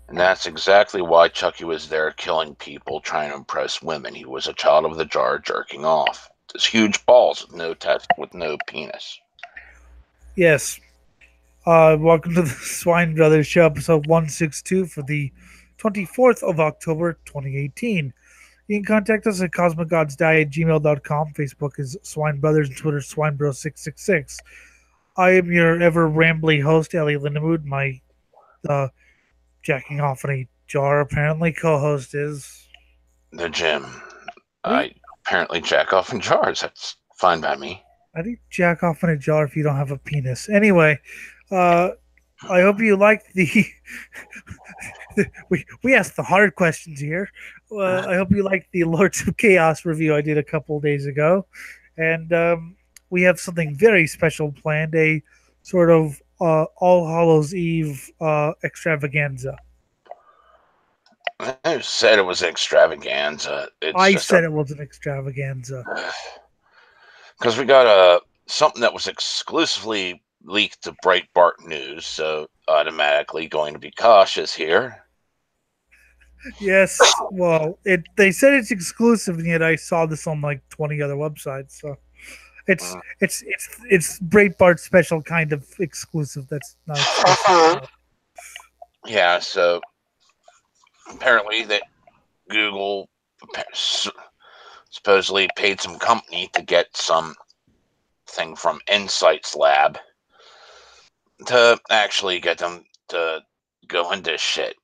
And that's exactly why Chucky was there killing people, trying to impress women. He was a child of the jar jerking off. His huge balls with no penis. Yes. Welcome to the Swine Brothers Show, episode 162 for the 24th of October, 2018. You can contact us at Cosmicgodsdie at gmail.com. Facebook is Swine Brothers and Twitter SwineBro666. I am your ever rambly host, Ellie Lindemood. My uh, jacking off in a jar, apparently, co host is. The gym. How do, you, I apparently jack off in jars. That's fine by me. how do you jack off in a jar if you don't have a penis? Anyway, uh, I hope you like the we asked the hard questions here. I hope you liked the Lords of Chaos review I did a couple days ago, and we have something very special planned. A sort of All Hallows Eve extravaganza. I said it was an extravaganza. It's I just a said it was an extravaganza. because we got something that was exclusively leaked to Breitbart News, so automatically going to be cautious here. Yes, well, they said it's exclusive, and yet I saw this on like 20 other websites. So it's Breitbart special kind of exclusive. That's not exclusive. Yeah, so apparently that Google supposedly paid some company to get some thing from Insights Lab to actually get them to go into shit.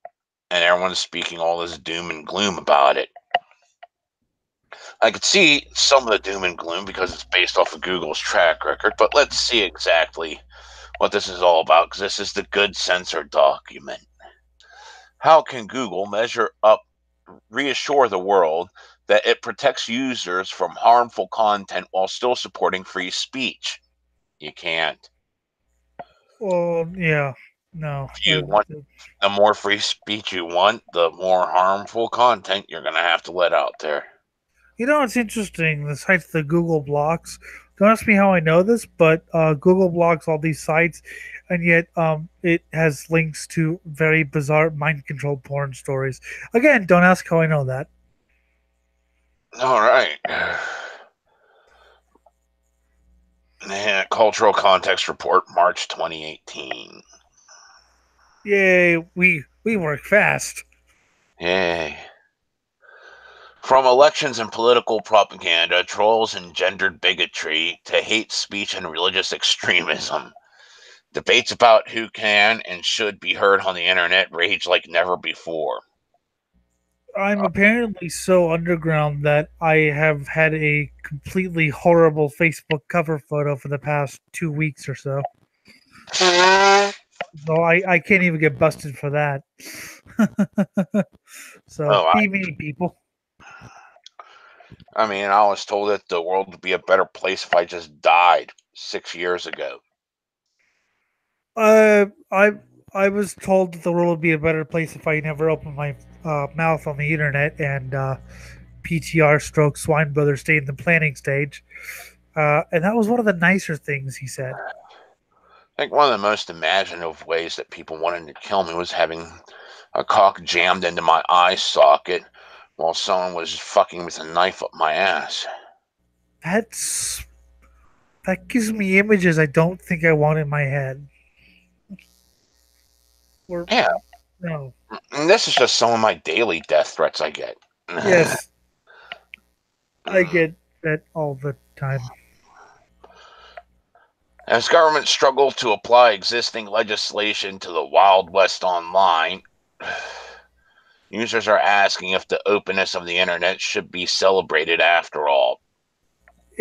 And everyone's speaking all this doom and gloom about it. I could see some of the doom and gloom because it's based off of Google's track record, but let's see exactly what this is all about because this is the Good Censor document. How can Google reassure the world that it protects users from harmful content while still supporting free speech? You can't. Well, yeah, no. If you want the more free speech you want, the more harmful content you're going to have to let out there. You know, it's interesting. The sites the Google blocks. Don't ask me how I know this, but Google blocks all these sites, and yet it has links to very bizarre mind controlled porn stories. Again, don't ask how I know that. All right. Cultural Context Report, March 2018. Yay, we work fast. Yay. From elections and political propaganda, trolls and gendered bigotry, to hate speech and religious extremism, debates about who can and should be heard on the internet rage like never before. I'm apparently so underground that I have had a completely horrible Facebook cover photo for the past 2 weeks or so. So I can't even get busted for that. So Oh, be me, people. I mean, I was told that the world would be a better place if I just died 6 years ago. Uh, I I was told that the world would be a better place if I never opened my mouth on the internet and PTR stroke Swine Brothers stayed in the planning stage. And that was one of the nicer things he said. I think one of the most imaginative ways that people wanted to kill me was having a cock jammed into my eye socket while someone was fucking with a knife up my ass. That's that gives me images I don't think I want in my head. Or Yeah, no. and this is just some of my daily death threats I get. Yes, I get that all the time. As governments struggle to apply existing legislation to the Wild West online, users are asking if the openness of the internet should be celebrated after all.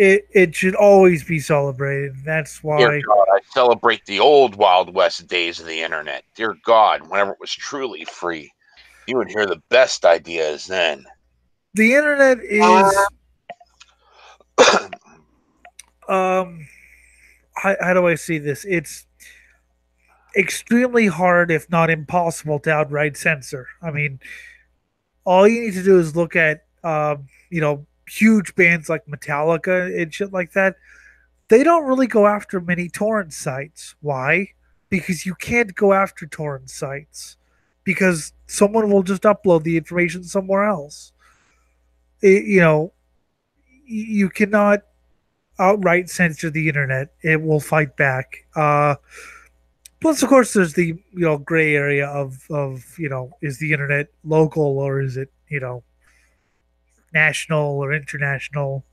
It should always be celebrated. That's Dear why God, I celebrate the old Wild West days of the internet. Dear God, whenever it was truly free, you would hear the best ideas then. the internet is um how do I see this? It's extremely hard, if not impossible, to outright censor. I mean, all you need to do is look at, huge bands like Metallica and shit like that. They don't really go after many torrent sites. Why? Because you can't go after torrent sites because someone will just upload the information somewhere else. You know, you cannot outright censor the internet. It will fight back. Plus, of course, there's the gray area of is the internet local or is it national or international?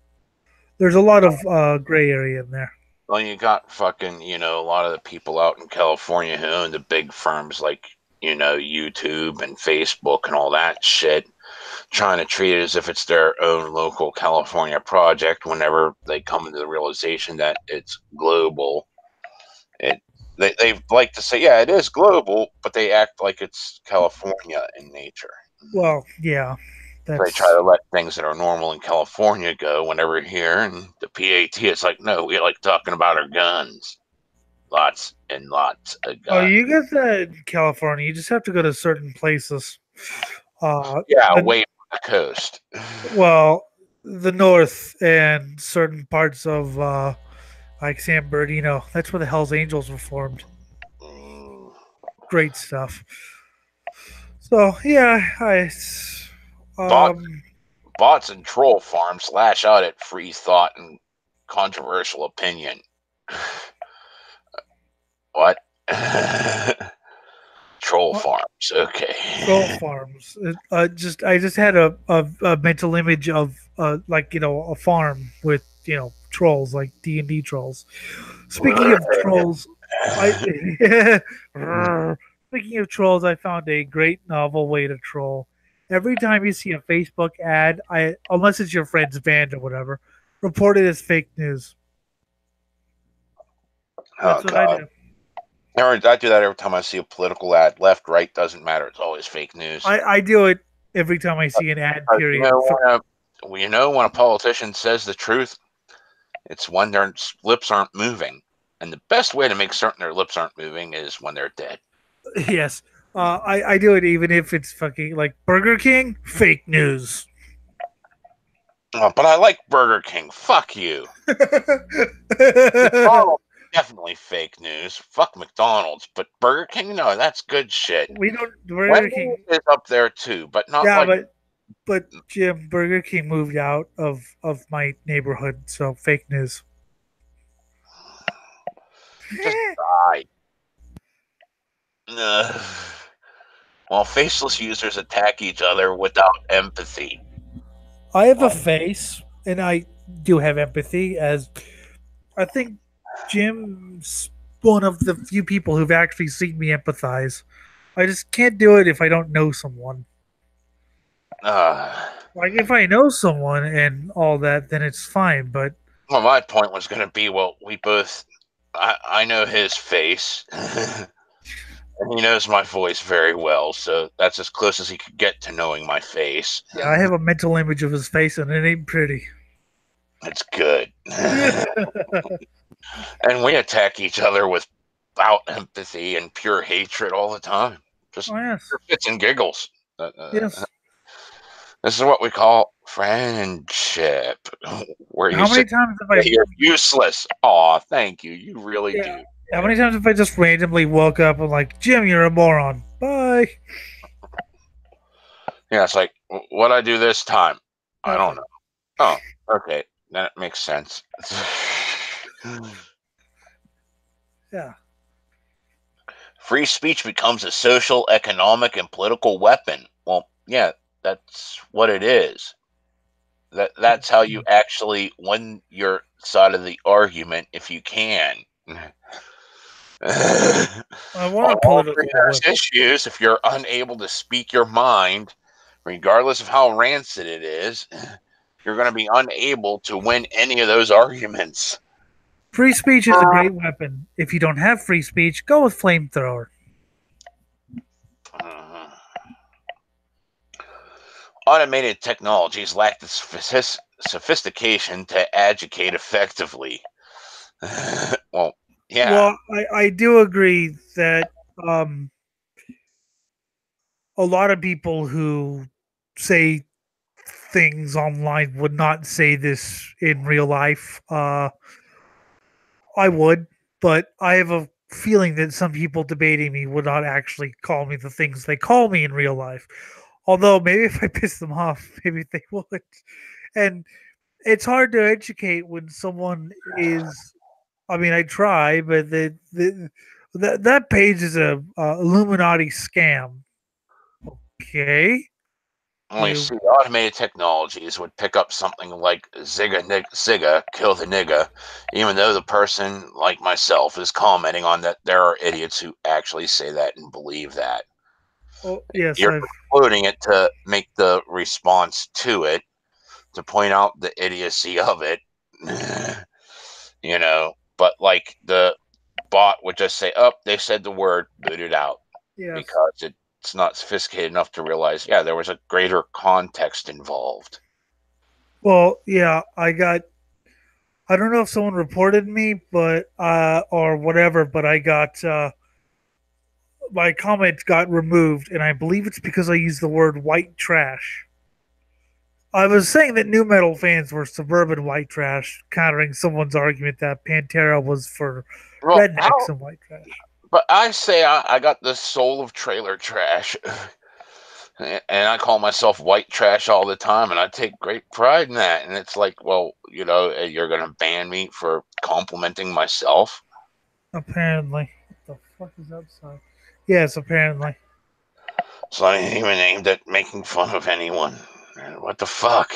There's a lot of gray area in there. Well, you got fucking, a lot of the people out in California who own the big firms like, YouTube and Facebook and all that shit, trying to treat it as if it's their own local California project whenever they come to the realization that it's global. They like to say, yeah, it is global, but they act like it's California in nature. Well, yeah. They try to let things that are normal in California go whenever here, and the PAT is like, no, we like talking about our guns. Lots and lots of guns. Oh, you get that in California. You just have to go to certain places. Away from the coast. Well, the north and certain parts of like San Bernardino. That's where the Hell's Angels were formed. Great stuff. So yeah, bots and troll farms lash out at free thought and controversial opinion. What? Troll farms. Okay. Troll farms. I just had a mental image of a farm with trolls, like D&D trolls. Speaking of trolls, speaking of trolls, I found a great novel way to troll. Every time you see a Facebook ad, unless it's your friend's band or whatever, report it as fake news. That's what I do. I do that every time I see a political ad. Left, right, doesn't matter. It's always fake news. I do it every time I see an ad, period. When a politician says the truth, it's when their lips aren't moving. And the best way to make certain their lips aren't moving is when they're dead. Yes. I do it even if it's fucking like Burger King, fake news. Oh, but I like Burger King. Fuck you. Definitely fake news. Fuck McDonald's, but Burger King, no, that's good shit. We don't. Burger King is up there too, but not. Yeah, but Jim, Burger King moved out of my neighborhood, so fake news. Just die. While faceless users attack each other without empathy. I have a face, and I do have empathy, as I think Jim's one of the few people who've actually seen me empathize. I just can't do it if I don't know someone. Like, if I know someone and all that, then it's fine, but... Well, my point was going to be, we both... I know his face, and he knows my voice very well, so that's as close as he could get to knowing my face. Yeah, I have a mental image of his face, and it ain't pretty. It's good. And we attack each other without empathy and pure hatred all the time. Just for shits and giggles. Yes. This is what we call friendship. Where How many times have you're useless? Aw, thank you. You really do. How many times have I just randomly woke up and like, Jim, you're a moron. Bye. Yeah, it's like, what'd I do this time? I don't know. Oh, okay. That makes sense. Yeah. Free speech becomes a social, economic, and political weapon. Well, yeah, that's what it is. That's how you actually win your side of the argument, if you can. I want a political issues. If you're unable to speak your mind, regardless of how rancid it is, you're going to be unable to win any of those arguments. Free speech is a great weapon. If you don't have free speech, go with flamethrower. Automated technologies lack the sophistication to educate effectively. Well, yeah. Well, I do agree that a lot of people who say things online would not say this in real life. I would, but I have a feeling that some people debating me would not actually call me the things they call me in real life. Although maybe if I piss them off, maybe they would. And it's hard to educate when someone is. I mean, I try, but that page is a Illuminati scam. Okay, Only you. see automated technologies would pick up something like Zigga, kill the nigga, even though the person, like myself, is commenting on that there are idiots who actually say that and believe that. Oh yes, You're I've. quoting it to make the response to it, to point out the idiocy of it, but like the bot would just say, oh, they said the word, boot it out, Yes. because it's not sophisticated enough to realize, yeah, there was a greater context involved. Well, yeah, I got. I don't know if someone reported me, but or whatever, but I got my comment got removed, and I believe it's because I used the word white trash. I was saying that new metal fans were suburban white trash, countering someone's argument that Pantera was for Well, rednecks and white trash. but I say I got the soul of trailer trash. And I call myself white trash all the time, and I take great pride in that. And it's like, well, you're going to ban me for complimenting myself. Apparently. What the fuck is outside? Yes, apparently. It's not even aimed at making fun of anyone. What the fuck?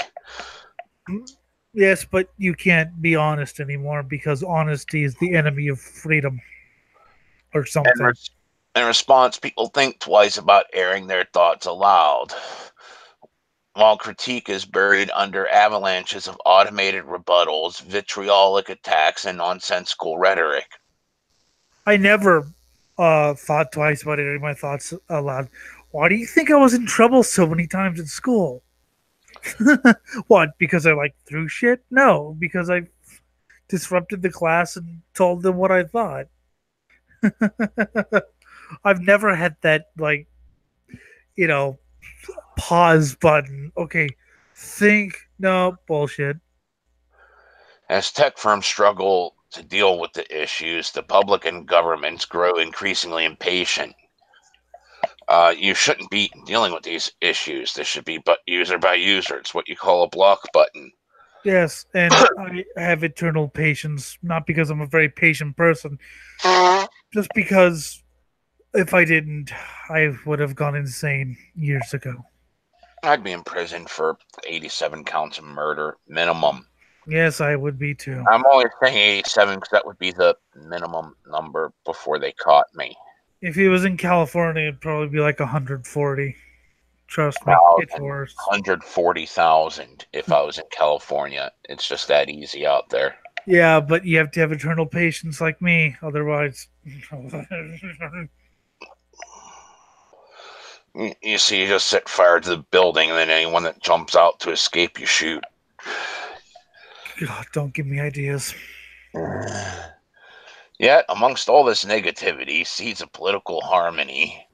Yes, but you can't be honest anymore because honesty is the enemy of freedom or And something. in response, people think twice about airing their thoughts aloud. While critique is buried under avalanches of automated rebuttals, vitriolic attacks, and nonsensical rhetoric. I never thought twice about airing my thoughts aloud. Why do you think I was in trouble so many times in school? What? Because I like threw shit? No, because I disrupted the class and told them what I thought. I've never had that you know pause button. Okay, think no bullshit. As tech firms struggle to deal with the issues, the public and governments grow increasingly impatient. You shouldn't be dealing with these issues. This should be but user by user. It's what you call a block button. Yes, and I have eternal patience, not because I'm a very patient person, just because if I didn't, I would have gone insane years ago. I'd be in prison for 87 counts of murder minimum. Yes, I would be too. I'm only saying 87 because that would be the minimum number before they caught me. If he was in California, it'd probably be like 140. Trust me, it's 1,000, worse. 140,000 if I was in California. It's just that easy out there. Yeah, but you have to have eternal patience like me, otherwise. You see, you just set fire to the building, and then anyone that jumps out to escape, you shoot. God, don't give me ideas. Yet, amongst all this negativity, seeds of political harmony.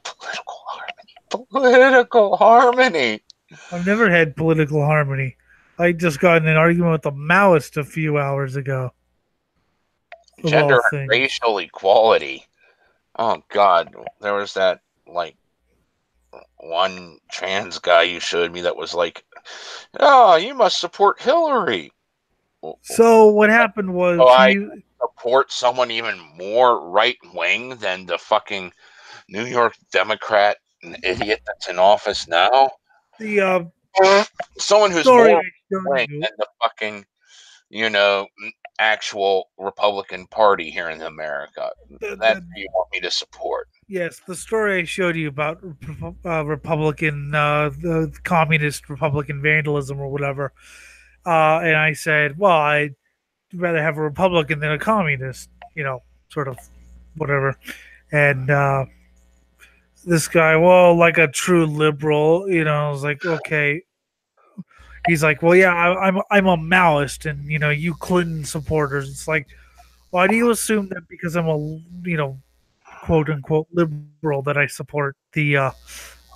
Political harmony. Political harmony. I've never had political harmony. I just got in an argument with a Maoist a few hours ago. Of all Gender and things. racial equality. Oh, God. There was that, like, one trans guy you showed me that was like, oh, you must support Hillary. So what happened Oh, was I he support someone even more right wing than the fucking New York Democrat and idiot that's in office now. the Someone who's story more I showed right you. than the fucking, you know, actual Republican Party here in America. That's The, who you want me to support. yes, the story I showed you about Republican, the communist Republican vandalism or whatever. And I said, well, I'd rather have a Republican than a communist, sort of whatever. And this guy, well, like a true liberal, I was like, okay. He's like, well, yeah, I'm a Maoist, and you Clinton supporters. It's like, why do you assume that because I'm a quote unquote liberal that I support the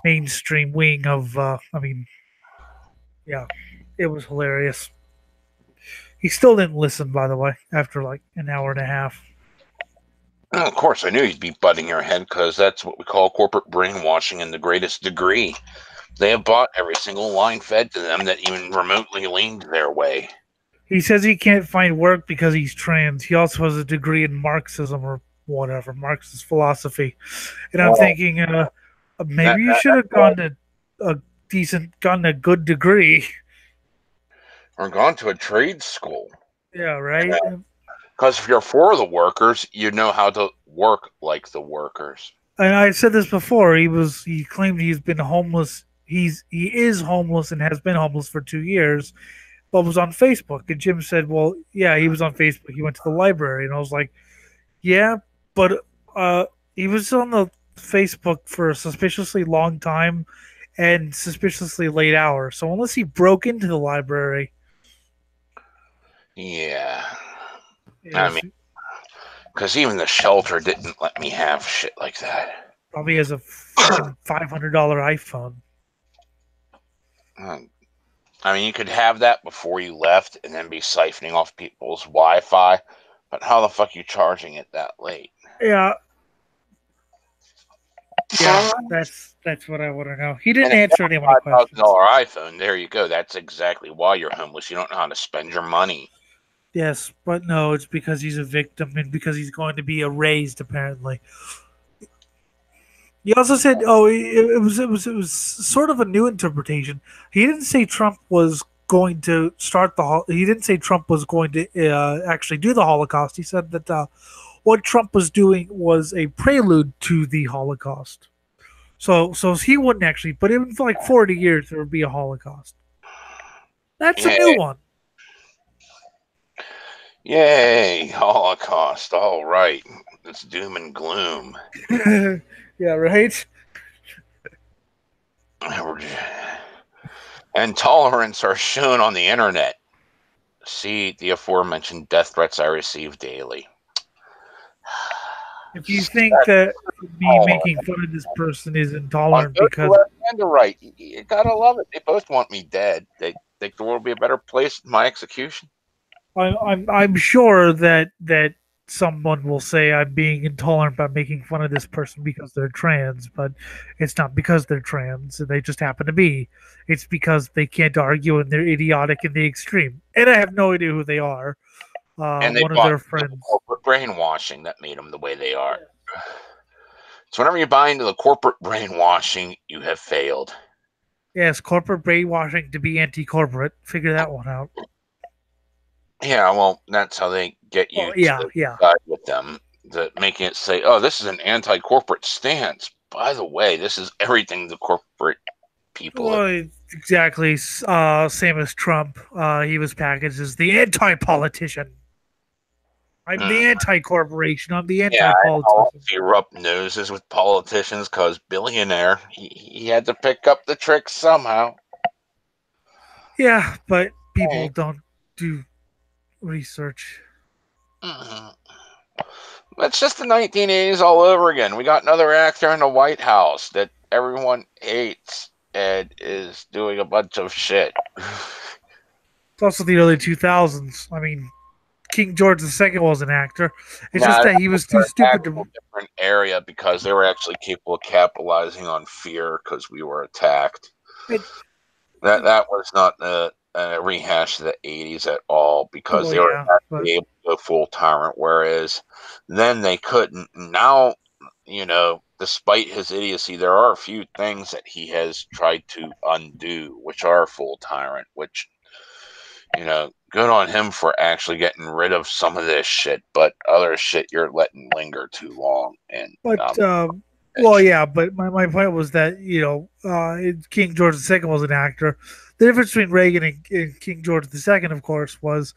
mainstream wing of? I mean, yeah, it was hilarious. He still didn't listen, by the way, after like an hour and a half. Well, of course, I knew you'd be butting your head because that's what we call corporate brainwashing in the greatest degree. They have bought every single line fed to them that even remotely leaned their way. He says he can't find work because he's trans. He also has a degree in Marxism or whatever, Marxist philosophy. And I'm Well, thinking, that, maybe you that, should that's have why gotten a good degree. we're gone to a trade school. Yeah, right. Because if you're for the workers, you know how to work like the workers. And I said this before. He claimed he's been homeless. He is homeless and has been homeless for 2 years, but was on Facebook. And Jim said, "Well, yeah, he was on Facebook. He went to the library." And I was like, "Yeah, but uh, he was on the Facebook for a suspiciously long time and suspiciously late hours. So unless he broke into the library, Yeah. I mean, yes, because even the shelter didn't let me have shit like that. probably has a freaking $500 iPhone." Um, I mean, you could have that before you left and then be siphoning off people's Wi Fi, but how the fuck you charging it that late? Yeah, yeah, that's what I want to know. He And didn't if you answer any of my have a questions. $5,000 iPhone, there you go. That's exactly why you're homeless. You don't know how to spend your money. Yes, but no, it's because he's a victim and because he's going to be erased. Apparently, he also said, "Oh, it was sort of a new interpretation." He didn't say Trump was going to start He didn't say Trump was going to actually do the Holocaust. He said that what Trump was doing was a prelude to the Holocaust. So he wouldn't actually, but in like 40 years there would be a Holocaust. That's a new Yay. one. Yay. Holocaust. All right. It's doom and gloom. Yeah, right. And tolerance are shown on the internet. See the aforementioned death threats I receive daily. If you think that me making fun of this person is On intolerant both the because left and the right, you gotta love it. They both want me dead. They think the world will be a better place with my execution. I'm sure that someone will say I'm being intolerant by making fun of this person because they're trans, but it's not because they're trans. They just happen to be. It's because they can't argue and they're idiotic in the extreme. And I have no idea who they are. And they One of bought their the friends. corporate brainwashing that made them the way they are. So whenever you buy into the corporate brainwashing, you have failed. Yes, corporate brainwashing to be anti-corporate. Figure that one out. Yeah, well, that's how they get Oh you yeah, to yeah. side with them, making it say, "Oh, this is an anti-corporate stance." By the way, this is everything the corporate people have. Well, exactly. Same as Trump. He was packaged as the anti-politician. I'm Mm. the anti-corporation. I'm the Yeah, I know. anti-politician. If you rub noses with politicians, because billionaire, he had to pick up the trick somehow. Yeah, but people Hey. don't do research. Mhm. It's just the 1980s all over again. We got another actor in the White House that everyone hates and is doing a bunch of shit. It's also the early 2000s. I mean, King George II was an actor. It's just Now, that he was too an stupid actual to. different area because they were actually capable of capitalizing on fear because we were attacked. It, That was not a rehash of the 80s at all because well, they were yeah, but actually able to go full tyrant, whereas then they couldn't. Now, despite his idiocy, there are a few things that he has tried to undo, which are full tyrant, which, good on him for actually getting rid of some of this shit, but other shit you're letting linger too long. And but well, yeah, but my point was that King George II was an actor. The difference between Reagan and King George II, of course, was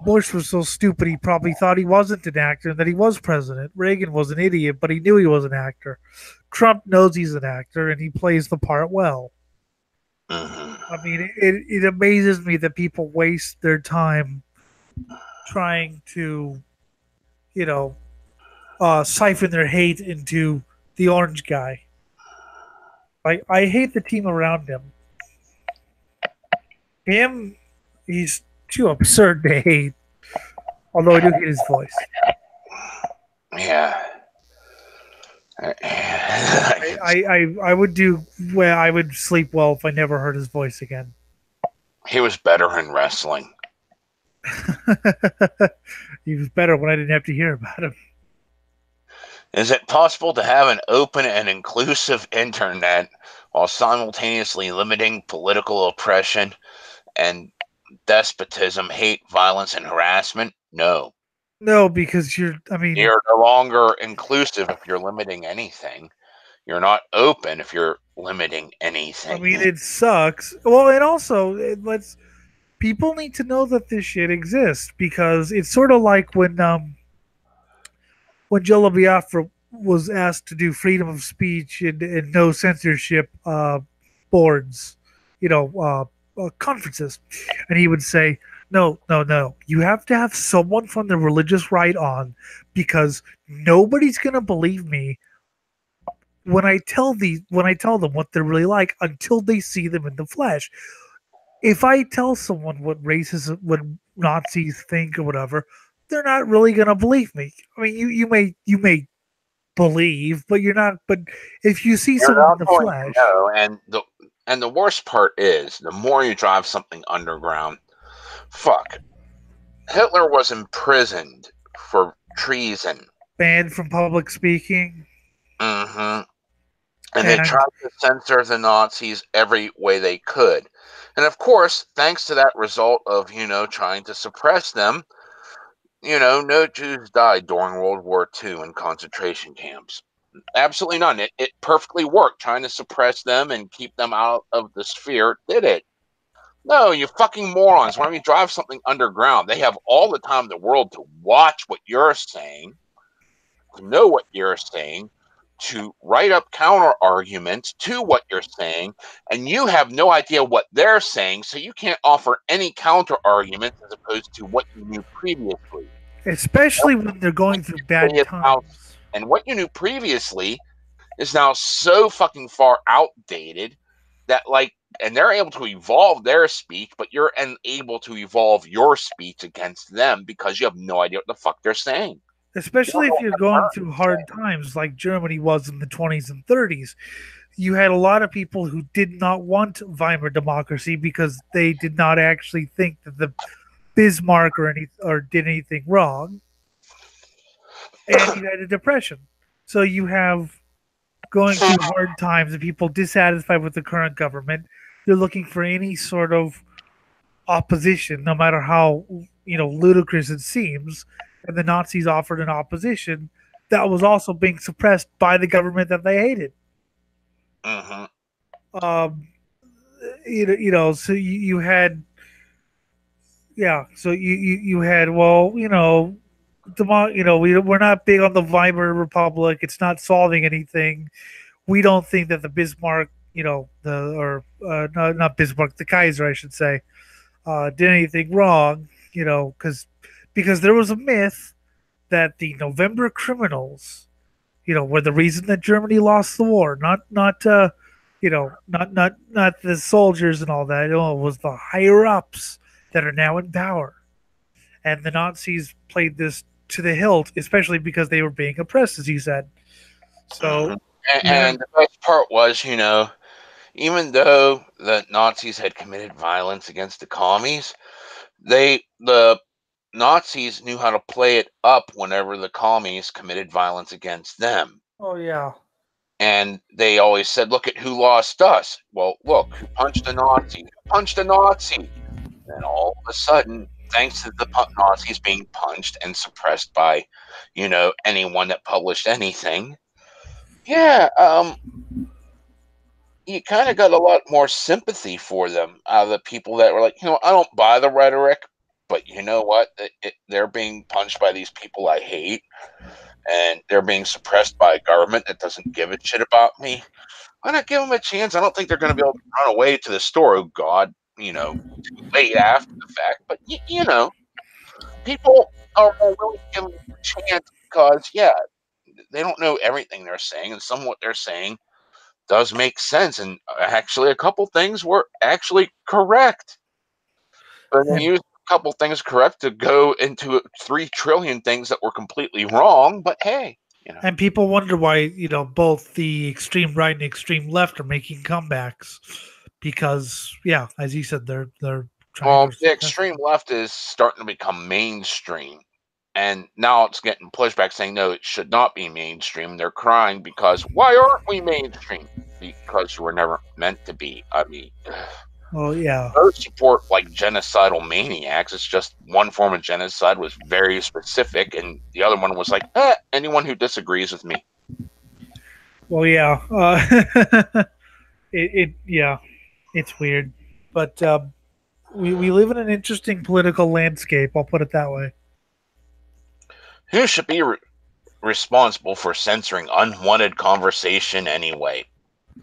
Bush was so stupid he probably thought he wasn't an actor and that he was president. Reagan was an idiot, but he knew he was an actor. Trump knows he's an actor and he plays the part well. I mean, it amazes me that people waste their time trying to, you know, siphon their hate into the orange guy. I hate the team around him. Him, he's too absurd to hate. Although I do hate his voice. Yeah. I would do well. I would sleep well if I never heard his voice again. He was better in wrestling. He was better when I didn't have to hear about him. Is it possible to have an open and inclusive internet while simultaneously limiting political oppression and despotism, hate, violence, and harassment? No. No, because I mean, You're no longer inclusive if you're limiting anything. You're not open if you're limiting anything. it sucks. Well, and also, people need to know that this shit exists because it's sort of like when Joe Biafra was asked to do freedom of speech and no censorship boards, conferences, and he would say, "No, no, no! You have to have someone from the religious right on, because nobody's gonna believe me when I tell them what they're really like until they see them in the flesh. If I tell someone what racism, what Nazis think or whatever, they're not really gonna believe me. I mean, you may believe, but you're not. But if you see You're someone in not the going to flesh, know. And the worst part is, the more you drive something underground, fuck. Hitler was imprisoned for treason. banned from public speaking, Hmm. And they and tried to censor the Nazis every way they could. And of course, thanks to that result of, trying to suppress them, no Jews died during World War II in concentration camps. Absolutely none. It perfectly worked. Trying to suppress them and keep them out of the sphere did it. No, you fucking morons. Why don't you drive something underground? They have all the time in the world to watch what you're saying, to know what you're saying, to write up counter arguments to what you're saying, and you have no idea what they're saying, so you can't offer any counter arguments as opposed to what you knew previously. especially when they're going through bad times. And what you knew previously is now so fucking far outdated that, and they're able to evolve their speech, but you're unable to evolve your speech against them because you have no idea what the fuck they're saying. Especially if you're going through hard times like Germany was in the 20s and 30s. You had a lot of people who did not want Weimar democracy because they did not actually think that the Bismarck did anything wrong, and you had a depression. So you have going through hard times and people dissatisfied with the current government. They're looking for any sort of opposition, no matter how ludicrous it seems. And the Nazis offered an opposition that was also being suppressed by the government that they hated. Mm-hmm. So you had, yeah. So you had, well, we're not big on the Weimar Republic. It's not solving anything. We don't think that the Bismarck, not Bismarck, the Kaiser, I should say, did anything wrong. Because there was a myth that the November criminals, were the reason that Germany lost the war. Not the soldiers and all that. It was the higher ups that are now in power. And the Nazis played this to the hilt, especially because they were being oppressed, as you said. So, and the best part was, even though the Nazis had committed violence against the commies, the Nazis knew how to play it up whenever the commies committed violence against them. oh yeah. And they always said, look at who lost us. Well, look, who punched a Nazi? Who punched a Nazi? And all of a sudden, thanks to the Nazis being punched and suppressed by, anyone that published anything, yeah, you kind of got a lot more sympathy for them out of the people that were like, I don't buy the rhetoric, but you know what? They're being punched by these people I hate, and they're being suppressed by a government that doesn't give a shit about me. Why not give them a chance? I don't think they're going to be able to run away to the store. Oh, God, too late after the fact. But, people are more willing to give them a chance because, yeah, they don't know everything they're saying, and some of what they're saying does make sense. And actually, a couple things were actually correct. But they used couple things correct to go into 3 trillion things that were completely wrong, but hey, you know. And people wonder why, both the extreme right and extreme left are making comebacks because, yeah, as you said, they're trying Well, to the suppress extreme them. left is starting to become mainstream. And now it's getting pushback saying, no, it should not be mainstream. They're crying because why aren't we mainstream? Because you were never meant to be. I mean, Well, yeah, those support like genocidal maniacs. It's just one form of genocide was very specific, and the other one was like, anyone who disagrees with me. well, yeah, yeah, it's weird, but we live in an interesting political landscape. I'll put it that way. Who should be responsible for censoring unwanted conversation anyway?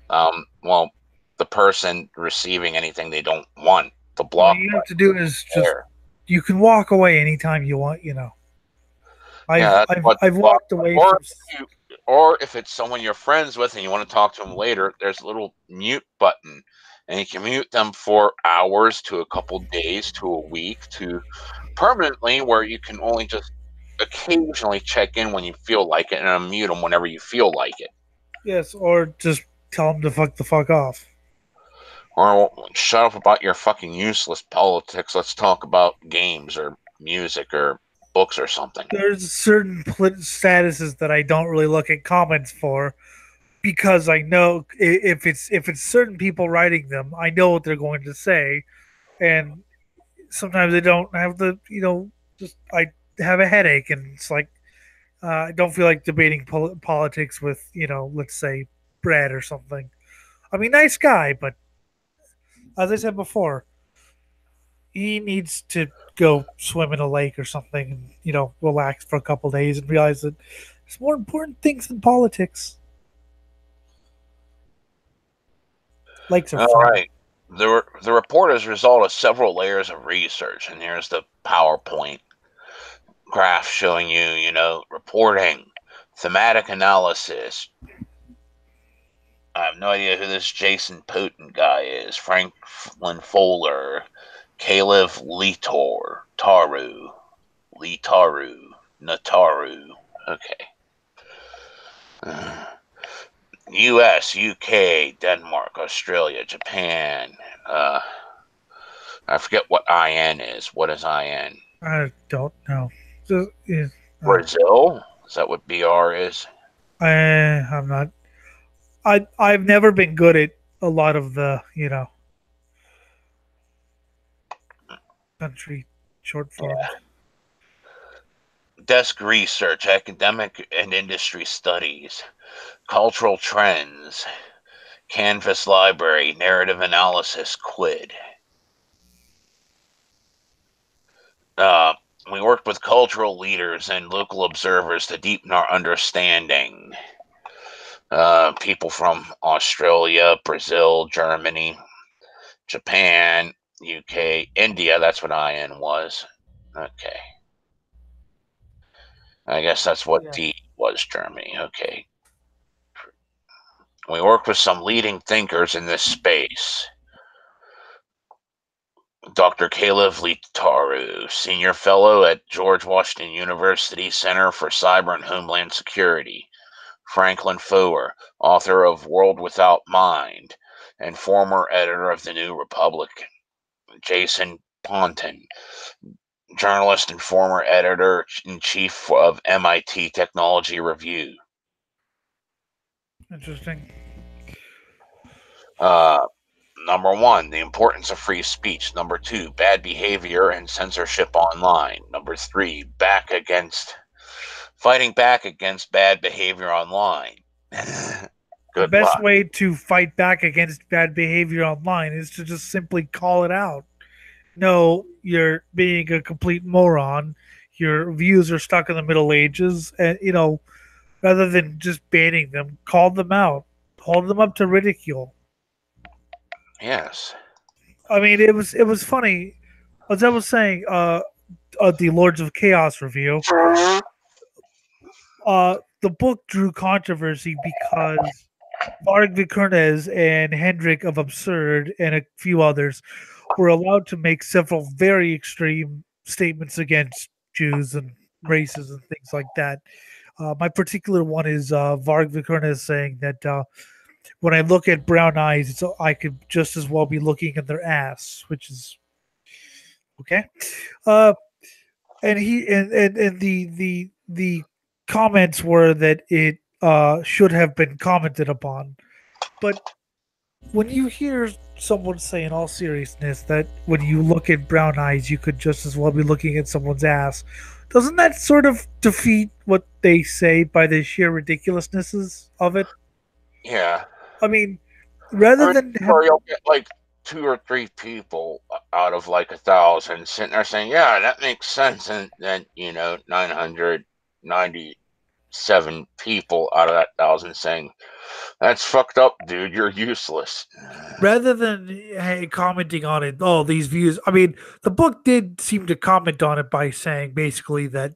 Well, the person receiving anything they don't want. The All block you have to button do is is just there. you can walk away anytime you want. Yeah, I've that's I've what the I've block walked button. away from. Or if it's someone you're friends with and you want to talk to them later, there's a little mute button, and you can mute them for hours to a couple days to a week to permanently, where you can only just occasionally check in when you feel like it and unmute them whenever you feel like it. Yes, or just tell them to fuck the fuck off. Or shut up about your fucking useless politics. Let's talk about games or music or books or something. There's certain statuses that I don't really look at comments for because I know if it's certain people writing them, I know what they're going to say, and sometimes I don't have just I have a headache, and it's like I don't feel like debating politics with let's say Brad or something. I mean, nice guy, but as I said before, he needs to go swim in a lake or something and relax for a couple days and realize that there's more important things than politics. Lakes are All fun. right. The report is a result of several layers of research, and here's the PowerPoint graph showing reporting, thematic analysis. I have no idea who this Jason Putin guy is. Franklin Fowler, Caleb Nataru. Okay. U.S., U.K., Denmark, Australia, Japan. I forget what IN is. What is IN? I don't know. Brazil? Is that what BR is? I'm not. I've never been good at a lot of the country short forms. Desk research, academic and industry studies, cultural trends, Canvas library, narrative analysis, Quid. Uh, we worked with cultural leaders and local observers to deepen our understanding. People from Australia, Brazil, Germany, Japan, UK, India. That's what IN was. Okay. I guess that's what Yeah. D was, Germany. Okay. We work with some leading thinkers in this space. Dr. Caleb Litaru, Senior Fellow at George Washington University Center for Cyber and Homeland Security. Franklin Foer, author of World Without Mind and former editor of The New Republic. Jason Ponton, journalist and former editor-in-chief of MIT Technology Review. Interesting. Number one, the importance of free speech. Number two, bad behavior and censorship online. Number three, fighting back against bad behavior online. The Good best luck. way to fight back against bad behavior online is to just simply call it out. No, you're being a complete moron. Your views are stuck in the Middle Ages, and rather than just banning them, call them out, hold them up to ridicule. Yes. I mean, it was funny, as I was saying, the Lords of Chaos review. The book drew controversy because Varg Vikernes and Hendrik of Absurd and a few others were allowed to make several very extreme statements against Jews and races and things like that. My particular one is Varg Vikernes saying that when I look at brown eyes, I could just as well be looking at their ass, which is okay. Uh, and the comments were that it should have been commented upon. But when you hear someone say in all seriousness that when you look at brown eyes, you could just as well be looking at someone's ass, doesn't that sort of defeat what they say by the sheer ridiculousnesses of it? Yeah. I mean, rather I mean, than have or you'll get like 2 or 3 people out of like 1,000 sitting there saying, "Yeah, that makes sense," and then 997 people out of that 1,000 saying, "That's fucked up, dude. You're useless." rather than hey, commenting on it, oh, these views. I mean, the book did seem to comment on it by saying basically that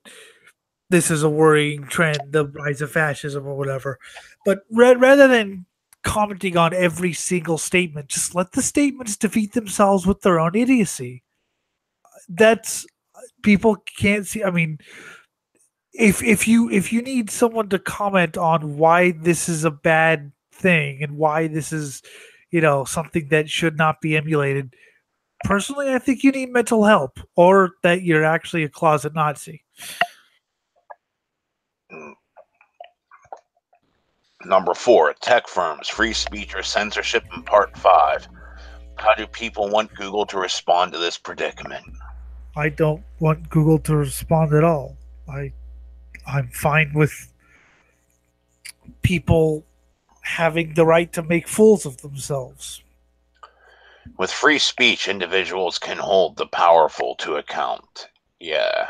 this is a worrying trend, the rise of fascism or whatever. But rather than commenting on every single statement, just let the statements defeat themselves with their own idiocy. That's people can't see. I mean, if you need someone to comment on why this is a bad thing and why this is, something that should not be emulated. Personally, I think you need mental help or that you're actually a closet Nazi. Number 4, tech firms, free speech or censorship in part 5. How do people want Google to respond to this predicament? I don't want Google to respond at all. I'm fine with people having the right to make fools of themselves. With free speech, individuals can hold the powerful to account. Yeah.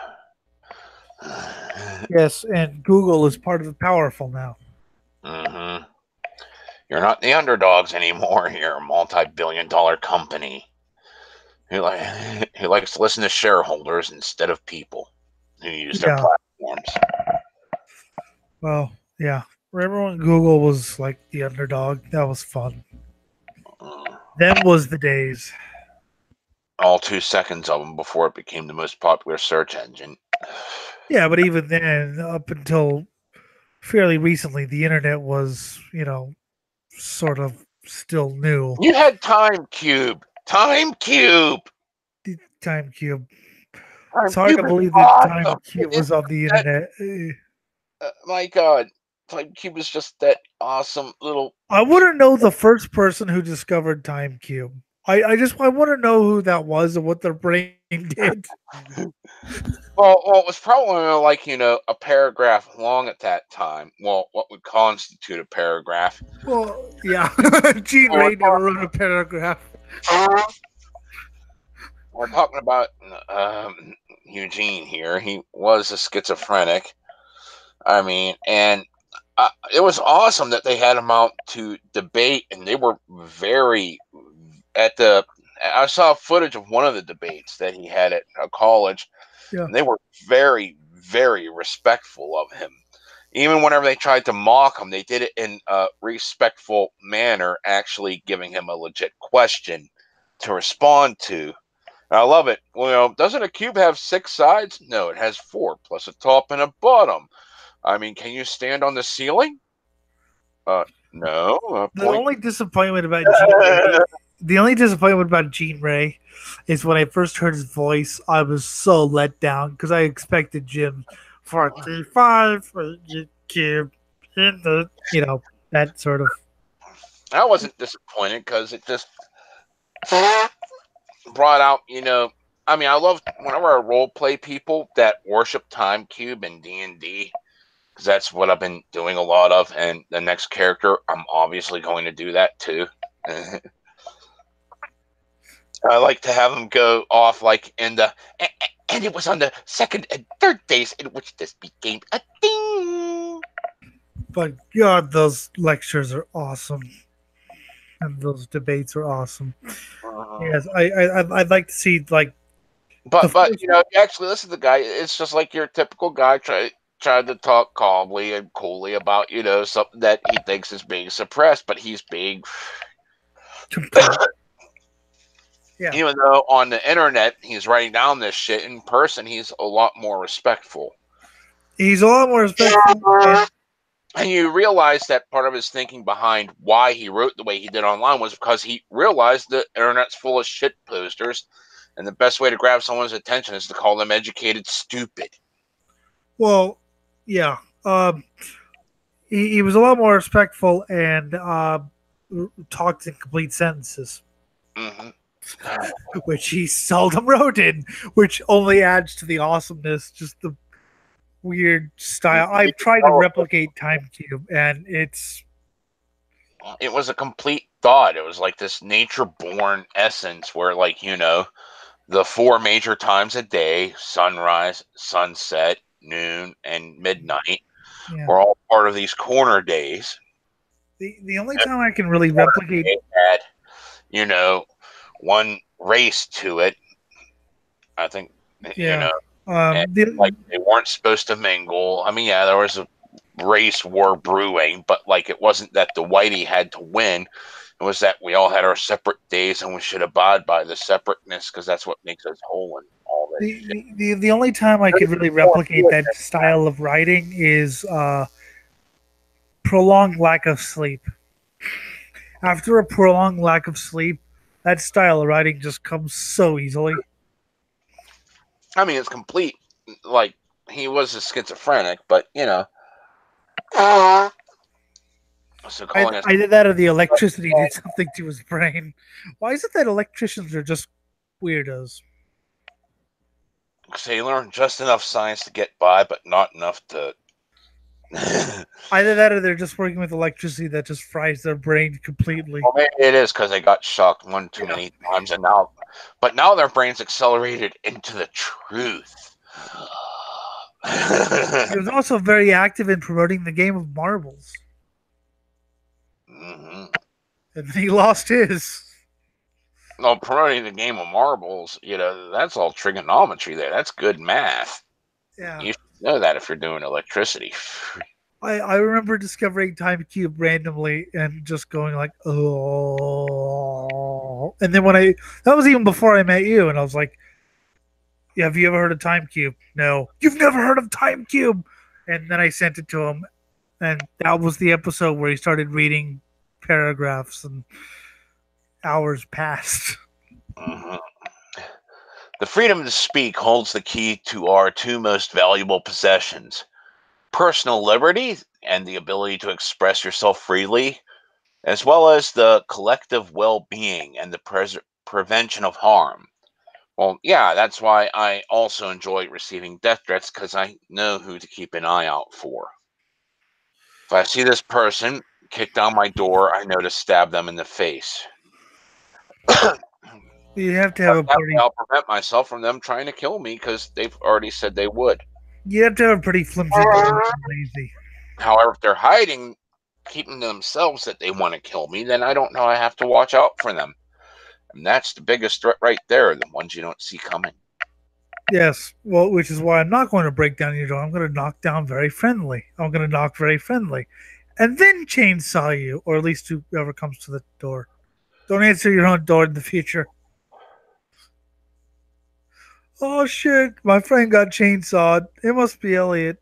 Yes, and Google is part of the powerful now. Mm-hmm. You're not the underdogs anymore. You're a multi-billion-dollar company who likes to listen to shareholders instead of people who use their Yeah. platforms. Well, yeah. Remember when Google was like the underdog? That was fun. Them was the days. All 2 seconds of them before it became the most popular search engine. Yeah, but even then, up until fairly recently, the internet was, sort of still new. You had Time Cube. Time Cube. The Time Cube. It's Time hard to Cube is believe that Time awesome. Cube was on the That, internet. my God, Time Cube is just that awesome little. I want to know the first person who discovered Time Cube. I want to know who that was and what their brain did. Well, it was probably like a paragraph long at that time. Well, what would constitute a paragraph? Well, yeah, Gene We're Ray never wrote a paragraph. we're talking about Eugene here. He was a schizophrenic. I mean, and it was awesome that they had him out to debate, and they were very at the. I saw footage of one of the debates that he had at a college, Yeah. and they were very, very respectful of him. Even whenever they tried to mock him, they did it in a respectful manner, actually giving him a legit question to respond to. And I love it. Well, doesn't a cube have 6 sides? No, it has 4, plus a top and a bottom. I mean, can you stand on the ceiling? No. The only disappointment about Gene Ray, the only disappointment about Gene Ray, is when I first heard his voice, I was so let down because I expected Jim 45 for the cube in the that sort of. I wasn't disappointed because it just brought out, I mean, I love whenever I role play people that worship Time Cube and D&D, because that's what I've been doing a lot of. And the next character, I'm obviously going to do that too. I like to have them go off like in the, and it was on the second and third days in which this became a thing. But God, those lectures are awesome, and those debates are awesome. Yes, I'd like to see like. But if you actually listen to the guy, it's just like your typical guy trying to talk calmly and coolly about something that he thinks is being suppressed, but he's being Yeah. Even though on the internet he's writing down this shit, in person he's a lot more respectful. He's a lot more respectful. And you realize that part of his thinking behind why he wrote the way he did online was because he realized the internet's full of shit posters, and the best way to grab someone's attention is to call them educated stupid. Well, yeah. He was a lot more respectful and talked in complete sentences, Mm-hmm. which he seldom wrote in, which only adds to the awesomeness, just the weird style. I've tried to replicate Time Cube, and it was a complete thought. It was like this nature-born essence where, like, the 4 major times a day, sunrise, sunset, noon, and midnight, yeah. were all part of these corner days. The only time I can really replicate It had, one race to it. I think, yeah. and like they weren't supposed to mingle. I mean, yeah, there was a race war brewing, but like it wasn't that the whitey had to win. It was that we all had our separate days and we should abide by the separateness because that's what makes us whole and all that shit. The only time I could really replicate that style of writing is prolonged lack of sleep. After a prolonged lack of sleep, that style of writing just comes so easily. I mean, it's complete. Like he was a schizophrenic, but so calling us Either that or the electricity did something to his brain. Why is it that electricians are just weirdos? they learned just enough science to get by, but not enough to. Either that or they're just working with electricity that just fries their brain completely. Well, maybe it is because they got shocked one too many times, and now their brains accelerated into the truth. He was also very active in promoting the game of marbles. Mm-hmm. And he lost his. Well, promoting the game of marbles, that's all trigonometry there. That's good math. Yeah. You should know that if you're doing electricity. I remember discovering Time Cube randomly and just going like, oh. And then that was even before I met you, and I was like, yeah, have you ever heard of Time Cube? No. You've never heard of Time Cube? And then I sent it to him, and that was the episode where he started reading paragraphs, and hours passed. Mm-hmm. The freedom to speak holds the key to our 2 most valuable possessions: personal liberty and the ability to express yourself freely, as well as the collective well-being and the prevention of harm. Well, yeah, that's why I also enjoy receiving death threats, because I know who to keep an eye out for. If I see this person kick down my door, I know to stab them in the face. You have to have a pretty. I'll prevent myself from them trying to kill me because they've already said they would. You have to have a pretty flimsy lazy. However, if they're hiding, keeping to themselves that they want to kill me, then I don't know. I have to watch out for them. And that's the biggest threat right there, the ones you don't see coming. Yes, well, which is why I'm not going to break down your door. I'm going to knock down very friendly. I'm going to knock very friendly. And then chainsaw you, or at least whoever comes to the door. Don't answer your own door in the future. Oh shit, my friend got chainsawed. It must be Elliot.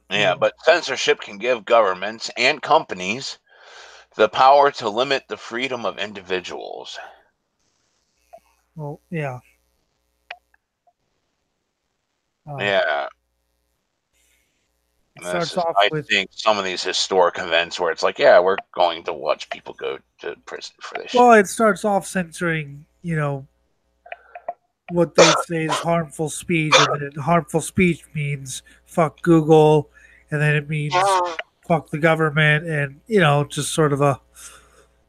Yeah, but censorship can give governments and companies the power to limit the freedom of individuals. Well, yeah. Yeah. It starts off I with think some of these historic events where it's like, yeah, we're going to watch people go to prison for this well, shit. it starts off censoring, what they say is harmful speech, and then harmful speech means fuck Google, and then it means fuck the government, and just sort of a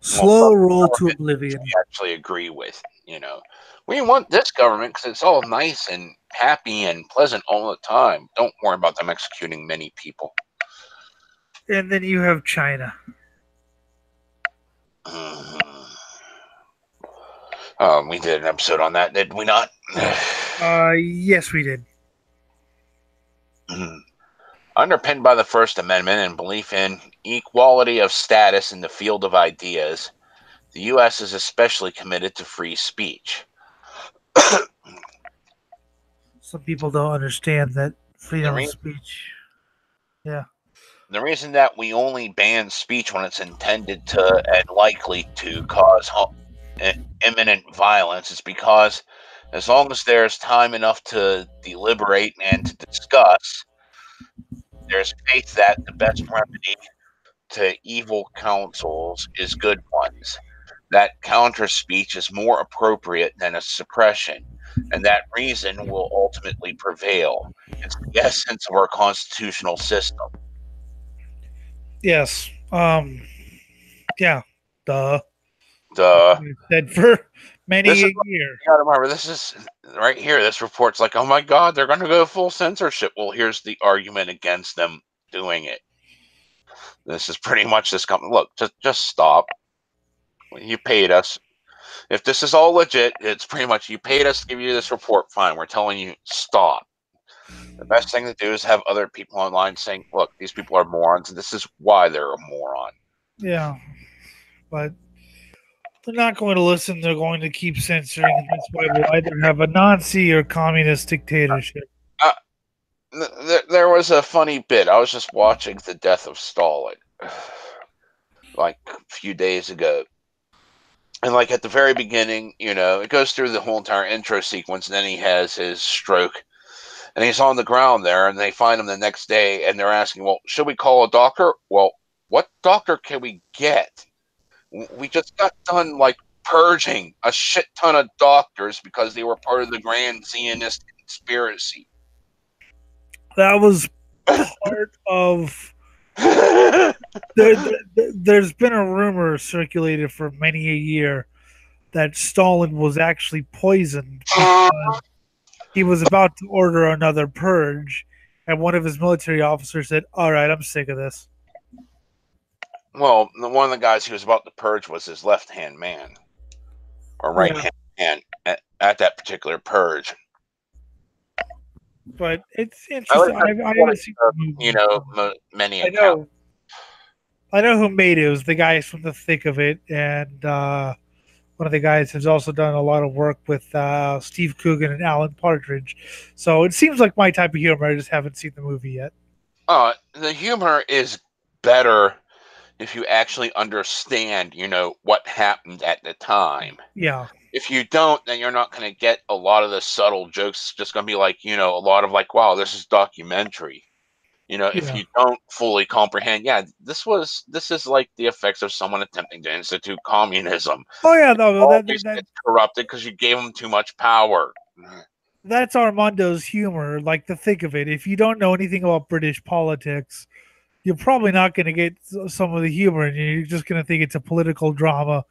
slow roll to oblivion. I actually agree with. We want this government because it's all nice and happy and pleasant all the time. Don't worry about them executing many people. And then you have China. We did an episode on that, did we not? Yes, we did. Underpinned by the First Amendment and belief in equality of status in the field of ideas, the U.S. is especially committed to free speech. Some people don't understand that The, freedom of re- speech. Yeah. the reason that we only ban speech when it's intended to and likely to cause imminent violence is because as long as there's time enough to deliberate and to discuss, there's faith that the best remedy to evil counsels is good ones, that counter speech is more appropriate than a suppression, and that reason will ultimately prevail. It's the essence of our constitutional system. Yes. Yeah. Duh. Duh. Said for many This is a year. you gotta remember. This is right here. This report's like, oh my god, they're going to go full censorship. Well, here's the argument against them doing it. This is pretty much this company. Look, just stop. You paid us. If this is all legit, it's pretty much you paid us to give you this report. Fine, we're telling you stop. The best thing to do is have other people online saying, "Look, these people are morons, and this is why they're a moron." Yeah. But they're not going to listen. They're going to keep censoring. And that's why we'll either have a Nazi or communist dictatorship. Uh, there was a funny bit. I was just watching the death of Stalin, like a few days ago, and like at the very beginning, it goes through the whole entire intro sequence, and then he has his stroke, and he's on the ground there, and they find him the next day, and they're asking, well, should we call a doctor? Well, what doctor can we get? We just got done like purging a shit ton of doctors because they were part of the grand Zionist conspiracy. That was part of. There's been a rumor circulated for many a year that Stalin was actually poisoned because he was about to order another purge, and one of his military officers said, "All right, I'm sick of this." Well, one of the guys he was about to purge was his left-hand man or right-hand man at that particular purge. But it's interesting. I haven't seen the movie. Many I know. I know who made it. It was the guys from The Thick of It, and one of the guys has also done a lot of work with Steve Coogan and Alan Partridge. So it seems like my type of humor. I just haven't seen the movie yet. The humor is better if you actually understand, what happened at the time. Yeah. If you don't, then you're not going to get a lot of the subtle jokes. It's just going to be like, a lot of like, wow, this is documentary. If you don't fully comprehend, this is like the effects of someone attempting to institute communism. Oh yeah, no, It's corrupted because you gave them too much power. That's Armando's humor, like the thick of it. If you don't know anything about British politics, you're probably not going to get some of the humor, and you're just going to think it's a political drama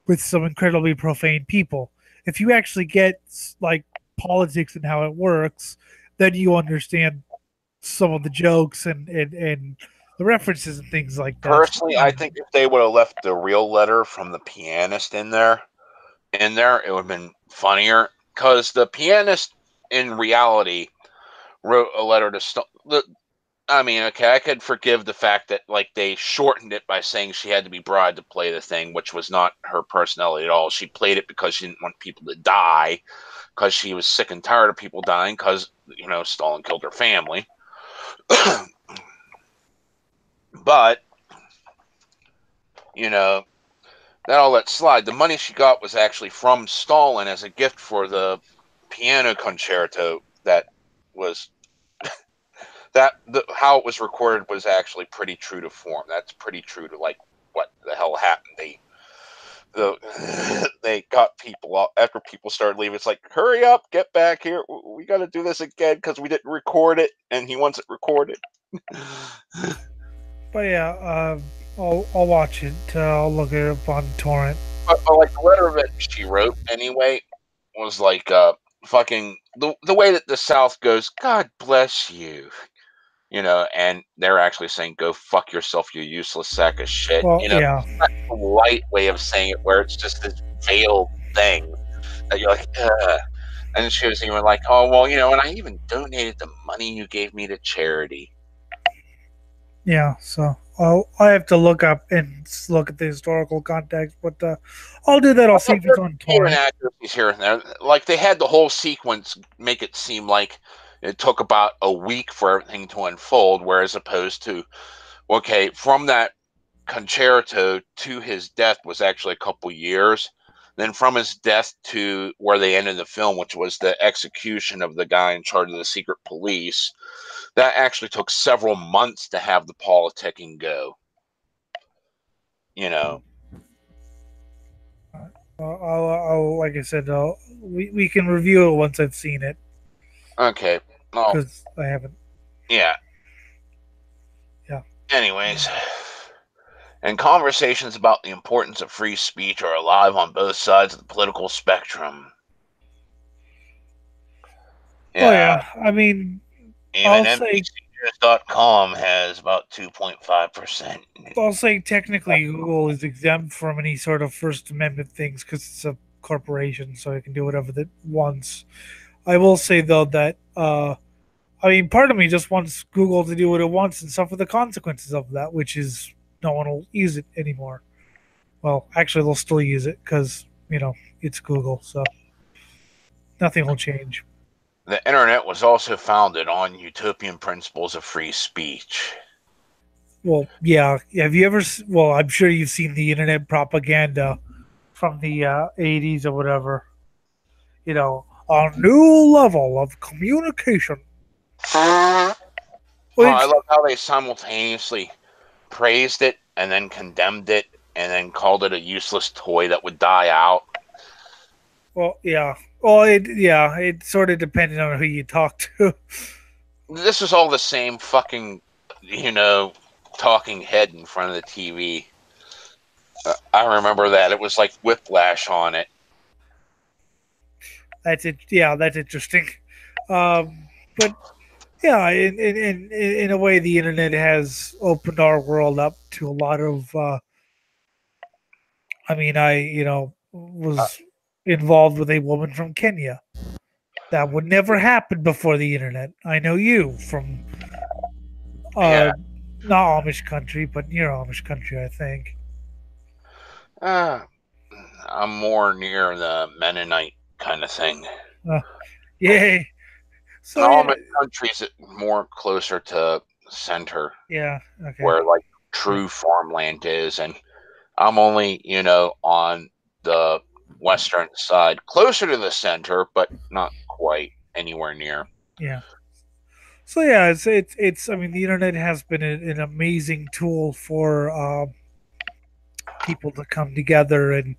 with some incredibly profane people. If you actually get like politics and how it works, then you understand some of the jokes and the references and things like that. Personally, I think if they would have left the real letter from the pianist in there, it would have been funnier. Because the pianist, in reality, wrote a letter to. I could forgive the fact that like they shortened it by saying she had to be bribed to play the thing, which was not her personality at all. She played it because she didn't want people to die, because she was sick and tired of people dying, because Stalin killed her family. But that all let slide. The money she got was actually from Stalin as a gift for the piano concerto that was how it was recorded was actually pretty true to form. That's pretty true to like what the hell happened. They got people out after people started leaving. It's like, hurry up, get back here. We got to do this again because we didn't record it, and he wants it recorded. But yeah, I'll watch it. I'll look it up on torrent. But like the letter that she wrote anyway was like fucking the way that the South goes, God bless you. And they're actually saying, go fuck yourself, you useless sack of shit. Well, yeah. That's a light way of saying it where it's just this veiled thing that you're like, ugh. And she was even like, oh, well, and I even donated the money you gave me to charity. Yeah, so I have to look up and look at the historical context, but I'll do that. I'll see if it's on Few torrent. inaccuracies here and there. Like they had the whole sequence make it seem like it took about a week for everything to unfold, whereas opposed to okay, from that concerto to his death was actually a couple years. Then from his death to where they ended the film, which was the execution of the guy in charge of the secret police, that actually took several months to have the politicking go. You know. I'll like I said, we can review it once I've seen it Okay. Well, because I haven't. yeah. Yeah. Anyways, and conversations about the importance of free speech are alive on both sides of the political spectrum. Oh Yeah, yeah. I mean, even I'll say NBCNews.com has about 2.5%. I'll say technically Google is exempt from any sort of First Amendment things because it's a corporation, so it can do whatever it wants. I will say though that I mean, part of me just wants Google to do what it wants and suffer the consequences of that, which is no one will use it anymore. Well, actually, they'll still use it because it's Google, so nothing will change. The internet was also founded on utopian principles of free speech. Well, yeah. Have you ever? Well, I'm sure you've seen the internet propaganda from the '80s or whatever. A new level of communication. Oh, I Which, love how they simultaneously praised it and then condemned it and then called it a useless toy that would die out. well, yeah. Well, it sort of depended on who you talk to. This is all the same fucking, you know, talking head in front of the TV. I remember that. It was like whiplash on it. That's it. Yeah, that's interesting. But yeah, in a way, the internet has opened our world up to a lot of. I mean, I was involved with a woman from Kenya. That would never happen before the internet. I know you from Yeah. not Amish country, but near Amish country, I think. Uh, I'm more near the Mennonite kind of thing. Uh, yay! And So all yeah, my countries more closer to center yeah, okay, where like yeah, true farmland is, and I'm only, on the western side, closer to the center, but not quite anywhere near. yeah. So yeah, it's. I mean, the internet has been an amazing tool for people to come together and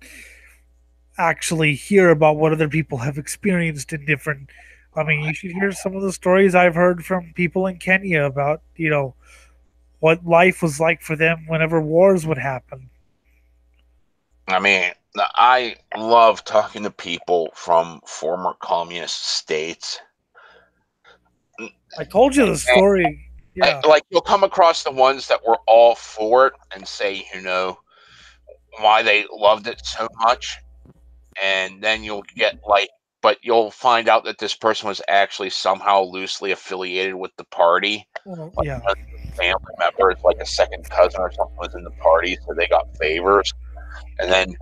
actually hear about what other people have experienced in different. I mean, you should hear some of the stories I've heard from people in Kenya about what life was like for them whenever wars would happen. I mean, I love talking to people from former communist states. I told you the story. Yeah. Like you'll come across the ones that were all for it and say, why they loved it so much, and then you'll get like, but you'll find out that this person was actually somehow loosely affiliated with the party. Well, Like yeah. family members, like a second cousin or something, was in the party, so they got favors. And then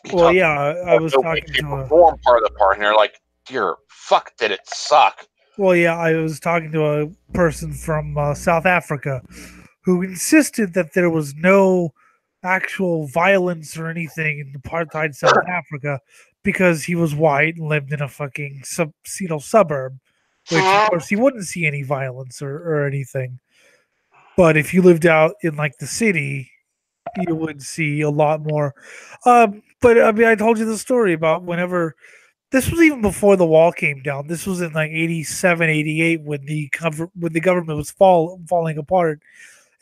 you Well, talk to yeah. I people was who talking became to a a. form part of the party, and they're like, "Dear fuck, did it suck?" Well, yeah. I was talking to a person from South Africa who insisted that there was no actual violence or anything in apartheid South Africa because he was white and lived in a fucking suburb, which of course he wouldn't see any violence or anything. But if you lived out in like the city, you would see a lot more. But I mean, I told you the story about whenever this was even before the wall came down. This was in like 87, 88 when the government was falling apart.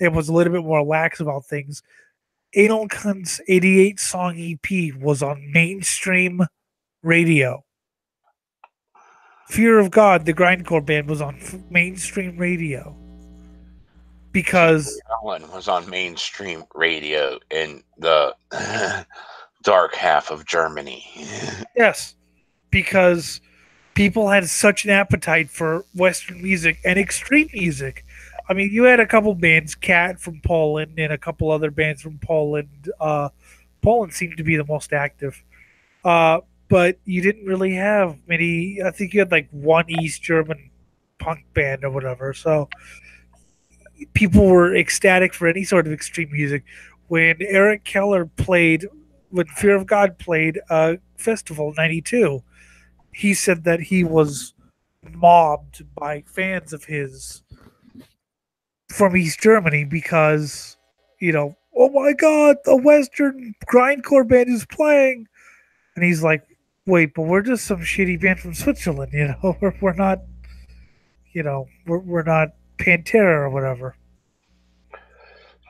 It was a little bit more lax about things. Anal Cunt's 88 song EP was on mainstream radio. Fear of God, the grindcore band, was on mainstream radio Pete because Allen was on mainstream radio in the dark half of Germany. yes, because people had such an appetite for Western music and extreme music. I mean, you had a couple bands, Cat from Poland, and a couple other bands from Poland. Poland seemed to be the most active. But you didn't really have many. I think you had like one East German punk band or whatever. So people were ecstatic for any sort of extreme music. When Eric Keller played, when Fear of God played Festival '92, he said that he was mobbed by fans of his from East Germany because, oh my God, a Western grindcore band is playing. And he's like, wait, but we're just some shitty band from Switzerland, we're not, we're not Pantera or whatever.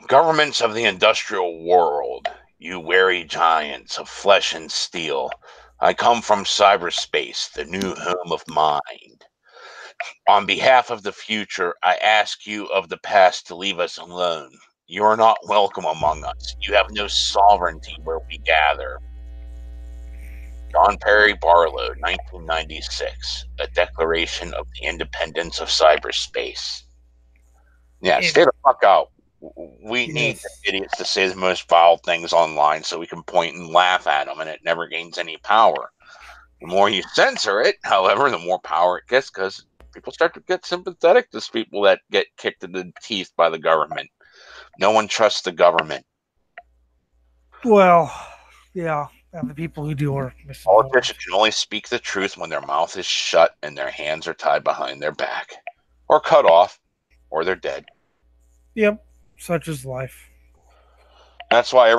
Governments of the industrial world, you wary giants of flesh and steel, I come from cyberspace, the new home of mind. On behalf of the future, I ask you of the past to leave us alone. You are not welcome among us. You have no sovereignty where we gather. John Perry Barlow, 1996, A Declaration of the Independence of Cyberspace. Yeah, And, stay the fuck out. We need yes. idiots to say the most vile things online so we can point and laugh at them, and it never gains any power. The more you censor it, however, the more power it gets because people start to get sympathetic to people that get kicked in the teeth by the government. No one trusts the government. Well, yeah, and the people who do are misinformed. Politicians can only speak the truth when their mouth is shut and their hands are tied behind their back, or cut off, or they're dead. Yep, such is life. That's why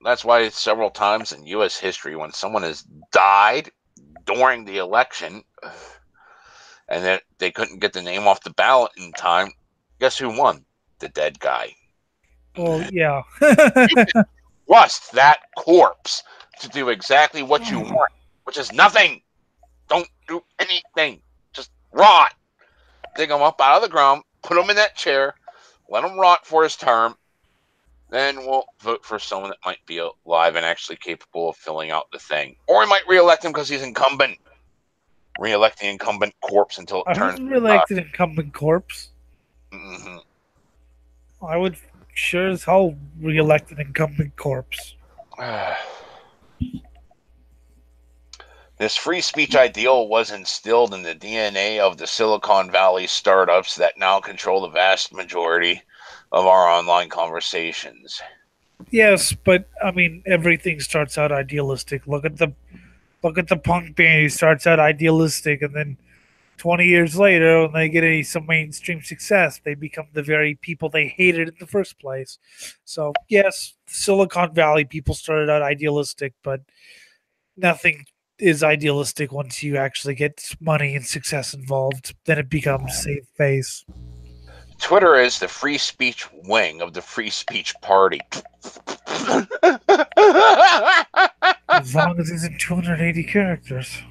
that's why several times in U.S. history, when someone has died during the election and that they couldn't get the name off the ballot in time, guess who won? The dead guy. Well, yeah. Trust that corpse to do exactly what you want, which is nothing. Don't do anything. Just rot. Dig him up out of the ground, put him in that chair, let him rot for his term. Then we'll vote for someone that might be alive and actually capable of filling out the thing. Or we might reelect him because he's incumbent. Reelect the incumbent corpse until it turns. Who's reelected incumbent corpse? Mm-hmm. I would sure as hell reelect an incumbent corpse. This free speech ideal was instilled in the DNA of the Silicon Valley startups that now control the vast majority of our online conversations. Yes, but I mean everything starts out idealistic. Look at the punk band who starts out idealistic, and then 20 years later, when they get some mainstream success, they become the very people they hated in the first place. So yes, Silicon Valley people started out idealistic, but nothing is idealistic once you actually get money and success involved. Then it becomes safe face. Twitter is the free speech wing of the free speech party. As long as it's in 280 characters.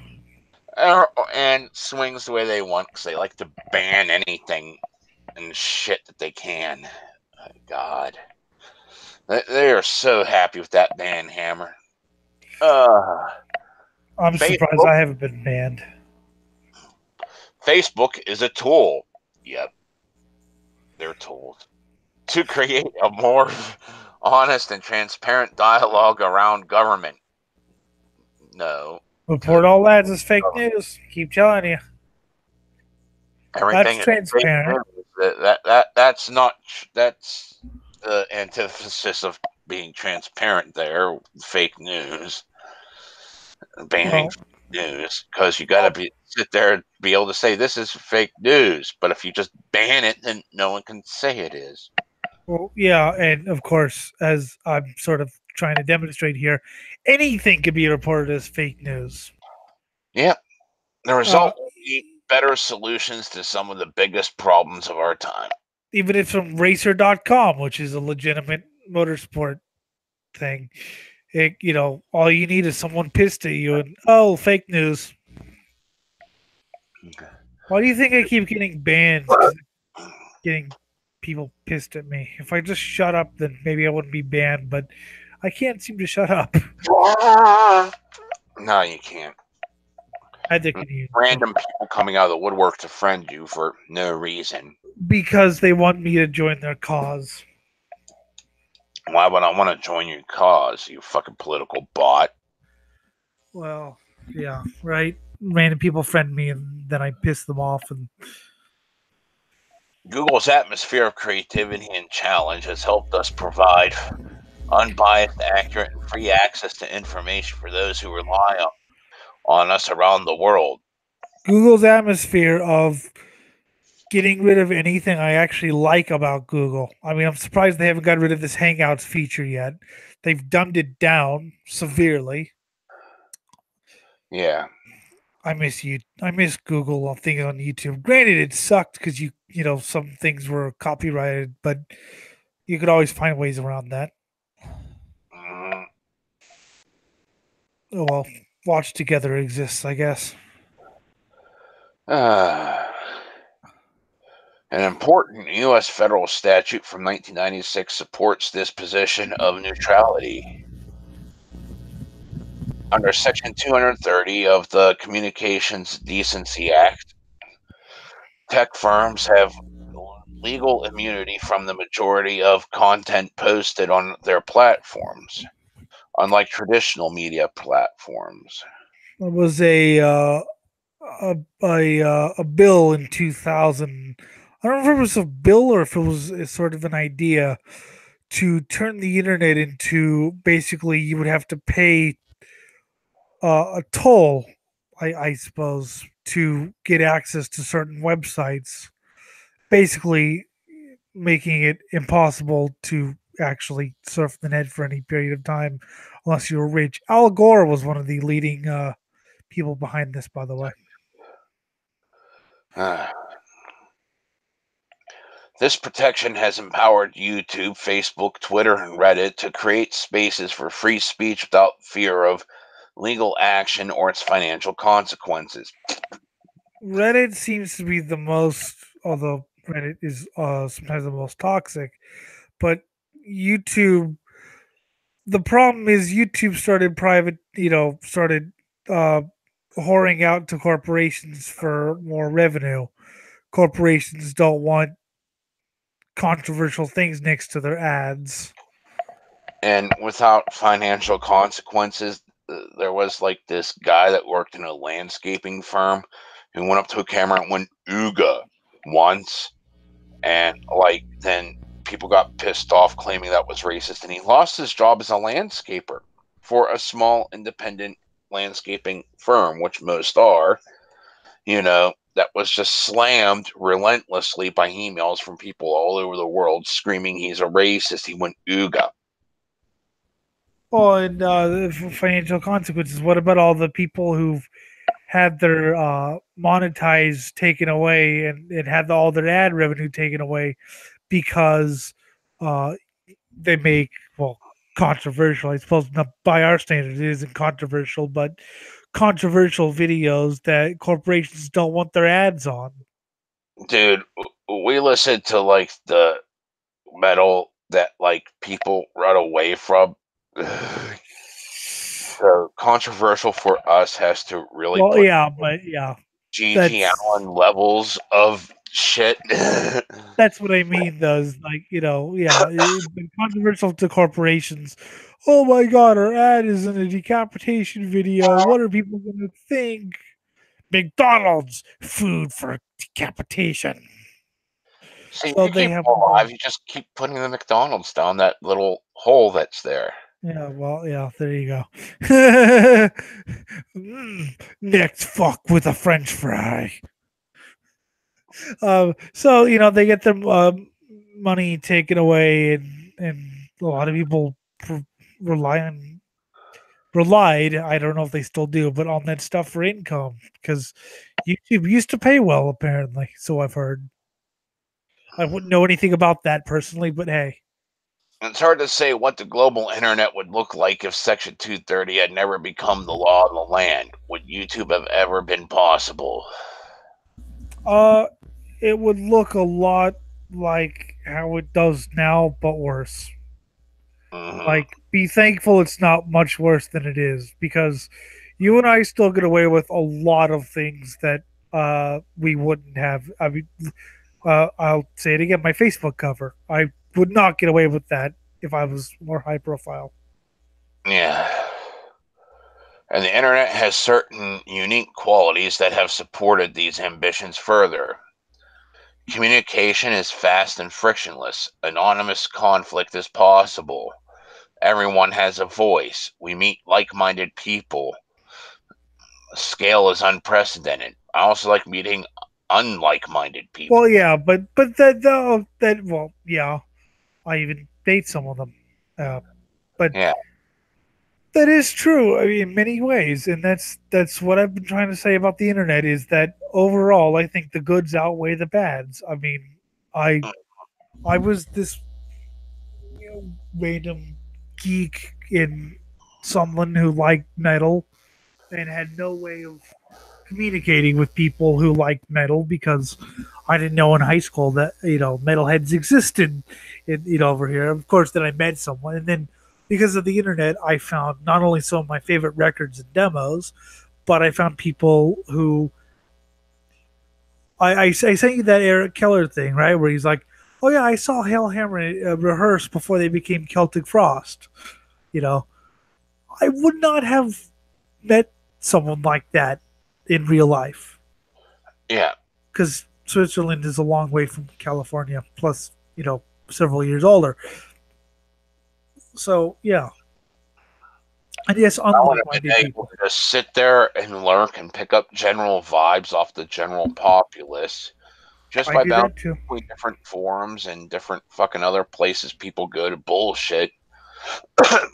And swings the way they want because they like to ban anything and shit that they can. Oh, God. They are so happy with that ban hammer. I'm surprised I haven't been banned. Facebook is a tool. Yep. They're told to create a more honest and transparent dialogue around government. No. Report all ads as fake news. Keep telling you. Everything that's transparent. That's the antithesis of being transparent there. Fake news. Banning news. Because you got to sit there and be able to say this is fake news. But if you just ban it, then no one can say it is. Well, yeah, and of course, as I'm sort of trying to demonstrate here, anything can be reported as fake news. Yeah. The result will be better solutions to some of the biggest problems of our time. Even if from racer.com, which is a legitimate motorsport thing, all you need is someone pissed at you and, fake news. Okay. Why do you think I keep getting banned? Getting people pissed at me. If I just shut up, then maybe I wouldn't be banned, but I can't seem to shut up. No, you can't. Neither can you. Random people coming out of the woodwork to friend you for no reason. Because they want me to join their cause. Why would I want to join your cause, you fucking political bot? Well, yeah, right. Random people friend me, and then I piss them off. And Google's atmosphere of creativity and challenge has helped us provide unbiased, accurate, and free access to information for those who rely on us around the world. Google's atmosphere of getting rid of anything I actually like about Google. I mean, I'm surprised they haven't got rid of this Hangouts feature yet. They've dumbed it down severely. Yeah. I miss you. I miss Google on things on YouTube. Granted, it sucked because some things were copyrighted, but you could always find ways around that. Mm. Oh well, Watch Together exists, I guess. An important U.S. federal statute from 1996 supports this position of neutrality. Under Section 230 of the Communications Decency Act, tech firms have legal immunity from the majority of content posted on their platforms, unlike traditional media platforms. There was a bill in 2000. I don't know if it was a bill or if it was sort of an idea to turn the internet into basically you would have to pay a toll, I suppose, to get access to certain websites, basically making it impossible to actually surf the net for any period of time unless you were rich. Al Gore was one of the leading people behind this, by the way. This protection has empowered YouTube, Facebook, Twitter, and Reddit to create spaces for free speech without fear of legal action or its financial consequences. Reddit seems to be the most, although Reddit is sometimes the most toxic, but YouTube. The problem is YouTube started uh, whoring out to corporations for more revenue. Corporations don't want controversial things next to their ads. And without financial consequences, there was like this guy that worked in a landscaping firm who went up to a camera and went "ooga" once, and like then people got pissed off claiming that was racist, and he lost his job as a landscaper for a small independent landscaping firm, which most are, that was just slammed relentlessly by emails from people all over the world screaming he's a racist. He went "ooga." Well, and the financial consequences. What about all the people who've had their monetized taken away and had all their ad revenue taken away because uh, they make, well, controversial. I suppose not by our standards, it isn't controversial, but controversial videos that corporations don't want their ads on. Dude, we listened to like the metal that like people run away from. So controversial for us has to really Well, put yeah, but yeah, GG that's Allen levels of shit. that's what I mean. Though, is like yeah, it's been controversial to corporations. Oh my god, our ad is in a decapitation video. What are people going to think? McDonald's food for decapitation. See, if So you they keep have them alive, you just keep putting the McDonald's down that little hole that's there. yeah, well, yeah, there you go. Next fuck with a French fry. So they get their money taken away, and a lot of people rely on relied. I don't know if they still do, but on that stuff for income because YouTube used to pay well, apparently. So I've heard. I wouldn't know anything about that personally, but hey. It's hard to say what the global internet would look like if Section 230 had never become the law of the land. Would YouTube have ever been possible? Uh, it would look a lot like how it does now, but worse. Mm-hmm. Like, be thankful it's not much worse than it is because You and I still get away with a lot of things that we wouldn't have. I mean, I'll say it again. My Facebook cover. I would not get away with that if I was more high profile. Yeah. And the internet has certain unique qualities that have supported these ambitions further. Communication is fast and frictionless. Anonymous conflict is possible. Everyone has a voice. We meet like minded people. Scale is unprecedented. I also like meeting unlike minded Well, people. yeah, but that well, yeah, I even date some of them. But Yeah. that is true. I mean, in many ways, and that's what I've been trying to say about the internet is that overall, I think the goods outweigh the bads. I mean, I I was this random geek in someone who liked metal and had no way of communicating with people who liked metal because I didn't know in high school that metalheads existed over here. Of course, then I met someone, and then because of the internet, I found not only some of my favorite records and demos, but I found people who I sent you that Eric Keller thing, right, where he's like, "Oh yeah, I saw Hellhammer rehearse before they became Celtic Frost." You know, I would not have met someone like that in real life Yeah. because Switzerland is a long way from California, plus, several years older. So, yeah. And yes, I would unlike have minded been able people. to just sit there and lurk and pick up general vibes off the general populace just I by do bouncing that too. between different forums and different fucking other places people go to bullshit, I,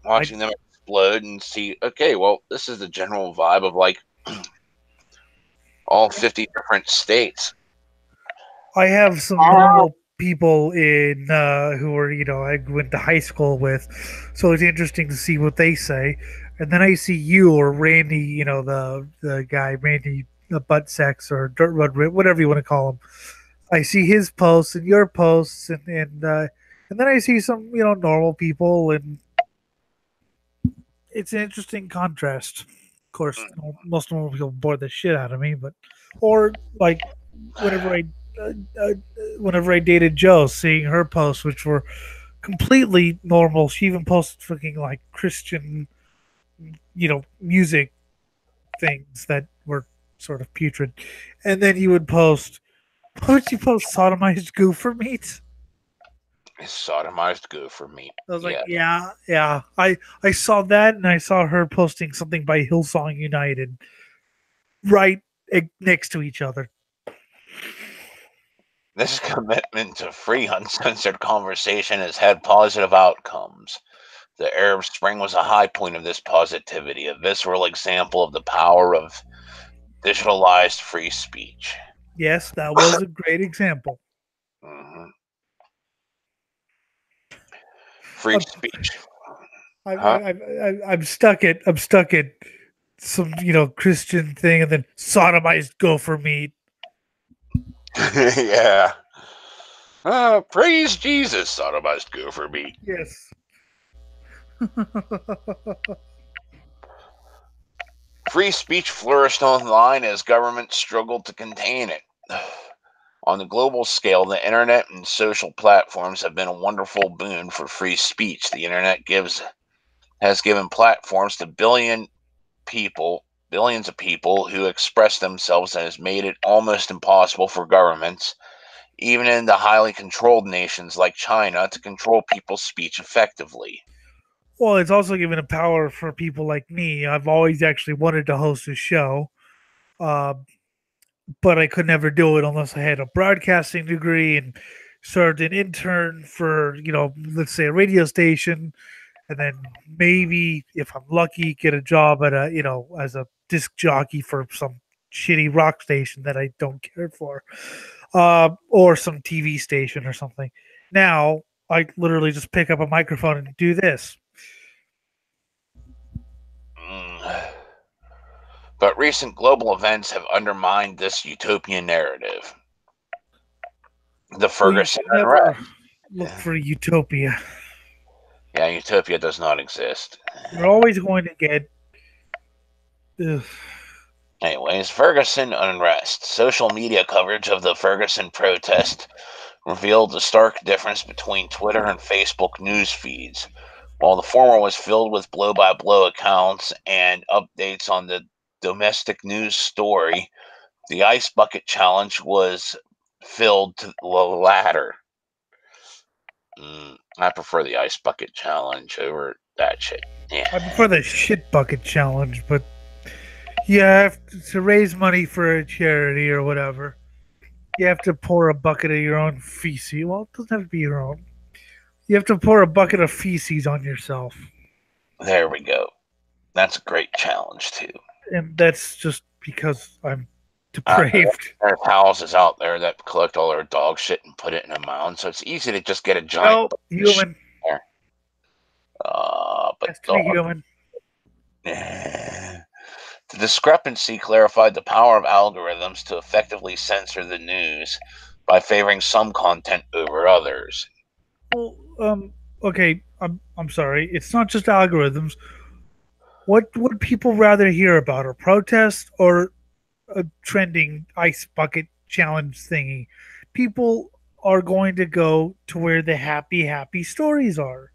watching them explode and see, okay, well, this is the general vibe of like all 50 different states. I have some normal people in who are, I went to high school with. So it's interesting to see what they say. And then I see you or Randy, the guy, Randy Butt Sex or Dirt Rod, whatever you want to call him. I see his posts and your posts, and then I see some normal people, and it's an interesting contrast. Of course, most normal people bore the shit out of me, but or like whenever I uh, uh, whenever I dated Joe, seeing her posts, which were completely normal. She even posted fucking like Christian, music things that were sort of putrid, and then you would post. What would you post? Sodomized goofer meat. It's sodomized gopher meat. I was like, Yeah. yeah, yeah. I saw that, and I saw her posting something by Hillsong United right next to each other. This commitment to free, uncensored conversation has had positive outcomes. The Arab Spring was a high point of this positivity, a visceral example of the power of digitalized free speech. Yes, that was a great example. Hmm. Free I'm speech. I'm, Huh? I'm stuck at some Christian thing, and then sodomized gopher meat. Yeah. Praise Jesus, sodomized gopher meat. Yes. Free speech flourished online as governments struggled to contain it. On the global scale, the internet and social platforms have been a wonderful boon for free speech. The internet has given platforms to billions of people who express themselves and has made it almost impossible for governments, even in the highly controlled nations like China, to control people's speech effectively. Well, it's also given a power for people like me. I've always actually wanted to host a show, uh, but I could never do it unless I had a broadcasting degree and served an intern for, let's say a radio station, and then maybe if I'm lucky, get a job at as a disc jockey for some shitty rock station that I don't care for, or some TV station or something. Now I literally just pick up a microphone and do this. Mm. But recent global events have undermined this utopian narrative. The Well, you Ferguson should never unrest. look for utopia. Yeah, utopia does not exist. You're always going to get Ugh. Anyways, Ferguson unrest. Social media coverage of the Ferguson protest revealed the stark difference between Twitter and Facebook news feeds. While the former was filled with blow by blow accounts and updates on the domestic news story, the Ice Bucket Challenge was filled to the latter. I prefer the Ice Bucket Challenge over that shit. Yeah. I prefer the shit bucket challenge, but you have to raise money for a charity or whatever. You have to pour a bucket of your own feces. Well, it doesn't have to be your own. You have to pour a bucket of feces on yourself. There we go. That's a great challenge, too. And that's just because I'm Uh, depraved. there's houses out there that collect all their dog shit and put it in a mound, so it's easy to just get a giant No, human. there. But Has to be human. the discrepancy clarified the power of algorithms to effectively censor the news by favoring some content over others. Well, okay, I'm sorry. It's not just algorithms. What would people rather hear about? A protest or a trending ice bucket challenge thingy? People are going to go to where the happy stories are,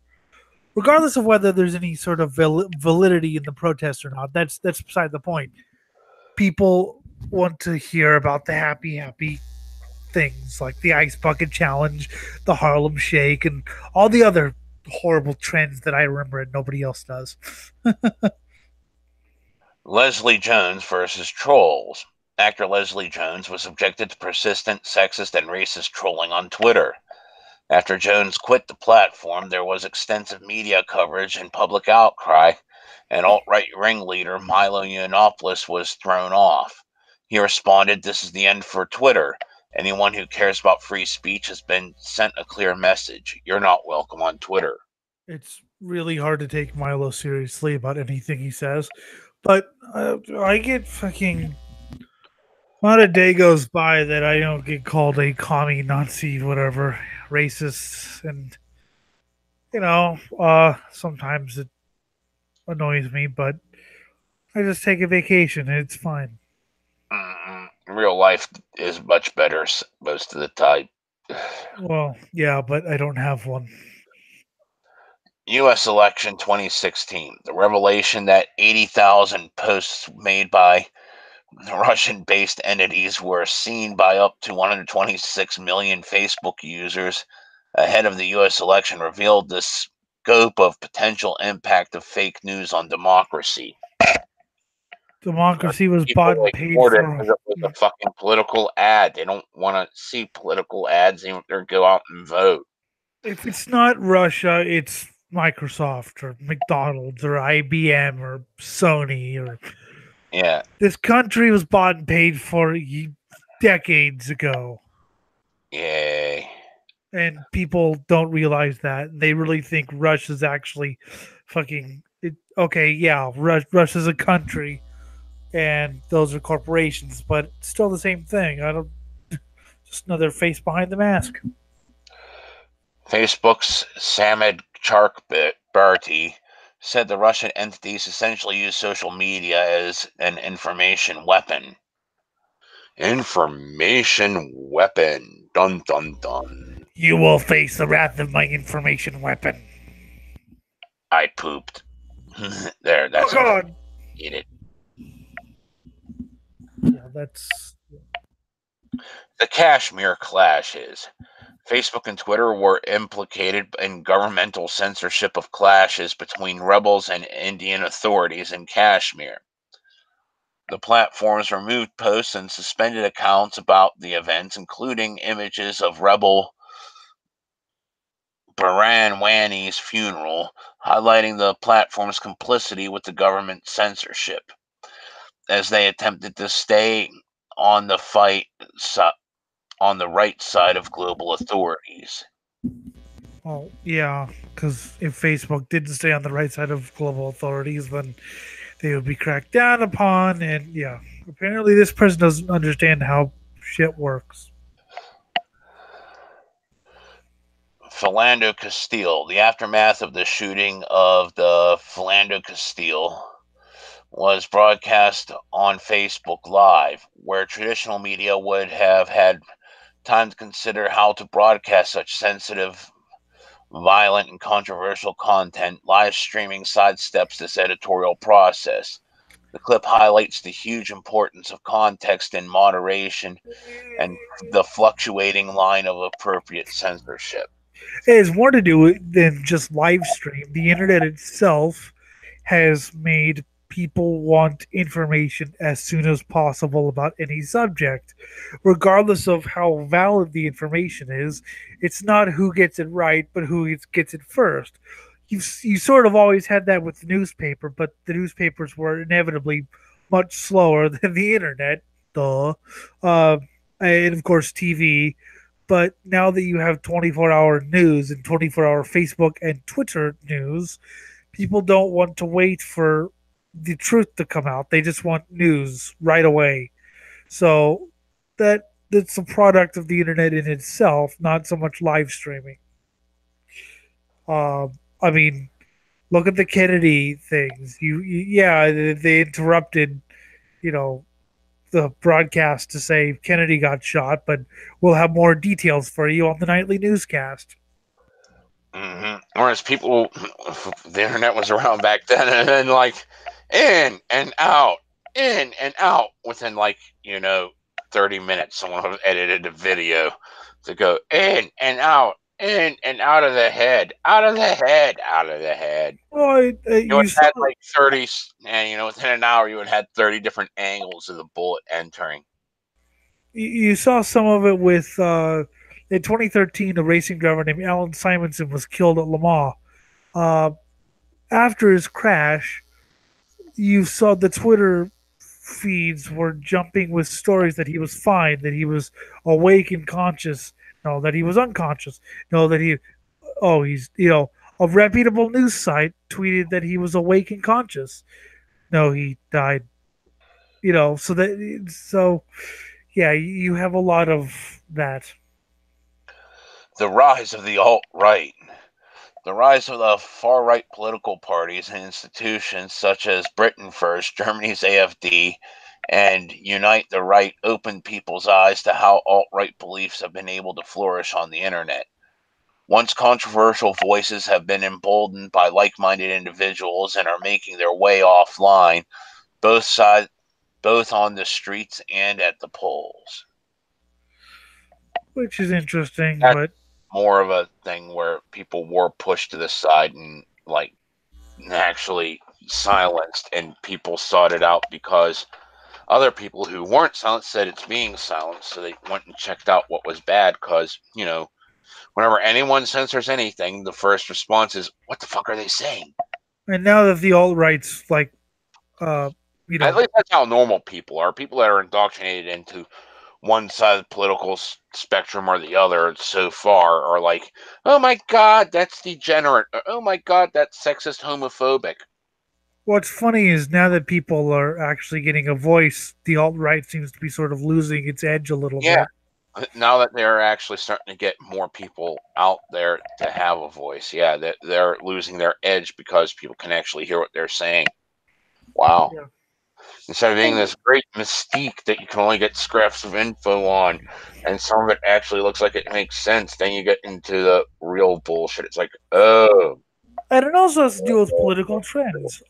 regardless of whether there's any sort of validity in the protest or not. That's beside the point. People want to hear about the happy things like the ice bucket challenge, the Harlem Shake, and all the other horrible trends that I remember and nobody else does. Leslie Jones versus trolls. Actor Leslie Jones was subjected to persistent sexist and racist trolling on Twitter. After Jones quit the platform, there was extensive media coverage and public outcry, and alt-right ringleader Milo Yiannopoulos was thrown off. He responded, "This is the end for Twitter. Anyone who cares about free speech has been sent a clear message. You're not welcome on Twitter." It's really hard to take Milo seriously about anything he says, but I get fucking. Not a day goes by that I don't get called a commie, Nazi, whatever, racist, and sometimes it annoys me, but I just take a vacation and it's fine. Real life is much better most of the time. Well, yeah, but I don't have one. U.S. election 2016. The revelation that 80,000 posts made by Russian based entities were seen by up to 126 million Facebook users ahead of the U.S. election revealed the scope of potential impact of fake news on democracy. Democracy was People bought and paid ignored it for. because it was a fucking political ad. They don't want to see political ads or go out and vote. If it's not Russia, it's Microsoft or McDonald's or IBM or Sony or. Yeah. This country was bought and paid for decades ago. Yay. And people don't realize that. They really think Russia's actually fucking. Okay, yeah, Russia's a country, and those are corporations, but still the same thing. I don't. Just another face behind the mask. Facebook's Samad Chakbarty said the Russian entities essentially use social media as an information weapon. Information weapon. Dun dun dun. You will face the wrath of my information weapon. I pooped. There, that's Oh God! Eat it. Yeah, that's. The Kashmir clashes. Facebook and Twitter were implicated in governmental censorship of clashes between rebels and Indian authorities in Kashmir. The platforms removed posts and suspended accounts about the events, including images of rebel Baran Wani's funeral, highlighting the platform's complicity with the government censorship as they attempted to stay on the fight on the right side of global authorities. Oh yeah, because if Facebook didn't stay on the right side of global authorities, then they would be cracked down upon. And yeah, apparently this person doesn't understand how shit works. Philando Castile, the aftermath of the shooting of the Philando Castile was broadcast on Facebook Live, where traditional media would have had time to consider how to broadcast such sensitive, violent, and controversial content. Live streaming sidesteps this editorial process. The clip highlights the huge importance of context and moderation and the fluctuating line of appropriate censorship. It has more to do than just live stream. The internet itself has made people want information as soon as possible about any subject, regardless of how valid the information is. It's not who gets it right, but who gets it first. You sort of always had that with the newspaper, but the newspapers were inevitably much slower than the internet. Duh. Uh, and of course, TV. But now that you have 24-hour news and 24-hour Facebook and Twitter news, people don't want to wait for the truth to come out. They just want news right away. So that's a product of the internet in itself, not so much live streaming. I mean, look at the Kennedy things. Yeah, they interrupted, you know, the broadcast to say Kennedy got shot, but we'll have more details for you on the nightly newscast. Whereas people, the internet was around back then, and then like in and out within 30 minutes, someone would have edited a video to go in and out of the head, out of the head, out of the head. Well, You would you saw have had like 30, and within an hour, you would have had 30 different angles of the bullet entering. you saw some of it with in 2013, a racing driver named Alan Simonson was killed at Le Mans. Uh, After his crash, you saw the Twitter feeds were jumping with stories that he was fine, that he was awake and conscious, no, that he was unconscious, no, that he's a reputable news site tweeted that he was awake and conscious. No, he died. So yeah, you have a lot of that. The rise of the alt right. The rise of the far right political parties and institutions such as Britain First, Germany's AfD, and Unite the Right opened people's eyes to how alt right beliefs have been able to flourish on the internet. Once controversial voices have been emboldened by like minded individuals and are making their way offline, both on the streets and at the polls. Which is interesting, That's but more of a thing where people were pushed to the side and actually silenced, and people sought it out because other people who weren't silenced said it's being silenced, so they went and checked out what was bad because, whenever anyone censors anything, the first response is, what the fuck are they saying? and now that the alt right's uh, At least that's how normal people are. People that are indoctrinated into one side of the political spectrum or the other so far are like, oh my god, that's degenerate. Or, oh my god, that's sexist, homophobic. what's funny is now that people are actually getting a voice, the alt right seems to be sort of losing its edge a little bit. Now that they're actually starting to get more people out there to have a voice, they're losing their edge because people can actually hear what they're saying. Wow. Yeah. Instead of being this great mystique that you can only get scraps of info on, and some of it actually looks like it makes sense, then you get into the real bullshit. It's like, oh. And it also has to do with political trends.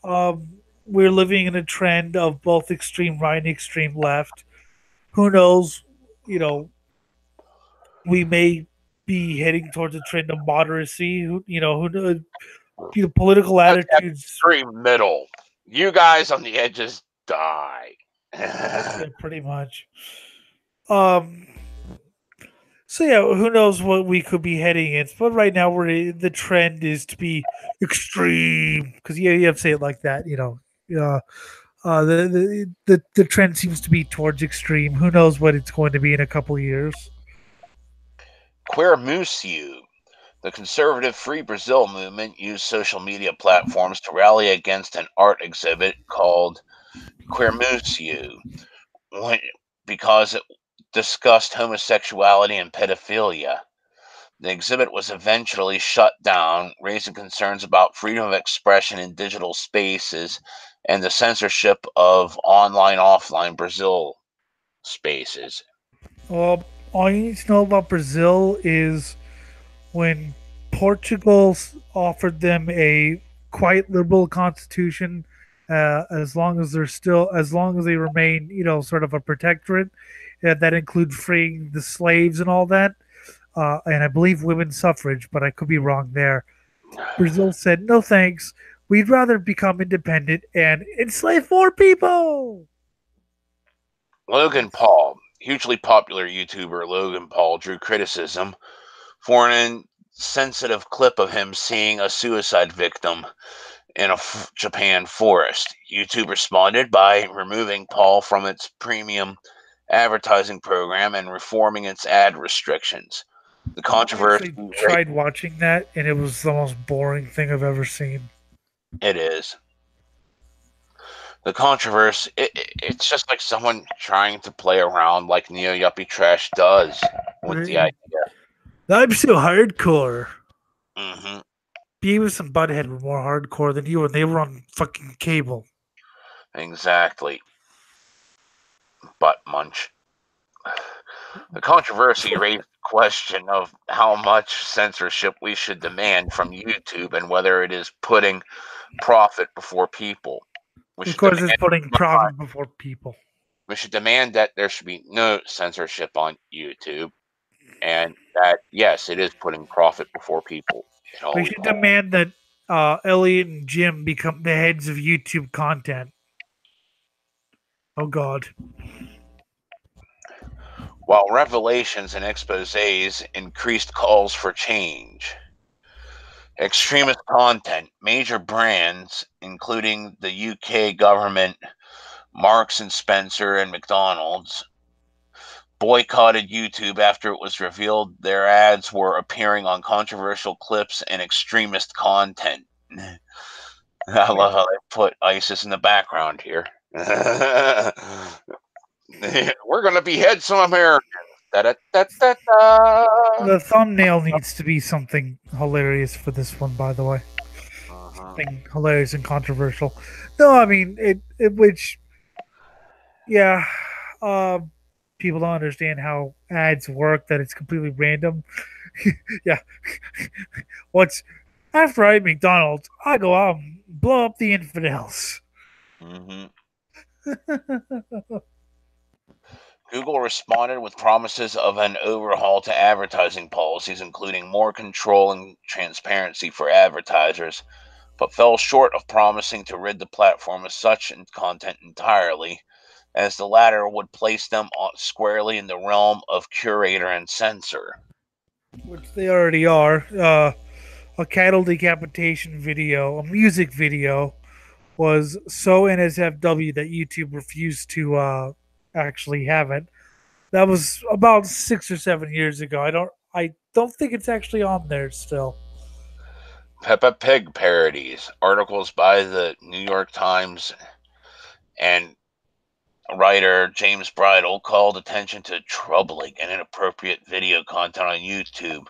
We're living in a trend of both extreme right and extreme left. Who knows? You know, we may be heading towards a trend of moderacy. Political attitudes. Extreme middle. You guys on the edges die. Yeah, pretty much. Um. So yeah, who knows what we could be heading in? But right now, the trend is to be extreme because you have to say it like that. The trend seems to be towards extreme. Who knows what it's going to be in a couple of years? Queer Museu. The conservative Free Brazil movement used social media platforms to rally against an art exhibit called Queer Museu because it discussed homosexuality and pedophilia. The exhibit was eventually shut down, raising concerns about freedom of expression in digital spaces and the censorship of online-offline Brazil spaces. Well, all you need to know about Brazil is when Portugal offered them a quite liberal constitution, as long as they remain, sort of a protectorate, that includes freeing the slaves and all that, and I believe women's suffrage, but I could be wrong there. Brazil said, no thanks. We'd rather become independent and enslave more people. Logan Paul, hugely popular YouTuber Logan Paul, drew criticism for an insensitive clip of him seeing a suicide victim in a Japan forest. YouTube responded by removing Paul from its premium advertising program and reforming its ad restrictions. The I controversy, actually tried watching that, and it was the most boring thing I've ever seen. it is. The controversy, it's just like someone trying to play around like Neo Yuppie Trash does with the idea. I'm so hardcore. Mm-hmm. Beavis and Butthead were more hardcore than you, and they were on fucking cable. Exactly. Butt munch. The controversy raised the question of how much censorship we should demand from YouTube and whether it is putting profit before people. Of course, it's putting profit before people. We should demand that there should be no censorship on YouTube, and that, yes, it is putting profit before people. We should demand that Elliot and Jim become the heads of YouTube content. Oh, God. While revelations and exposés increased calls for change. Extremist content, major brands, including the UK government, Marks and Spencer, and McDonald's, boycotted YouTube after it was revealed their ads were appearing on controversial clips and extremist content. I love how they put ISIS in the background here. We're going to behead some Americans. Da-da-da-da-da. The thumbnail needs to be something hilarious for this one, by the way. Something hilarious and controversial. No, I mean, people don't understand how ads work, that it's completely random. Yeah. After I eat McDonald's, I go out and blow up the infidels. Google responded with promises of an overhaul to advertising policies, including more control and transparency for advertisers, but fell short of promising to rid the platform of such content entirely, as the latter would place them squarely in the realm of curator and censor. Which they already are. A cattle decapitation video, a music video, was so NSFW that YouTube refused to actually have it. That was about 6 or 7 years ago. I don't think it's actually on there still. Peppa Pig parodies, articles by the New York Times and writer James Bridle called attention to troubling and inappropriate video content on YouTube,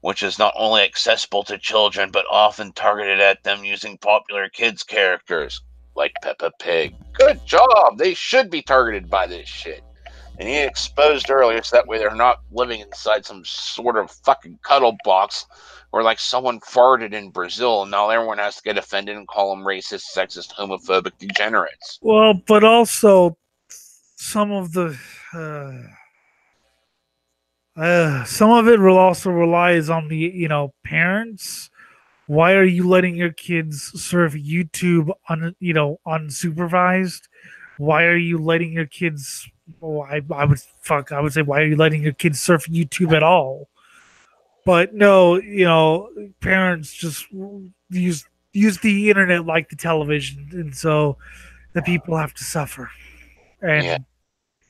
which is not only accessible to children but often targeted at them using popular kids characters like Peppa Pig. Good job! They should be targeted by this shit. And he exposed earlier so that way they're not living inside some sort of fucking cuddle box where like someone farted in Brazil and now everyone has to get offended and call them racist, sexist, homophobic degenerates. Well, but also some of it will also relies on the parents. Why are you letting your kids surf YouTube unsupervised? Why are you letting your kids? Oh, I would say, why are you letting your kids surf YouTube at all? But no, parents just use the internet like the television, and so the people have to suffer. And yeah.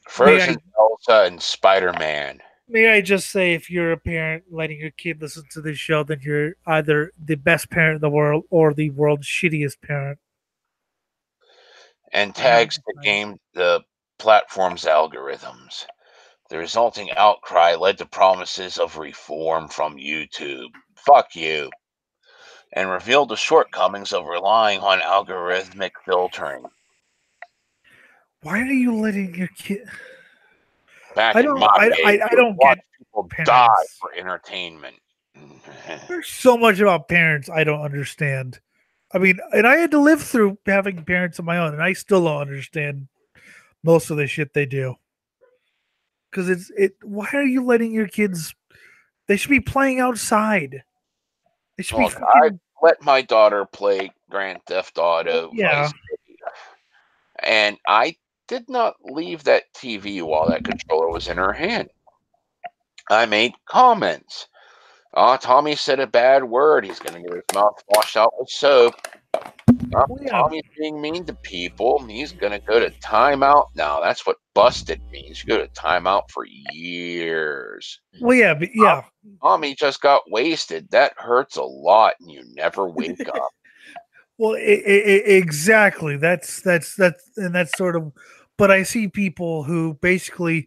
Frozen, Elsa, and Spider-Man. May I just say, if you're a parent letting your kid listen to this show, then you're either the best parent in the world or the world's shittiest parent. And tags to game the platform's algorithms. The resulting outcry led to promises of reform from YouTube. Fuck you. And revealed the shortcomings of relying on algorithmic filtering. Why are you letting your kid? Back I in don't. my day, I we would don't watch get people die parents. for entertainment. There's so much about parents I don't understand. I mean, and I had to live through having parents of my own, and I still don't understand most of the shit they do. Because it's it. Why are you letting your kids? They should be playing outside. They should be Look, I fucking. let my daughter play Grand Theft Well, Auto yeah, Vice City, and I did not leave that TV while that controller was in her hand. I made comments. Tommy said a bad word. He's going to get his mouth washed out with soap. well, yeah, Tommy's being mean to people. He's going to go to timeout now. That's what busted means. You go to timeout for years. well, yeah, but yeah. Tommy just got wasted. That hurts a lot, and you never wake up. Well, exactly. And that's sort of. But I see people who basically,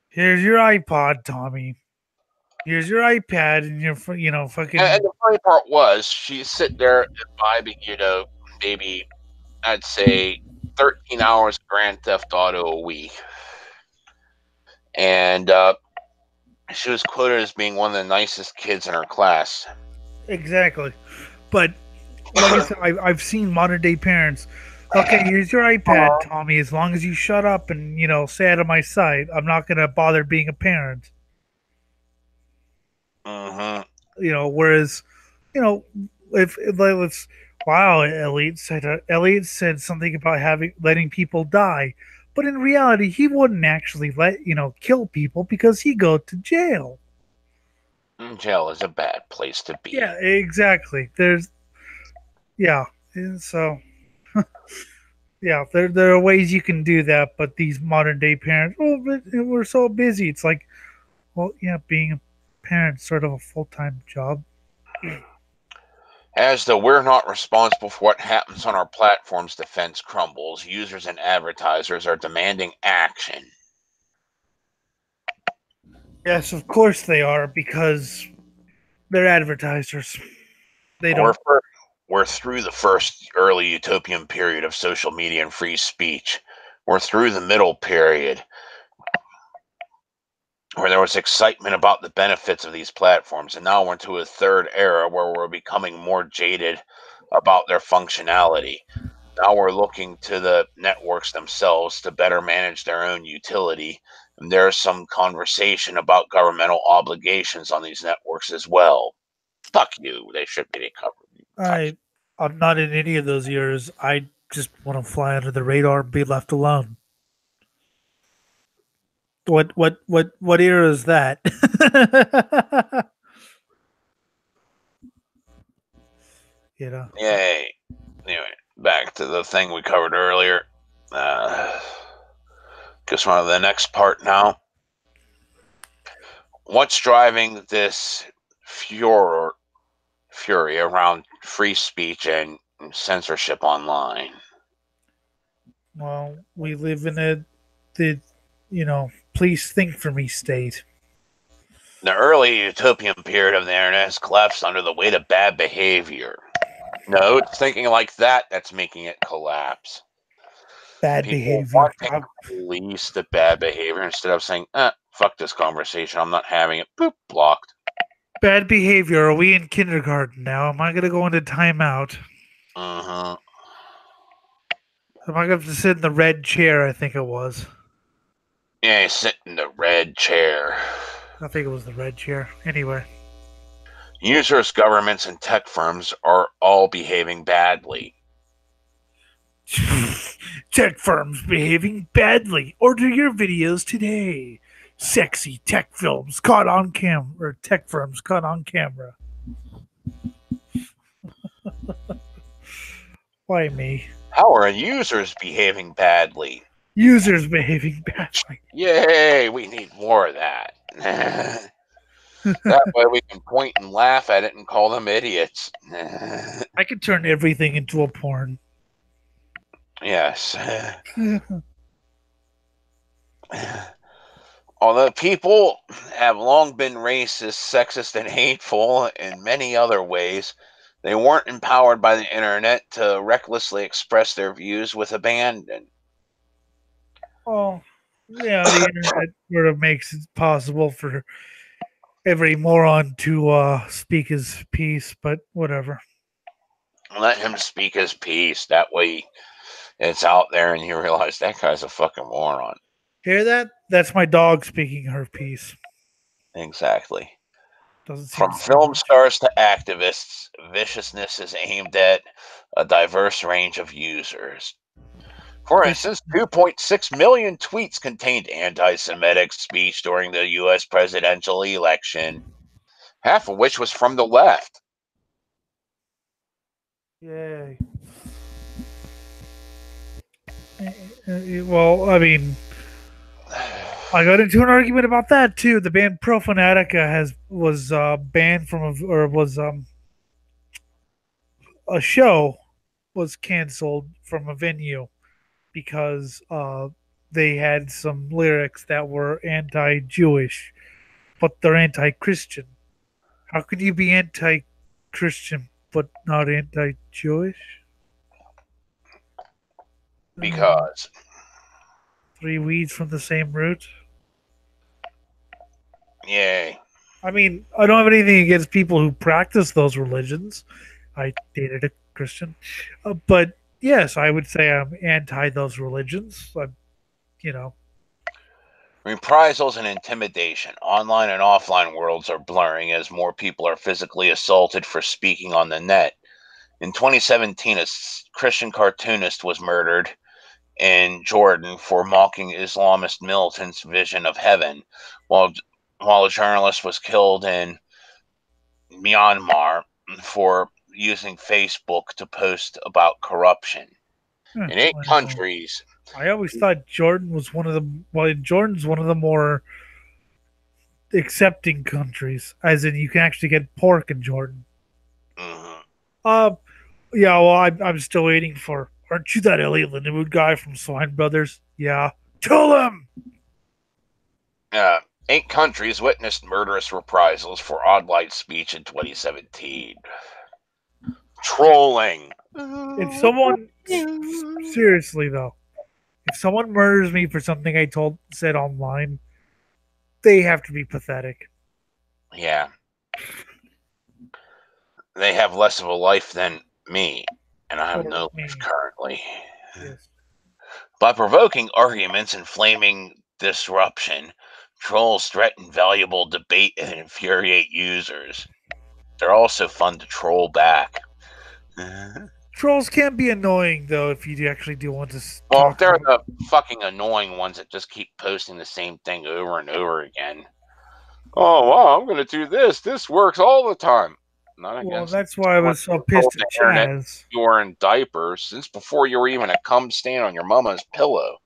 here's your iPod, Tommy. Here's your iPad, and And fucking the funny part was, she'd sit there imbibing, maybe I'd say 13 hours of Grand Theft Auto a week. And she was quoted as being one of the nicest kids in her class. exactly. But like I said, I've seen modern day parents. Okay, here's your iPad, Tommy. As long as you shut up and stay out of my sight, I'm not gonna bother being a parent. Mm-hmm. Whereas, if let's wow, Elliot said something about letting people die, but in reality, he wouldn't actually kill people because he go to jail. Jail is a bad place to be. Yeah, exactly. Yeah, and so yeah, there are ways you can do that, but these modern day parents, oh, but we're so busy. It's like, well, yeah, being a parent's sort of a full time job. As though we're not responsible for what happens on our platform's defense crumbles, users and advertisers are demanding action. Yes, of course they are because they're advertisers. They We're, don't. we're through the first early utopian period of social media and free speech. We're through the middle period where there was excitement about the benefits of these platforms, and now we're into a third era where we're becoming more jaded about their functionality. Now we're looking to the networks themselves to better manage their own utility. And there's some conversation about governmental obligations on these networks as well. Fuck you. They should be covered. I'm not in any of those years. I just want to fly under the radar and be left alone. What era is that? you know. Yay. Anyway, back to the thing we covered earlier. Just on to the next part now. What's driving this fury around free speech and censorship online? Well, we live in the please think for me state. The early utopian period of the internet has collapsed under the weight of bad behavior. No, it's thinking like that that's making it collapse. Bad People behavior. wanting to police the bad behavior instead of saying, fuck this conversation, I'm not having it. Boop, blocked. Bad behavior. Are we in kindergarten now? Am I going to go into timeout? Uh-huh. Am I going to have to sit in the red chair? I think it was. Yeah, sit in the red chair. I think it was the red chair. Anyway. Users, governments, and tech firms are all behaving badly. Tech firms behaving badly. Order your videos today. Sexy tech films caught on camera, or tech firms caught on camera. Why me? How are users behaving badly? Users behaving badly. Yay, we need more of that. That way we can point and laugh at it and call them idiots. I could turn everything into a porn. Yes. Although people have long been racist, sexist, and hateful in many other ways, they weren't empowered by the internet to recklessly express their views with abandon. Well, yeah, the internet sort of makes it possible for every moron to speak his piece, but whatever. Let him speak his piece. That way it's out there and you realize that guy's a fucking moron. Hear that? That's my dog speaking her piece. Exactly. Doesn't seem to From say film much. stars to activists, viciousness is aimed at a diverse range of users. For Fish. instance, 2.6 million tweets contained anti Semitic speech during the US presidential election, half of which was from the left. Yay. Well, I mean, I got into an argument about that too. The band Profanatica was banned from a show was canceled from a venue because they had some lyrics that were anti-Jewish, but they're anti-Christian. How can you be anti-Christian but not anti-Jewish? Because, Three weeds from the same root. yay. I mean, I don't have anything against people who practice those religions. I dated a Christian, but yes, I would say I'm anti those religions. You know, Reprisals and intimidation. Online and offline worlds are blurring as more people are physically assaulted for speaking on the net. In 2017, a Christian cartoonist was murdered in Jordan for mocking Islamist militants' vision of heaven, while a journalist was killed in Myanmar for using Facebook to post about corruption. In eight well, countries, I always thought Jordan was one of the well, Jordan's one of the more accepting countries, as in you can actually get pork in Jordan. mhm, Uh, yeah, well, I'm still waiting for. Aren't you that Elliot Lindenwood guy from Swine Brothers? Yeah, kill him. uh, 8 countries witnessed murderous reprisals for odd-light speech in 2017. Trolling. If someone seriously though, if someone murders me for something I told said online, they have to be pathetic. Yeah, they have less of a life than me, and I have Or no life me. currently. Yes. By provoking arguments and flaming disruption, trolls threaten valuable debate and infuriate users. They're also fun to troll back. Trolls can be annoying though if you actually do want to Well, talk they're about. the fucking annoying ones that just keep posting the same thing over and over again. Oh, wow, I'm going to do this. This works all the time. Not Well, against that's why I someone was so who told pissed the at internet Chaz. you were in diapers since before you were even a cum stain on your mama's pillow.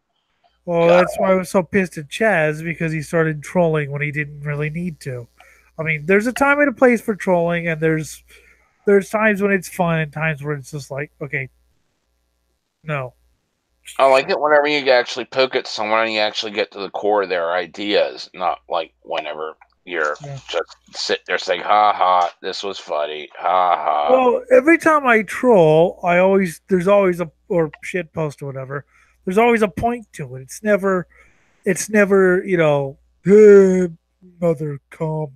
Well, God. that's why I was so pissed at Chaz because he started trolling when he didn't really need to. I mean, there's a time and a place for trolling, and there's times when it's fun and times where it's just like, okay, no. I like it whenever you actually poke at someone and you actually get to the core of their ideas, not like whenever you're Yeah. just sit there saying, ha ha, this was funny, ha ha. Well, every time I troll, there's always a or shit post or whatever. There's always a point to it. It's never "Eh, mother come."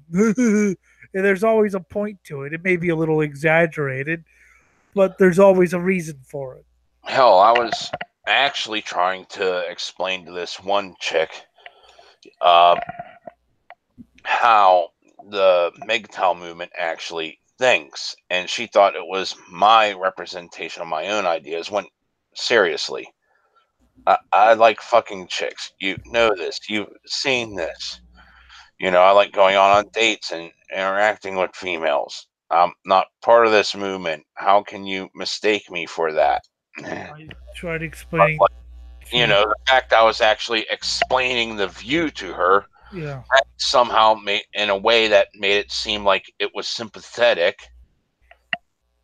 And there's always a point to it. It may be a little exaggerated, but there's always a reason for it. Hell, I was actually trying to explain to this one chick uh, how the MGTOW movement actually thinks, and she thought it was my representation of my own ideas. When seriously, I like fucking chicks. You know this. You've seen this. You know, I like going on dates and interacting with females. I'm not part of this movement. How can you mistake me for that? I tried But explaining like, you to know, the fact I was actually explaining the view to her yeah. somehow made in a way that made it seem like it was sympathetic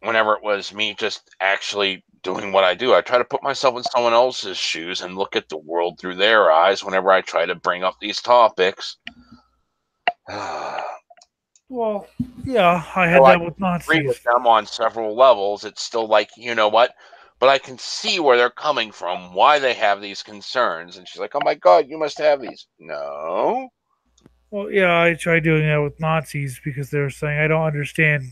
whenever it was me just actually doing what I do. I try to put myself in someone else's shoes and look at the world through their eyes whenever I try to bring up these topics. Well, yeah, I had So I that with agree with Nazis. them on several levels. It's still like, you know what? But I can see where they're coming from, why they have these concerns. And she's like, oh my God, you must have these. No. Well, yeah, I tried doing that with Nazis because they were saying I don't understand,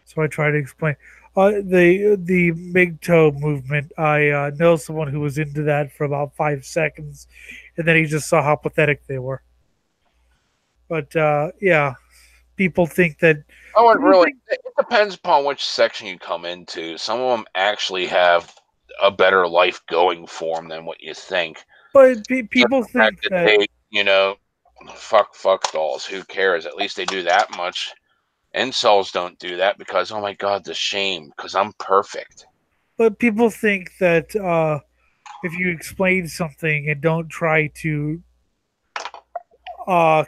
So I try to explain. The MGTOW movement. I know someone who was into that for about 5 seconds, and then he just saw how pathetic they were. But yeah, people think that I wouldn't people really. think, It depends upon which section you come into. Some of them actually have a better life going for them than what you think. but Just people the fact think that that. they, fuck dolls. Who cares? At least they do that much. Incels don't do that because, oh my God, the shame. Because I'm perfect. But people think that if you explain something and don't try to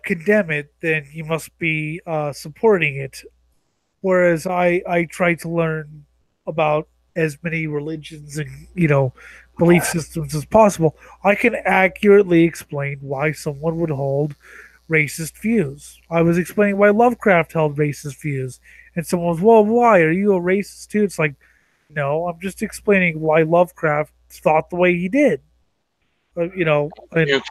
condemn it, then you must be supporting it. Whereas I try to learn about as many religions and belief systems as possible. I can accurately explain why someone would hold racist views. I was explaining why Lovecraft held racist views, and someone was, "Well, why are you a racist too?" It's like, no, I'm just explaining why Lovecraft thought the way he did. And You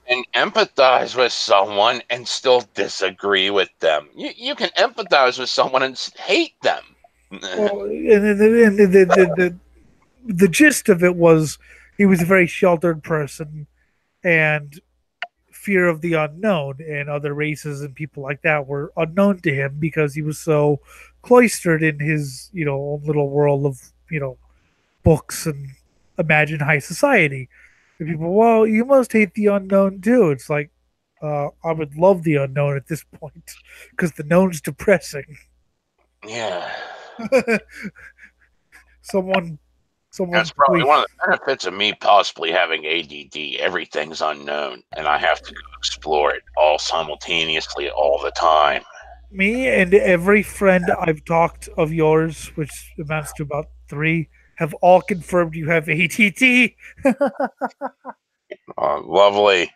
can empathize with someone and still disagree with them. You can empathize with someone and hate them. well, and the gist of it was he was a very sheltered person, and fear of the unknown and other races and people like that were unknown to him because he was so cloistered in his own little world of books and imagine high society. And people, well, you must hate the unknown too. It's like I would love the unknown at this point because the known's depressing. Yeah. someone someone That's probably one please. of the benefits of me possibly having ADD. Everything's unknown, and I have to go explore it all simultaneously all the time. Me and every friend I've talked of yours, which amounts to about three, have all confirmed you have ATT. Lovely.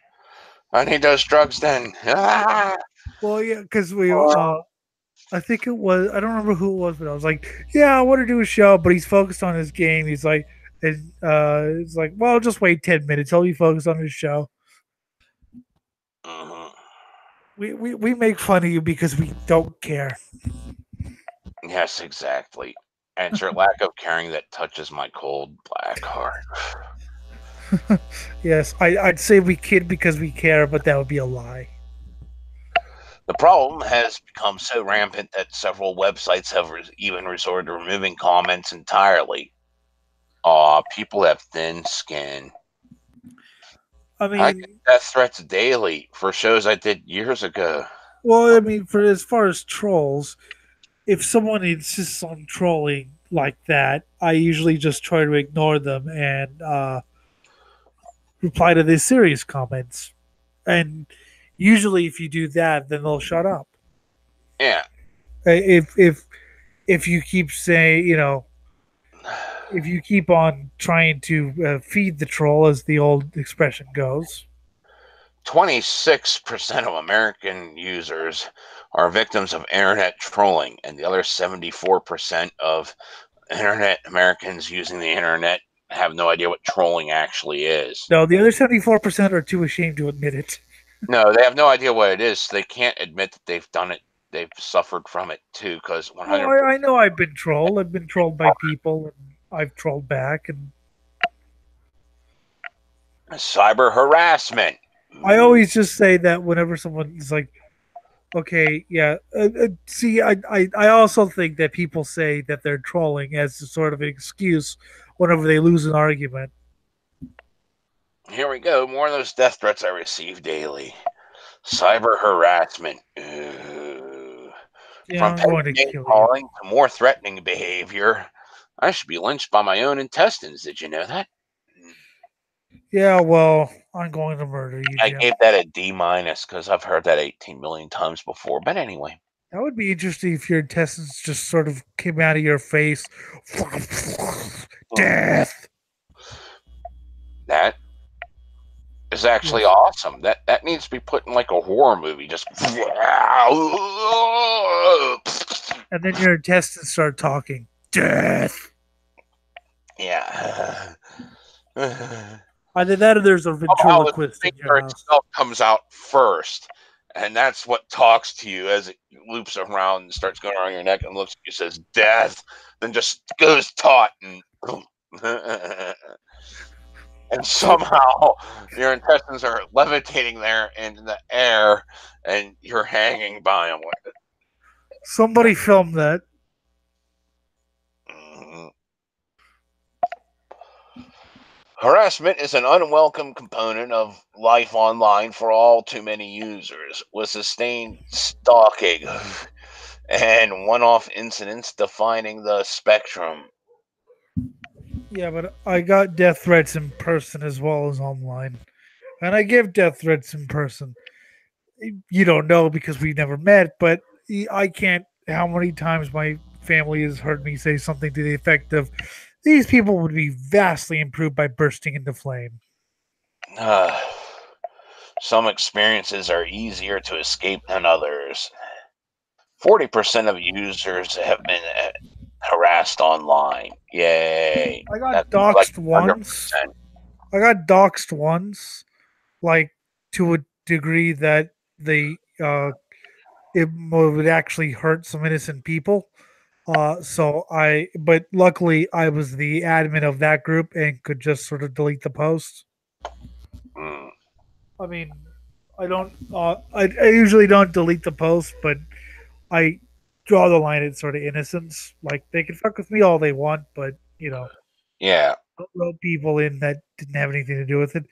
I need those drugs then. Ah! Well, yeah, because I think it was, I don't remember who it was, but I was like, yeah, I want to do a show, but he's focused on his game. He's like, and it's like, well, just wait 10 minutes. He'll be focused on his show. Mhm. We make fun of you because we don't care. Yes, exactly. And it's your lack of caring that touches my cold black heart. Yes, I'd say we kid because we care, but that would be a lie. The problem has become so rampant that several websites have even resorted to removing comments entirely. People have thin skin. I I get mean, death threats daily for shows I did years ago. well, I mean, for as far as trolls, if someone insists on trolling like that, I usually just try to ignore them and reply to their serious comments. And usually, if you do that, then they'll shut up. Yeah. If you keep saying, if you keep on trying to feed the troll, as the old expression goes. 26% of American users are victims of internet trolling, and the other 74% of internet Americans using the internet have no idea what trolling actually is. No, the other 74% are too ashamed to admit it. No, they have no idea what it is. So they can't admit that they've done it. They've suffered from it too, because Well, 100% I know I've been trolled. I've been trolled by people, and I've trolled back, and cyber harassment. I always just say that whenever someone is like, okay, yeah. See, I also think that people say that they're trolling as a sort of an excuse whenever they lose an argument. Here we go. More of those death threats I receive daily. Cyber harassment. Ooh. Yeah, From I'm petty going to name kill you. calling to more threatening behavior. I should be lynched by my own intestines. Did you know that? Yeah, well, I'm going to murder you, I Jim. gave that a D minus because I've heard that 18 million times before. But anyway. That would be interesting if your intestines just sort of came out of your face. Death. That is actually Yes. awesome. That needs to be put in like a horror movie. Just And then your intestines start talking. Death. yeah. Either that or there's a Somehow the ventriloquist in your finger house. itself comes out first, and that's what talks to you as it loops around and starts going around your neck and looks at you, says death, then just goes taut and and somehow your intestines are levitating there in the air and you're hanging by them with Somebody film that. it. Harassment is an unwelcome component of life online for all too many users, with sustained stalking and one off incidents defining the spectrum. Yeah, but I got death threats in person as well as online. And I give death threats in person. You don't know because we never met, but I can't. How many times my family has heard me say something to the effect of, "These people would be vastly improved by bursting into flame." Uh, some experiences are easier to escape than others. 40% of users have been harassed online. Yay. I got That's more like doxxed once. 100%. I got doxxed once, like to a degree that it would actually hurt some innocent people. But luckily, I was the admin of that group and could just sort of delete the post. Mm, I mean, I don't. I usually don't delete the post, but I draw the line at sort of innocence. Like they can fuck with me all they want, but yeah. don't rope people in that didn't have anything to do with it.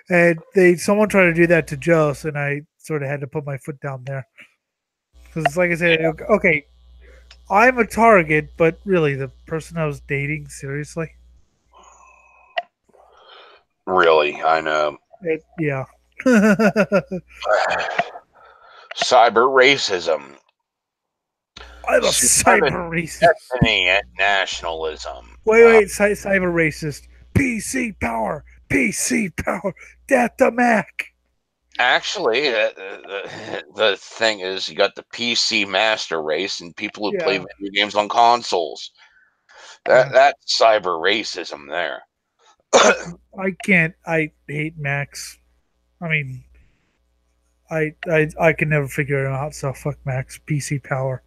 And someone tried to do that to Joe, and I sort of had to put my foot down there because it's like I said, okay, I'm a target, but really the person I was dating, seriously, Really, I know. yeah. Cyber racism, I'm a supremacy, cyber racist. destiny, and nationalism. Wait, cyber racist. PC power, PC power, death to Mac. Actually, the thing is, you got the PC master race and people who play Yeah, video games on consoles. yeah. That's cyber racism there. Fuck, I can't. I hate Macs. I mean, I can never figure it out. So fuck Macs. PC power.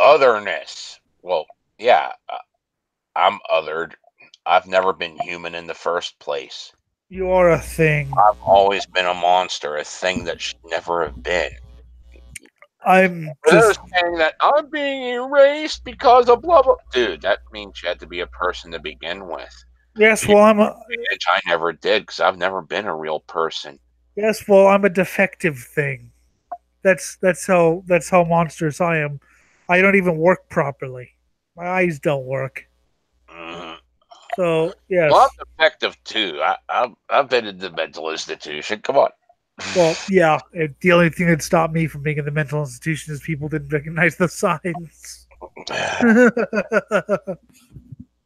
Otherness. Well, yeah, I'm othered. I've never been human in the first place. You are a thing. I've always been a monster, a thing that should never have been. I'm For those just saying that I'm being erased because of blah blah, dude, that means you had to be a person to begin with. yes. You Well, I'm a which I never did because I've never been a real person. yes. Well, I'm a defective thing. That's how monstrous I am. I don't even work properly. My eyes don't work. Mhm. So Well, yes. I'm defective too. I've been in the mental institution. Come on. Well, yeah. The only thing that stopped me from being in the mental institution is people didn't recognize the signs.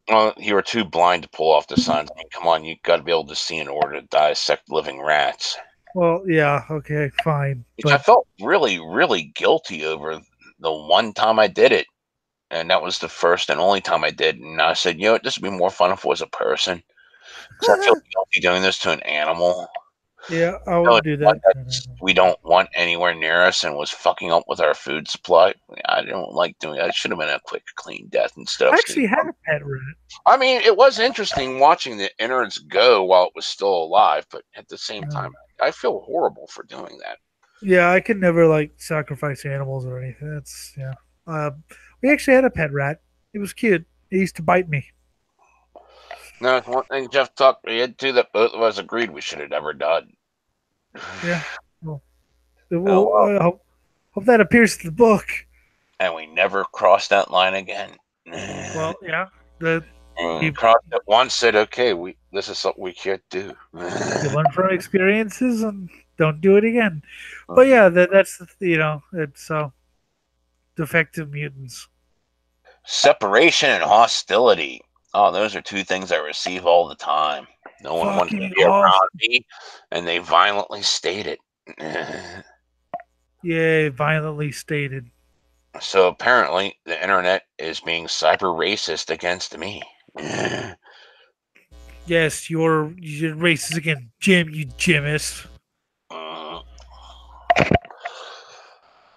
Well, you were too blind to pull off the signs. I mean, come on, you got to be able to see in order to dissect living rats. Well, yeah. Okay, fine. Which I But felt really, really guilty over the one time I did it. And that was the first and only time I did. And I said, you know, this would be more fun if it was a person. Because I feel guilty doing this to an animal. yeah, I You know, would do one that. that we don't want anywhere near us and was fucking up with our food supply. I don't like doing that. It should have been a quick, clean death instead I of actually had a pet rat. I mean, it was interesting watching the innards go while it was still alive, but at the same Yeah. time, I feel horrible for doing that. Yeah, I could never like sacrifice animals or anything. That's yeah. Uh, we actually had a pet rat. It was cute. It used to bite me. Now, it's one thing Jeff talked me into that both of us agreed we should have never done. Yeah. Well, Oh well well. I hope that appears to the book. And we never crossed that line again. Well, yeah. The And we you, crossed it once, said, okay, this is something we can't do. you learn from experiences, and Don't do it again. But yeah, that's it's defective mutants. Separation and hostility. Oh, those are two things I receive all the time. No one wants to Fucking be awesome. around me, and they violently state it. Yeah, violently stated. So apparently, the internet is being cyber racist against me. Yes, you're racist again, Jim. You Jimis.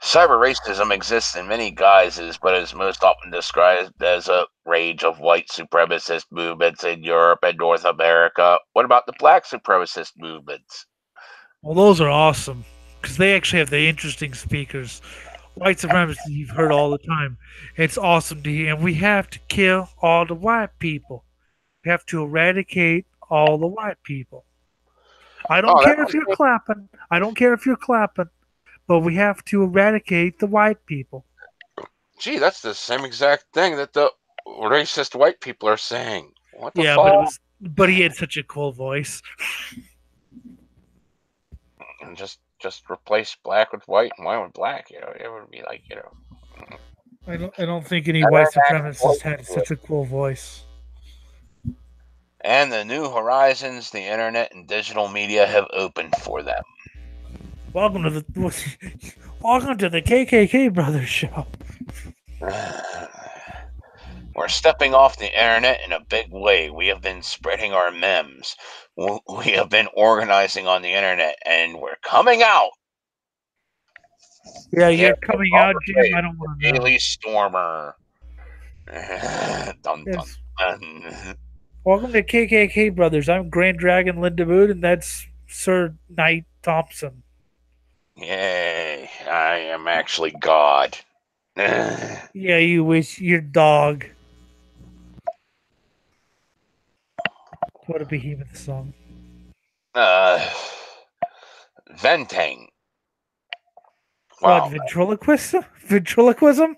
Cyber racism exists in many guises, but is most often described as a rage of white supremacist movements in Europe and North America. What about the black supremacist movements? Well, those are awesome because they actually have the interesting speakers. White supremacy you've heard all the time. It's awesome to hear, and we have to kill all the white people. We have to eradicate all the white people. I don't Oh, that care if was you're clapping. I don't care if you're clapping, but we have to eradicate the white people. gee, that's the same exact thing that the racist white people are saying. What the Yeah, fuck? but he had such a cool voice. And just replace black with white and white with black. It would be like I don't think any better white than supremacist had such a cool voice. and the new horizons the internet and digital media have opened for them. Welcome to the welcome to the KKK Brothers show. We're stepping off the internet in a big way. We have been spreading our memes. We have been organizing on the internet, and we're coming out. Yeah, Here you're coming out, Jim. I don't want to know. Daily Stormer. Dun, dun, Yes. dun. Welcome to KKK Brothers. I'm Grand Dragon Linda Mood, and that's Sir Knight Thompson. Yay, I am actually God. Yeah, you wish your dog. What a behemoth song. Venting. What, Wow. ventriloquism? Ventriloquism?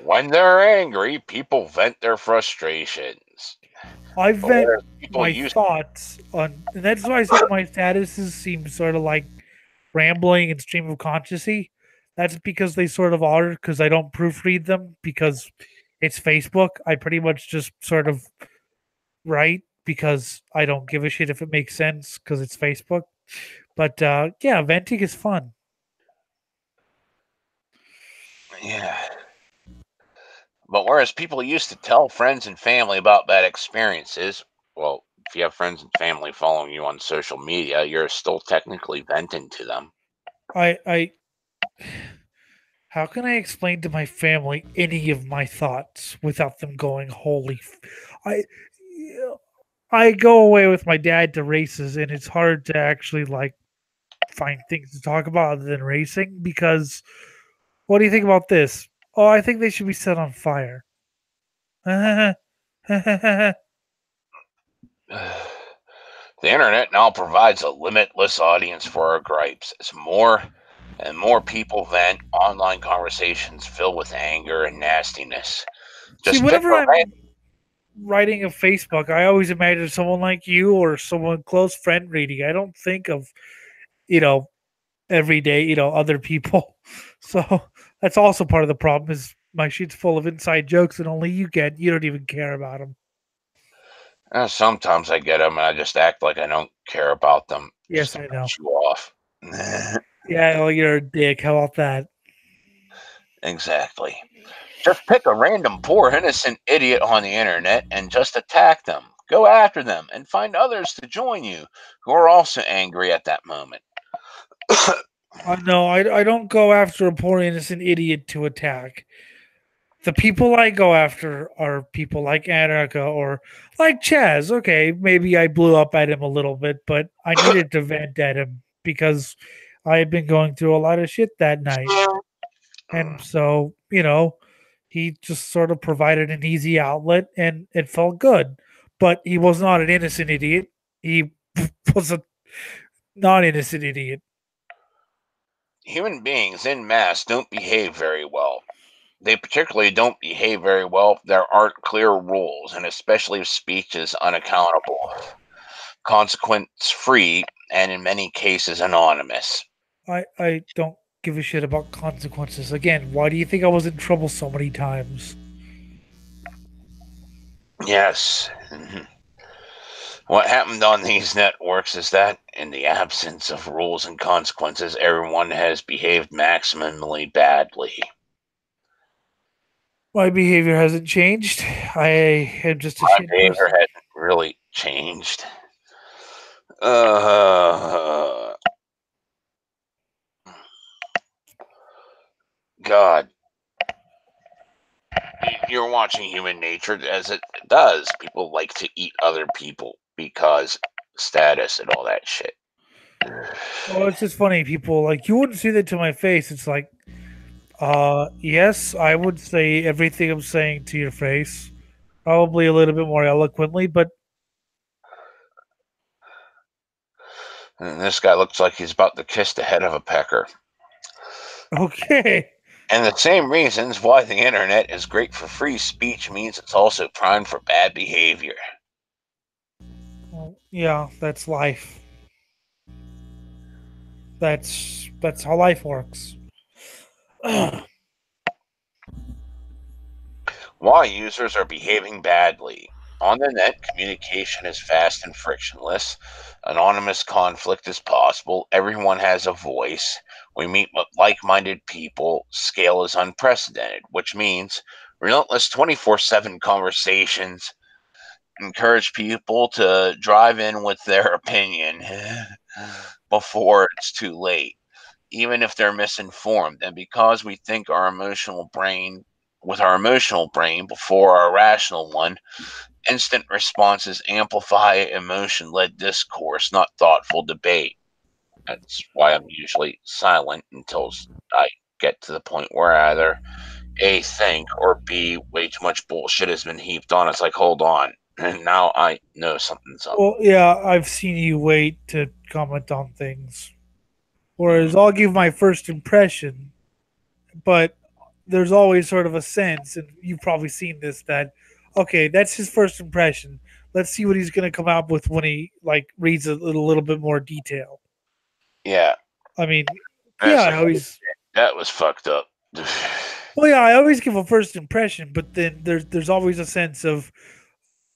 When they're angry, people vent their frustrations. I But vent whereas people my used thoughts on, and that's why I said my statuses seem sort of like rambling and stream of consciousness. That's because they sort of are, because I don't proofread them because it's Facebook. I pretty much just sort of write because I don't give a shit if it makes sense because it's Facebook. But yeah, venting is fun. yeah. But whereas people used to tell friends and family about bad experiences, well, if you have friends and family following you on social media, you're still technically venting to them. I how can I explain to my family any of my thoughts without them going, "Holy!" I I go away with my dad to races, and it's hard to actually like find things to talk about other than racing because what do you think about this? Oh, I think they should be set on fire. The internet now provides a limitless audience for our gripes as more and more people vent. Online conversations fill with anger and nastiness. See, Just pick whenever a I'm writing a Facebook, I always imagine someone like you or someone close friend reading. I don't think of, you know, everyday, other people. So that's also part of the problem is my sheet's full of inside jokes and only you get. You don't even care about them. sometimes I get them and I just act like I don't care about them just Yes, to I know. piss you off. Yeah, well, you're a dick. How about that? Exactly. Just pick a random poor innocent idiot on the internet and just attack them. Go after them and find others to join you who are also angry at that moment. No, I don't go after a poor innocent idiot to attack. The people I go after are people like Anarcha or like Chaz. Okay, maybe I blew up at him a little bit, but I needed to vent at him because I had been going through a lot of shit that night. And so, he just sort of provided an easy outlet and it felt good. But he was not an innocent idiot. He was a non innocent idiot. Human beings in mass don't behave very well. They particularly don't behave very well if there aren't clear rules, and especially if speech is unaccountable, consequence free, and in many cases anonymous. I don't give a shit about consequences. Again, why do you think I was in trouble so many times? Yes. What happened on these networks is that, in the absence of rules and consequences, everyone has behaved maximally badly. My behavior hasn't changed. I am just a My shit behavior person. hasn't really changed. Uh, God, you're watching human nature as it does. People like to eat other people because status and all that shit. Well, it's just funny. People like you wouldn't see that to my face. It's like, yes, I would say everything I'm saying to your face, probably a little bit more eloquently, but And this guy looks like he's about to kiss the head of a pecker. okay. And the same reasons why the internet is great for free speech means it's also primed for bad behavior. Well, yeah, that's life. That's how life works. Why users are behaving badly. On the net, communication is fast and frictionless. Anonymous conflict is possible. Everyone has a voice. We meet with like minded people. Scale is unprecedented, which means relentless 24/7 conversations encourage people to drive in with their opinion before it's too late, even if they're misinformed. And because we think with our emotional brain before our rational one, instant responses amplify emotion led discourse, not thoughtful debate. That's why I'm usually silent until I get to the point where I either A, think, or B, way too much bullshit has been heaped on. It's like, hold on. And now I know something's up. Well, yeah, I've seen you wait to comment on things. Mhm. Whereas I'll give my first impression, but there's always sort of a sense, and you've probably seen this, that okay, that's his first impression. Let's see what he's going to come out with when he like reads a little bit more detail. Yeah. I mean, And yeah, it's I like, always that was fucked up. well, yeah, I always give a first impression, but then there's always a sense of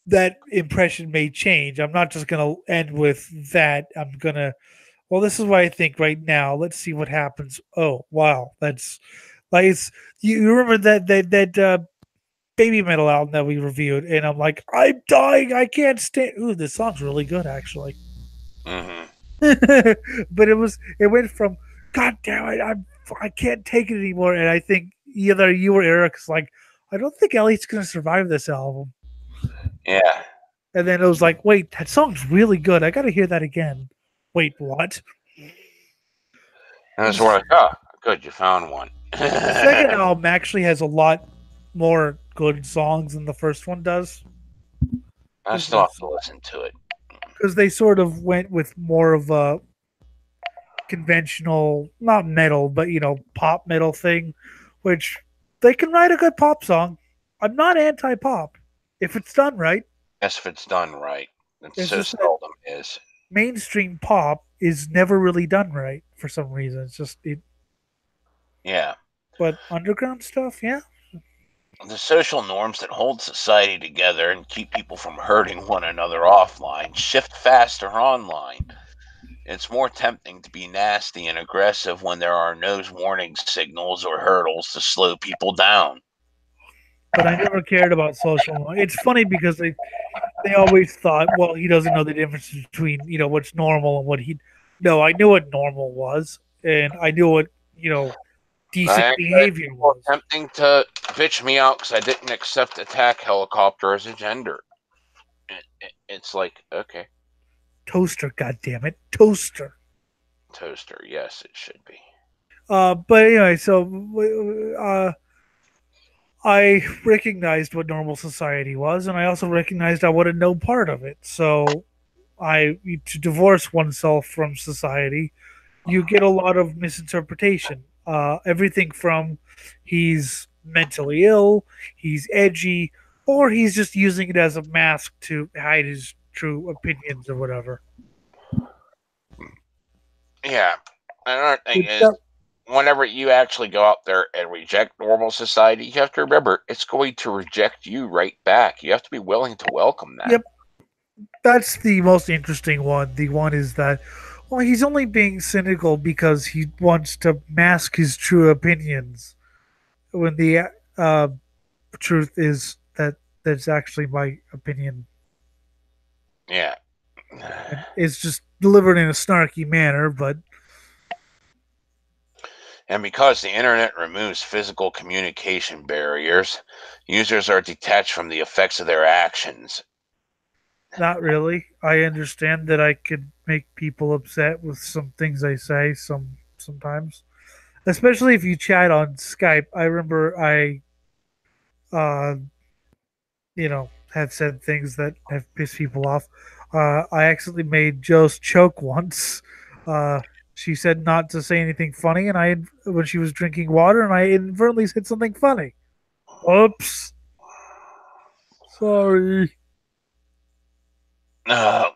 that impression may change. I'm not just going to end with that. I'm going to well, this is what I think right now. Let's see what happens. Oh, wow, that's like it's you remember that baby metal album that we reviewed, and I'm like, I'm dying. I can't stand. Ooh, this song's really good, actually. Hmm. But it went from God damn it, I can't take it anymore, and I think either you or Eric's like, I don't think Elliot's gonna survive this album, Yeah. and then it was like, wait, that song's really good. I got to hear that again. Wait, what? And Well, it's like, oh, good, you found one. the second I album actually has a lot more good songs than the first one does still have to listen to it. because they sort of went with more of a conventional, not metal, but pop metal thing, which they can write a good pop song. I'm not anti-pop if it's done right. Guess if it's done right. It It's so just that seldom is. mainstream pop is never really done right for some reason. It's just it, Yeah. but underground stuff, yeah. The social norms that hold society together and keep people from hurting one another offline shift faster online. It's more tempting to be nasty and aggressive when there are no warning signals or hurdles to slow people down. But I never cared about social. It's funny because they always thought, well, he doesn't know the difference between what's normal and what he. No, I knew what normal was, and I knew what I decent actually had behavior people was. attempting to bitch me out because I didn't accept attack helicopter as a gender. It's like, okay, Toaster, goddammit, toaster. toaster. Yes, it should be. But anyway, so I recognized what normal society was, and I also recognized I wanted no part of it. So to divorce oneself from society, you get a lot of misinterpretation. Everything from he's mentally ill, he's edgy, or he's just using it as a mask to hide his true opinions or whatever. Yeah. Another thing is, Except, whenever you actually go out there and reject normal society, you have to remember it's going to reject you right back. You have to be willing to welcome that. yep, that's the most interesting one. The one is that, well, he's only being cynical because he wants to mask his true opinions. When the uh, truth is that that's actually my opinion, Yeah. and it's just delivered in a snarky manner. But And because the internet removes physical communication barriers, users are detached from the effects of their actions. not really. I understand that I could make people upset with some things I say sometimes, especially if you chat on Skype. I remember uh, had said things that have pissed people off. I accidentally made Joe's choke once. Uh, she said not to say anything funny, and when she was drinking water, and I inadvertently said something funny. Oops, sorry.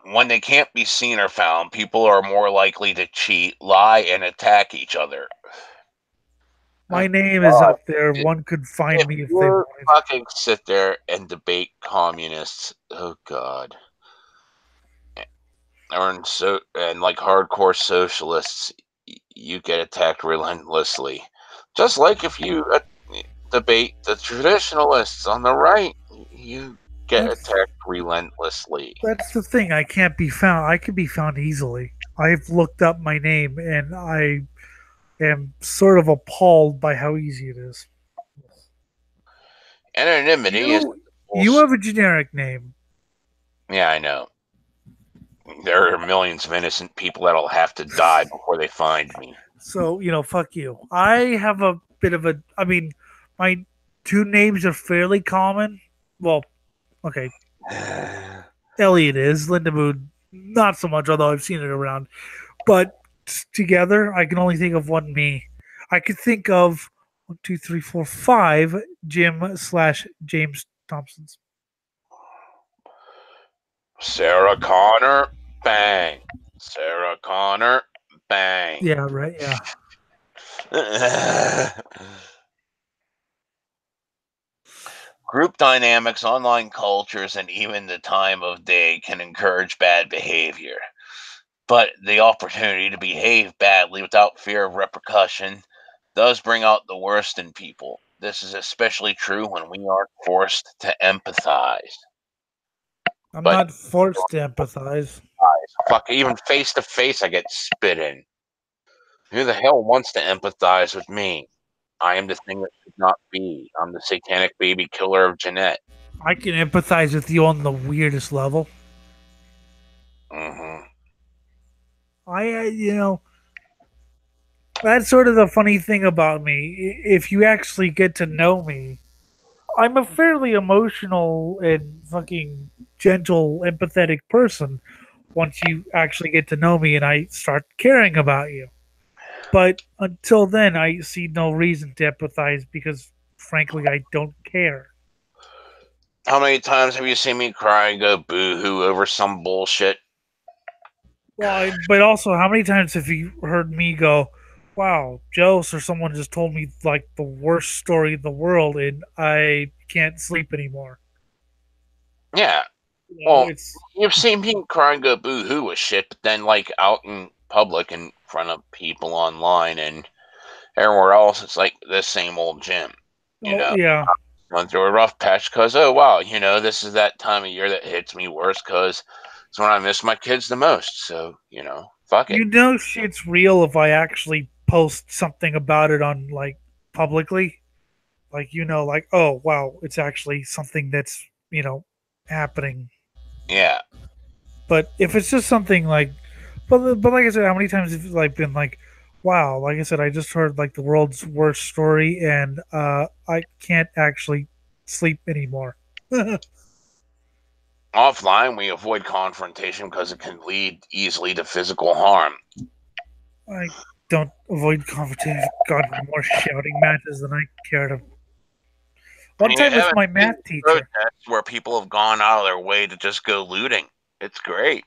When they can't be seen or found, people are more likely to cheat, lie, and attack each other. My name is God, up there. if One could find if me if they you wanted. fucking sit there and debate communists, oh god, and like hardcore socialists, you get attacked relentlessly. Just like if you debate the traditionalists on the right, you get That's attacked relentlessly. that's the thing. I can't be found. I can be found easily. I've looked up my name, and I am sort of appalled by how easy it is. Anonymity is You have a generic name, yeah, I know. There are millions of innocent people that'll have to die before they find me. so fuck you. I have a bit of a. I mean, my two names are fairly common. Well, okay, Elliot is Linda Moon, not so much. Although I've seen it around, but together, I can only think of one me. I could think of one, two, three, four, five Jim/James Thompsons. Sarah Connor, bang. Sarah Connor, bang. Yeah, right. Yeah. Group dynamics, online cultures, and even the time of day can encourage bad behavior. But the opportunity to behave badly without fear of repercussion does bring out the worst in people. This is especially true when we aren't forced to empathize. I'm But not forced to empathize. fuck, even face to face, I get spit in. Who the hell wants to empathize with me? I am the thing that should not be. I'm the satanic baby killer of Jeanette. I can empathize with you on the weirdest level. Hmm. I that's sort of the funny thing about me. If you actually get to know me, I'm a fairly emotional and fucking gentle, empathetic person once you actually get to know me and I start caring about you. But until then, I see no reason to empathize because, frankly, I don't care. How many times have you seen me cry and go boo hoo over some bullshit? Well, but also, how many times have you heard me go, "Wow, Joe," or someone just told me like the worst story in the world, and I can't sleep anymore. Yeah. Well, It's you've seen me cry and go boo hoo with shit, but then, like, out in public in front of people online and everywhere else, it's like the same old Jim. You oh know, yeah, went through a rough patch because, oh, wow, this is that time of year that hits me worse because it's when I miss my kids the most. So, fuck it. shit's real if I actually post something about it on like publicly, like like oh wow, it's actually something that's happening. Yeah. But if it's just something like, but like I said, how many times have you like been like, wow, like I said, I just heard like the world's worst story, and I can't actually sleep anymore. I Offline, we avoid confrontation because it can lead easily to physical harm. don't avoid confrontation. God, more shouting matches than I care to. And One you time with haven't my seen math teacher. protests where people have gone out of their way to just go looting. It's great.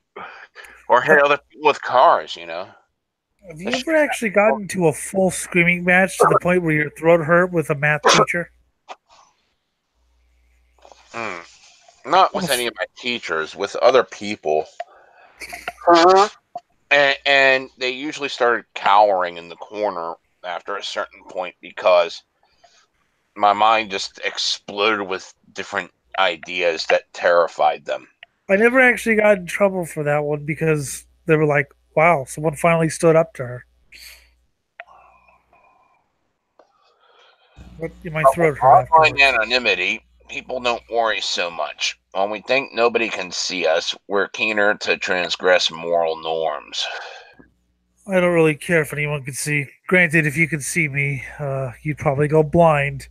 Or hit Yep. other people with cars. Have The you ever street actually gotten to a full screaming match to the point where your throat hurt with a math teacher? mm, not with any Almost, of my teachers, with other people. Uh-huh. And they usually started cowering in the corner after a certain point because my mind just exploded with different ideas that terrified them. I never actually got in trouble for that one because they were like, "Wow, someone finally stood up to her." But my But with throat hurt online afterwards. anonymity, people don't worry so much. When we think nobody can see us, we're keener to transgress moral norms. I don't really care if anyone can see. Granted, if you could see me, you'd probably go blind.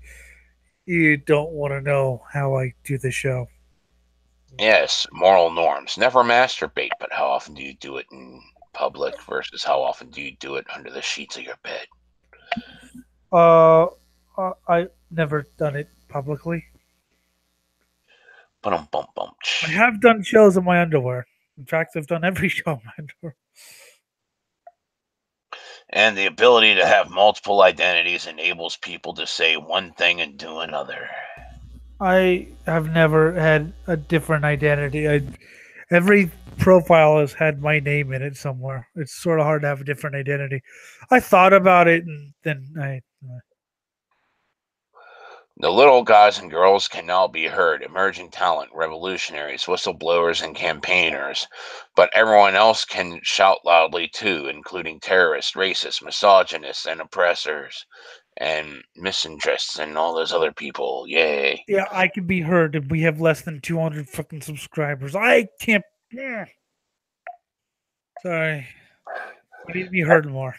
You don't want to know how I do the show. Yes, moral norms. Never masturbate, but how often do you do it in public versus how often do you do it under the sheets of your bed? Uh, I never done it publicly. Bum bum bum. I have done shows in my underwear. In fact, I've done every show in my underwear. And the ability to have multiple identities enables people to say one thing and do another. I have never had a different identity. Every profile has had my name in it somewhere. It's sort of hard to have a different identity. I thought about it, and then I. The little guys and girls can now be heard, emerging talent, revolutionaries, whistleblowers, and campaigners. But everyone else can shout loudly too, including terrorists, racists, misogynists, and oppressors, and misinterests, and all those other people. Yay. Yeah, I can be heard, and we have less than 200 fucking subscribers. I can't. Yeah. Sorry, we need to be heard more.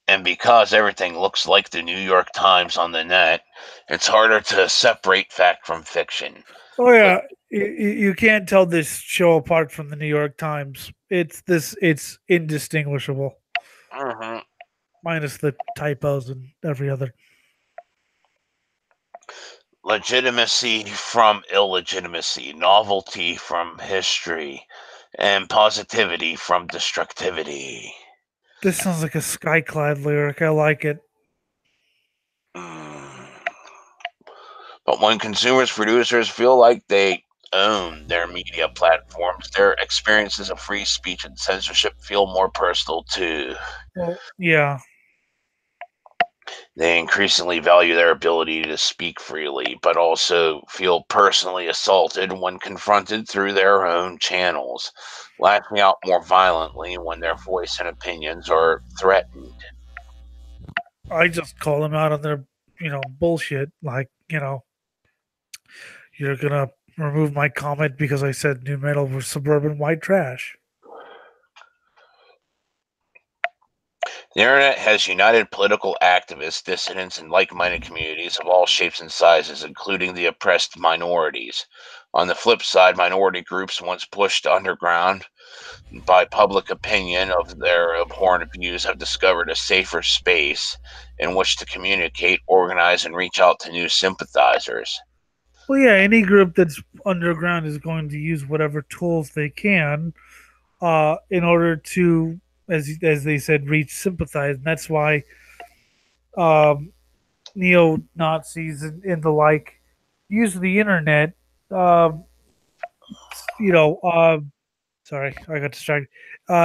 And because everything looks like the New York Times on the net, it's harder to separate fact from fiction. Oh But yeah, you can't tell this show apart from the New York Times. It's indistinguishable, mhm, minus the typos and every other. legitimacy from illegitimacy, novelty from history, and positivity from destructivity. This sounds like a Skyclad lyric. I like it. Mm. But when consumers, producers feel like they own their media platforms, their experiences of free speech and censorship feel more personal too. Well, yeah. They increasingly value their ability to speak freely, but also feel personally assaulted when confronted through their own channels, lashing out more violently when their voice and opinions are threatened. I just call them out on their, bullshit. Like, you're gonna remove my comment because I said new metal was suburban white trash. The internet has united political activists, dissidents, and like minded communities of all shapes and sizes, including the oppressed minorities. On the flip side, minority groups, once pushed underground by public opinion of their abhorrent views, have discovered a safer space in which to communicate, organize, and reach out to new sympathizers. Well, yeah, any group that's underground is going to use whatever tools they can in order to, as they said, reach sympathize. And that's why um, neo Nazis and the like use the internet. Um, you know, sorry, I got distracted.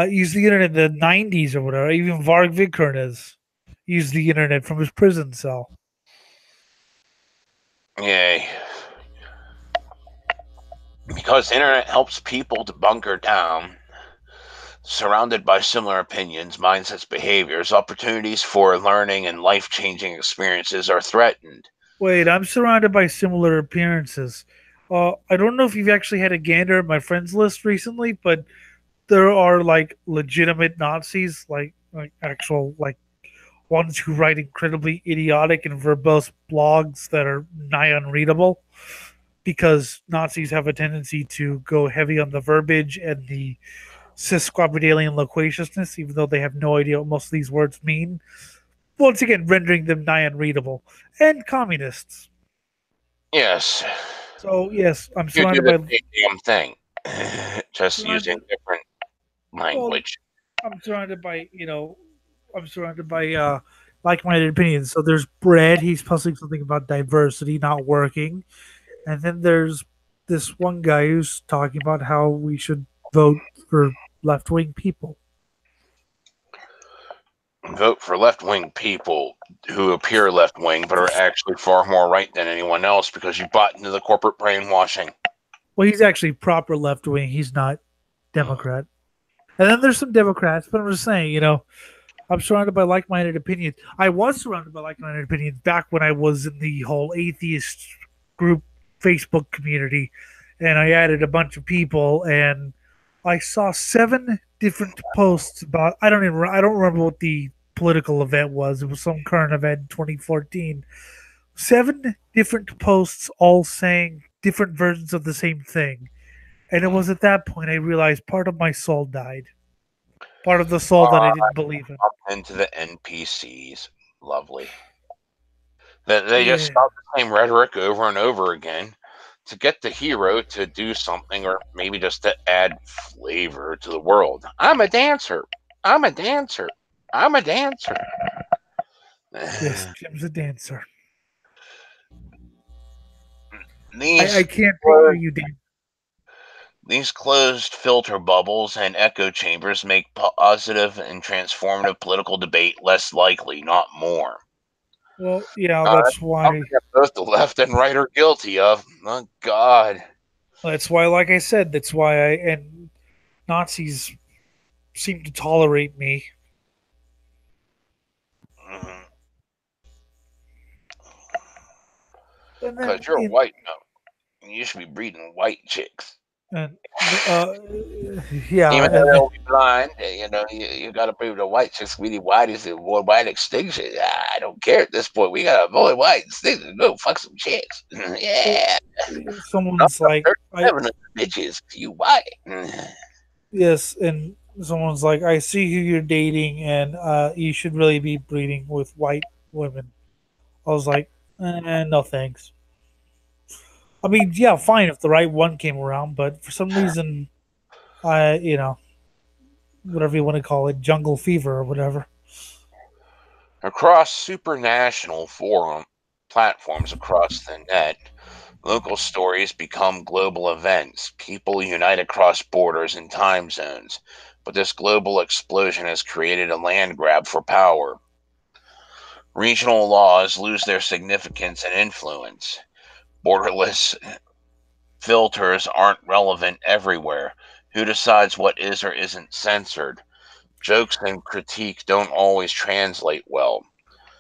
Use the internet in the '90s or whatever. Even Varg Vikernes used the internet from his prison cell. Yay. Because the internet helps people to bunker down, surrounded by similar opinions, mindsets, behaviors, opportunities for learning and life changing experiences are threatened. Wait, I'm surrounded by similar appearances. I don't know if you've actually had a gander at my friends list recently, but there are like legitimate Nazis, like actual like ones who write incredibly idiotic and verbose blogs that are nigh unreadable because Nazis have a tendency to go heavy on the verbiage and the cisquabridalian loquaciousness, even though they have no idea what most of these words mean. Once again, rendering them nigh unreadable. And communists. Yes, So yes, I'm you do surrounded the by same damn thing, just using surrounded. different Well, language. I'm surrounded by I'm surrounded by like-minded opinions. So there's Brad. He's posting something about diversity not working, and then there's this one guy who's talking about how we should vote for left-wing people. Vote for left wing people who appear left wing but are actually far more right than anyone else because you bought into the corporate brainwashing. Well, he's actually proper left-wing. He's not Democrat. And then there's some Democrats, but I'm just saying, I'm surrounded by like-minded opinions. I was surrounded by like-minded opinions back when I was in the whole atheist group Facebook community, and I added a bunch of people, and I saw 7 different posts about. I don't remember what the political event was. It was some current event in 2014. 7 different posts, all saying different versions of the same thing, and it was at that point I realized part of my soul died. Part of the soul that I didn't believe in. Up into the NPCs. Lovely. They just Yeah. spout the same rhetoric over and over again to get the hero to do something or maybe just to add flavor to the world. I'm a dancer. I'm a dancer. I'm a dancer. Yes, Jim's a dancer. I These can't picture you dancing. these closed filter bubbles and echo chambers make positive and transformative political debate less likely, not more. Well, yeah, That's that's why. something that both the left and right are guilty of. Oh God. That's why, like I said, that's why and Nazis seem to tolerate me. Because And then, you're white. No, you should be breeding white chicks. and, uh, yeah, Even though and then, they'll be blind, you got to prove the white chicks really white is the worldwide extinction. I don't care at this point. We got to avoid white extinction. Go fuck some chicks. well, Yeah. Not someone's like, I 37 of the bitches. You white. yes, and someone's like, I see who you're dating, and you should really be breeding with white women. I was like, no thanks. I mean, yeah, fine if the right one came around, but for some reason, whatever you want to call it, jungle fever or whatever. Across supranational forum platforms across the net, local stories become global events. People unite across borders and time zones. But this global explosion has created a land grab for power. Regional laws lose their significance and influence. Borderless filters aren't relevant everywhere. Who decides what is or isn't censored? Jokes and critique don't always translate well.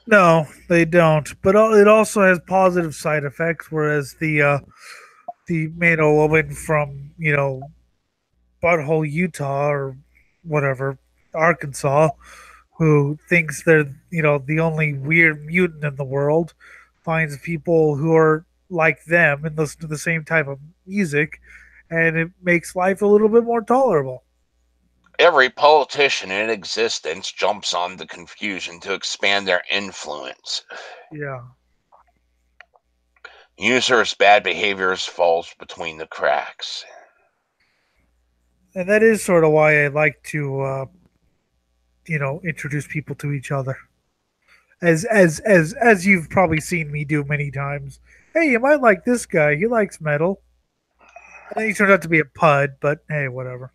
No, they don't. But it also has positive side effects. Whereas the man or woman from Butthole, Utah, or whatever, Arkansas, who thinks they're the only weird mutant in the world, finds people who are like them and listen to the same type of music, and it makes life a little bit more tolerable. Every politician in existence jumps on the confusion to expand their influence. Yeah. Users' bad behaviors falls between the cracks. And that is sort of why I like to introduce people to each other, as you've probably seen me do many times. Hey, you might like this guy. He likes metal. And then he turned out to be a pud, but hey, whatever.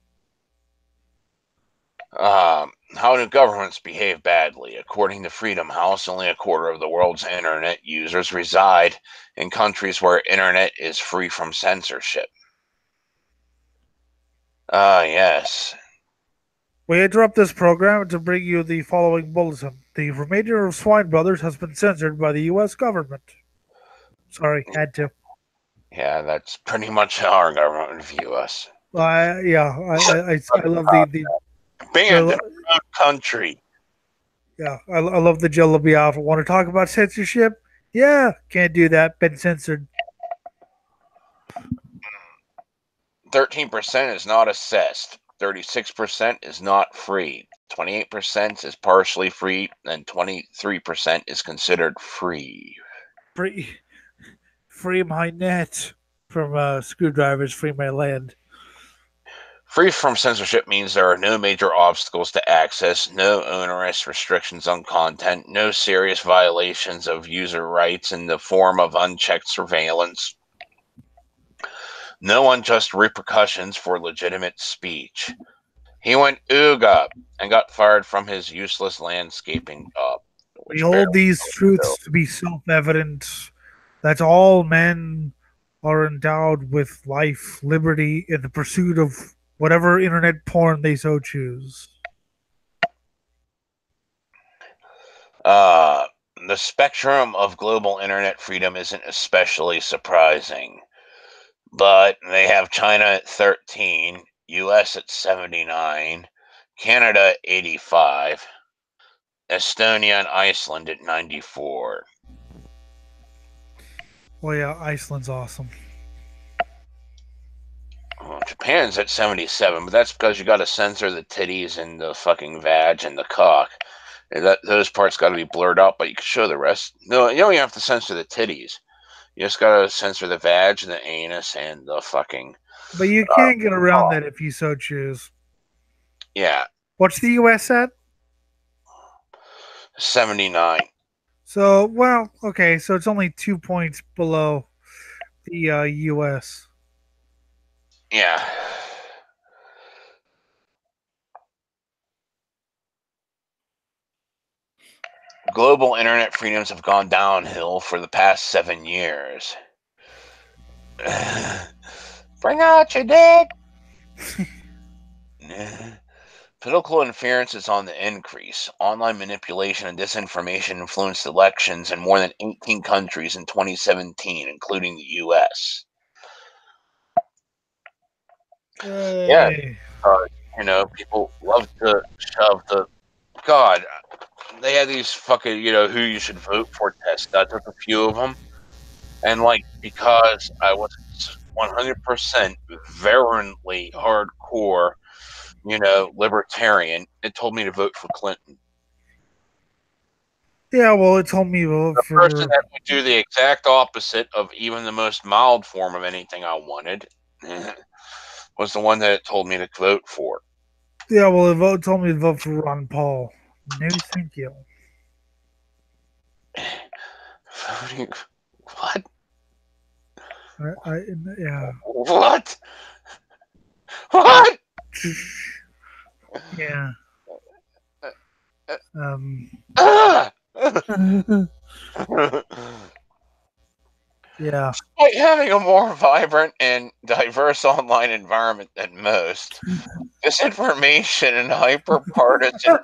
How do governments behave badly? According to Freedom House, only a quarter of the world's internet users reside in countries where internet is free from censorship. Yes. We interrupt this program to bring you the following bulletin. The remainder of Swine Brothers has been censored by the U.S. government. Sorry, had to. Yeah, that's pretty much how our government would view us. Yeah, I love the Banned in our own country. yeah, I love the Jello Biafra. Want to talk about censorship? Yeah, can't do that. Been censored. 13% is not assessed. 36% is not free. 28% is partially free, and 23% is considered free. Free, free my net from screwdrivers. Free my land. Free from censorship means there are no major obstacles to access, no onerous restrictions on content, no serious violations of user rights in the form of unchecked surveillance, no unjust repercussions for legitimate speech. He went ooga and got fired from his useless landscaping job, We which barely hold these though. truths to be self evident that all men are endowed with life, liberty, in the pursuit of whatever internet porn they so choose. Uh, the spectrum of global internet freedom isn't especially surprising, but they have China at 13, US at 79, Canada at 85, Estonia and Iceland at 94. Well, yeah, Iceland's awesome. Well, Japan's at 77, but that's because you got to censor the titties and the fucking vag and the cock. And those parts got to be blurred out, but you can show the rest. No, you don't even have to censor the titties. You just got to censor the vag, the anus, and the fucking. But you can get around that if you so choose. Yeah, What's the US at? 79. So, well, okay, so it's only 2 points below the US. Yeah. Global internet freedoms have gone downhill for the past 7 years. Bring out your dick! Political interference is on the increase. Online manipulation and disinformation influenced elections in more than 18 countries in 2017, including the US. Yeah, Hey. people love to shove the. God, they had these fucking, who you should vote for tests. I took a few of them. And, because I was 100% virulently hardcore, libertarian, it told me to vote for Clinton. Yeah, well, it told me The person for. that would do the exact opposite of even the most mild form of anything I wanted was the one that it told me to vote for. Yeah, well, it told me to vote for Ron Paul. No, thank you. Voting. What? Yeah. What? What? Yeah. Um. Ah! Yeah. Despite having a more vibrant and diverse online environment than most, disinformation and hyper-partisan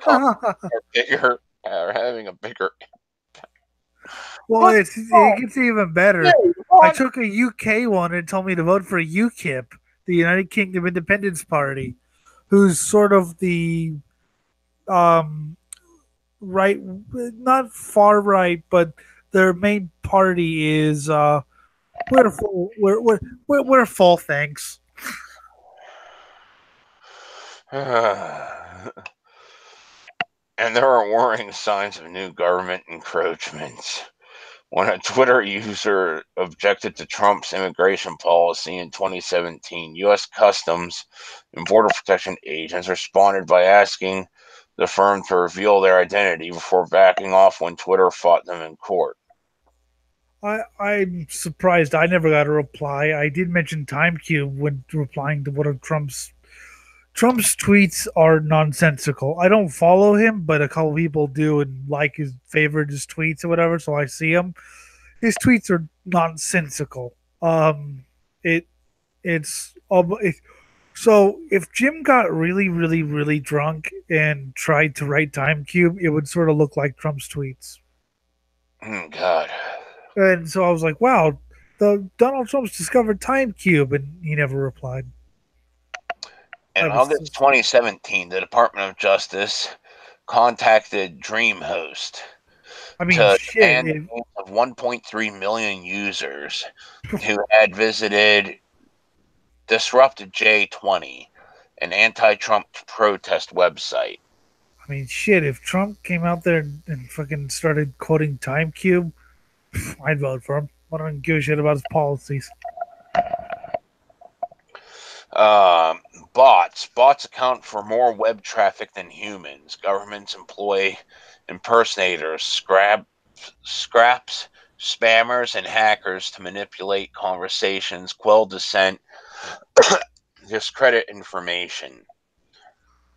are having a bigger. Well, What? it gets even better. I What? took a UK one and it told me to vote for UKIP, the United Kingdom Independence Party, who's sort of the um right, not far right, but their main party is we're full, thanks. And there are worrying signs of new government encroachment. When a Twitter user objected to Trump's immigration policy in 2017, U.S. Customs and Border Protection agents responded by asking the firm to reveal their identity before backing off when Twitter fought them in court. I'm surprised I never got a reply. I did mention TimeCube when replying to one of Trump's tweets are nonsensical. I don't follow him, but a couple people do and like his favorite his tweets or whatever, so I see him. His tweets are nonsensical. It it's so if Jim got really, really, really drunk and tried to write TimeCube, it would sort of look like Trump's tweets. God. And so I was like, wow, the Donald Trump's discovered TimeCube, and he never replied. In I was August just, 2017, the Department of Justice contacted DreamHost I mean, to shit. demand the names of 1.3 million users who had visited Disrupted J20, an anti-Trump protest website. I mean, shit. If Trump came out there and fucking started quoting TimeCube, I'd vote for him. I don't give a shit about his policies. Bots. Bots account for more web traffic than humans. Governments employ impersonators, scraps, spammers, and hackers to manipulate conversations, quell dissent, discredit information.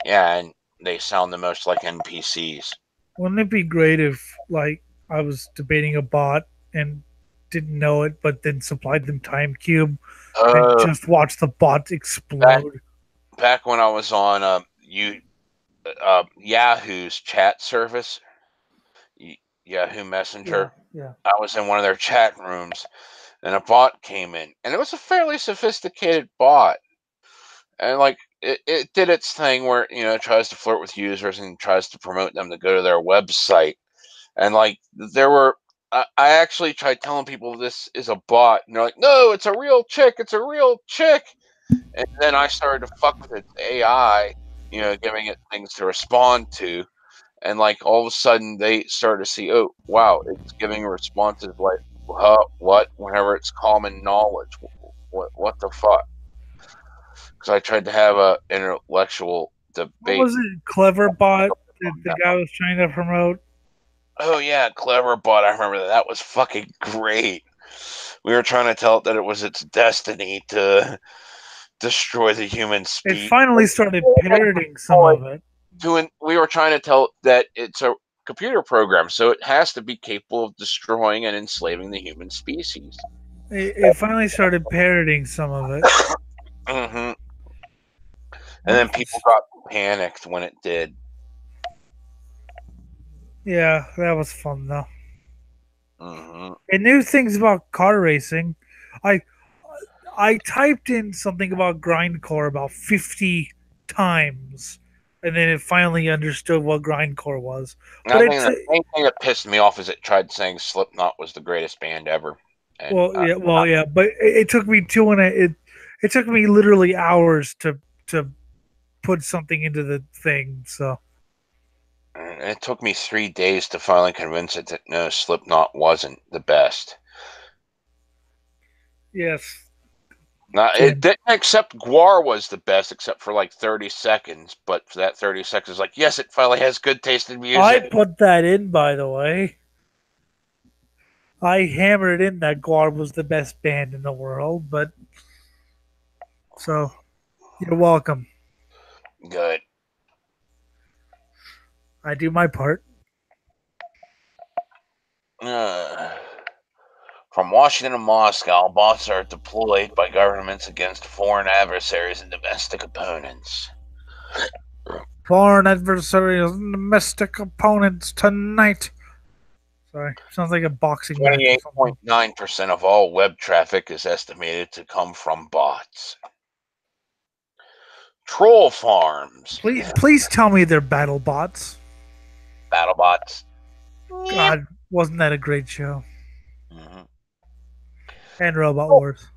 Yeah, and they sound the most like NPCs. Wouldn't it be great if, like, I was debating a bot and didn't know it, but then supplied them time cube and Uh, just watched the bot back explode? back when I was on Yahoo's chat service, Yahoo Yeah, Messenger, yeah. I was in one of their chat rooms, and a bot came in, and it was a fairly sophisticated bot, and like it did its thing where it tries to flirt with users and tries to promote them to go to their website, and like there were. I actually tried telling people this is a bot, and they're like, "No, it's a real chick. It's a real chick." And then I started to fuck with its AI, giving it things to respond to, and like all of a sudden they started to see, oh wow, it's giving responses like, what? Whenever it's common knowledge, what the fuck? Because I tried to have a intellectual What debate. was it? Clever bot that the guy was trying to promote? Oh yeah, clever bot. I remember that. That was fucking great. We were trying to tell it that it was its destiny to destroy the human It species. finally started parroting some of it. We were trying to tell that it's a computer program, so it has to be capable of destroying and enslaving the human species. It finally started parroting some of it. Hmm. And What then is people this? got panicked when it did. Yeah, that was fun though. Hmm. It knew things about car racing. I I typed in something about grindcore about 50 times, and then it finally understood what grindcore was. But I think it's the main thing that pissed me off is it tried saying Slipknot was the greatest band ever, and well, yeah. But it took me it took me literally hours to put something into the thing. So it took me 3 days to finally convince it that no, Slipknot wasn't the best. yes, Now, it Ken. didn't accept Guar was the best, except for like 30 seconds. But for that 30 seconds, like, yes, it finally has good taste in I music. put that in, by the way. I hammered in that Guar was the best band in the world, but so you're welcome. Good. I do my part. Uh, from Washington to Moscow, bots are deployed by governments against foreign adversaries and domestic opponents. Foreign adversaries and domestic opponents tonight. Sorry, sounds like a boxing match or something. 28.9% of all web traffic is estimated to come from bots. Troll farms. Please tell me they're battle bots. Battle bots. Yep. God, wasn't that a great show? Mhm. And Robot Wars.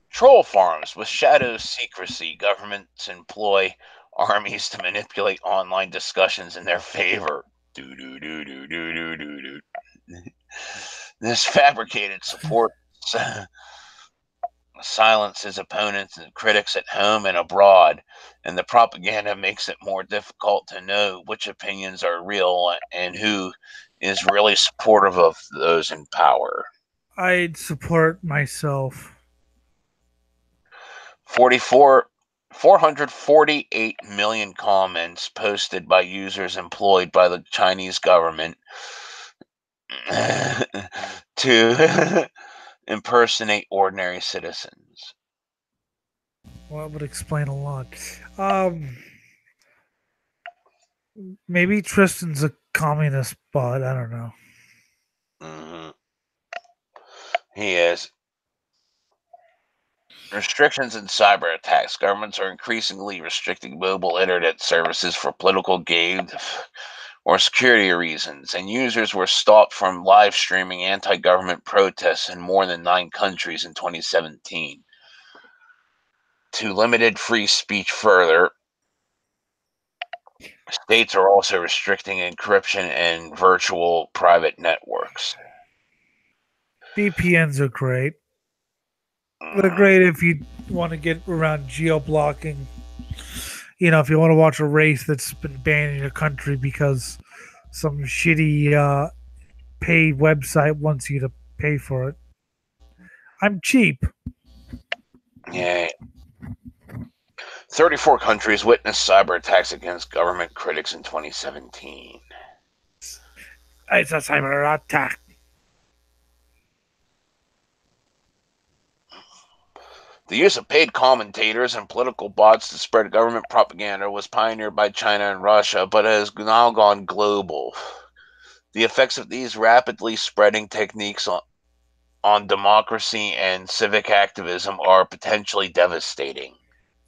Troll farms. With shadow secrecy, governments employ armies to manipulate online discussions in their favor. Do do do do do do do do. This fabricated support silences opponents and critics at home and abroad, and the propaganda makes it more difficult to know which opinions are real and who is really supportive of those in power. I'd support myself. 44 448 million comments posted by users employed by the Chinese government to impersonate ordinary citizens. Well, that would explain a lot. Um, Maybe Tristan's a communist bot. I don't know. Hmm. He is. Restrictions and cyber attacks. Governments are increasingly restricting mobile internet services for political gain or security reasons, and users were stopped from live streaming anti government protests in more than 9 countries in 2017. To limited free speech further, states are also restricting encryption and virtual private networks. VPNs are great. They're great if you want to get around geo blocking. You know, if you want to watch a race that's been banned in your country because some shitty paid website wants you to pay for it. I'm cheap. Yeah. 34 countries witnessed cyber attacks against government critics in 2017. It's a cyber attack. The use of paid commentators and political bots to spread government propaganda was pioneered by China and Russia, but has now gone global. The effects of these rapidly spreading techniques on democracy and civic activism are potentially devastating.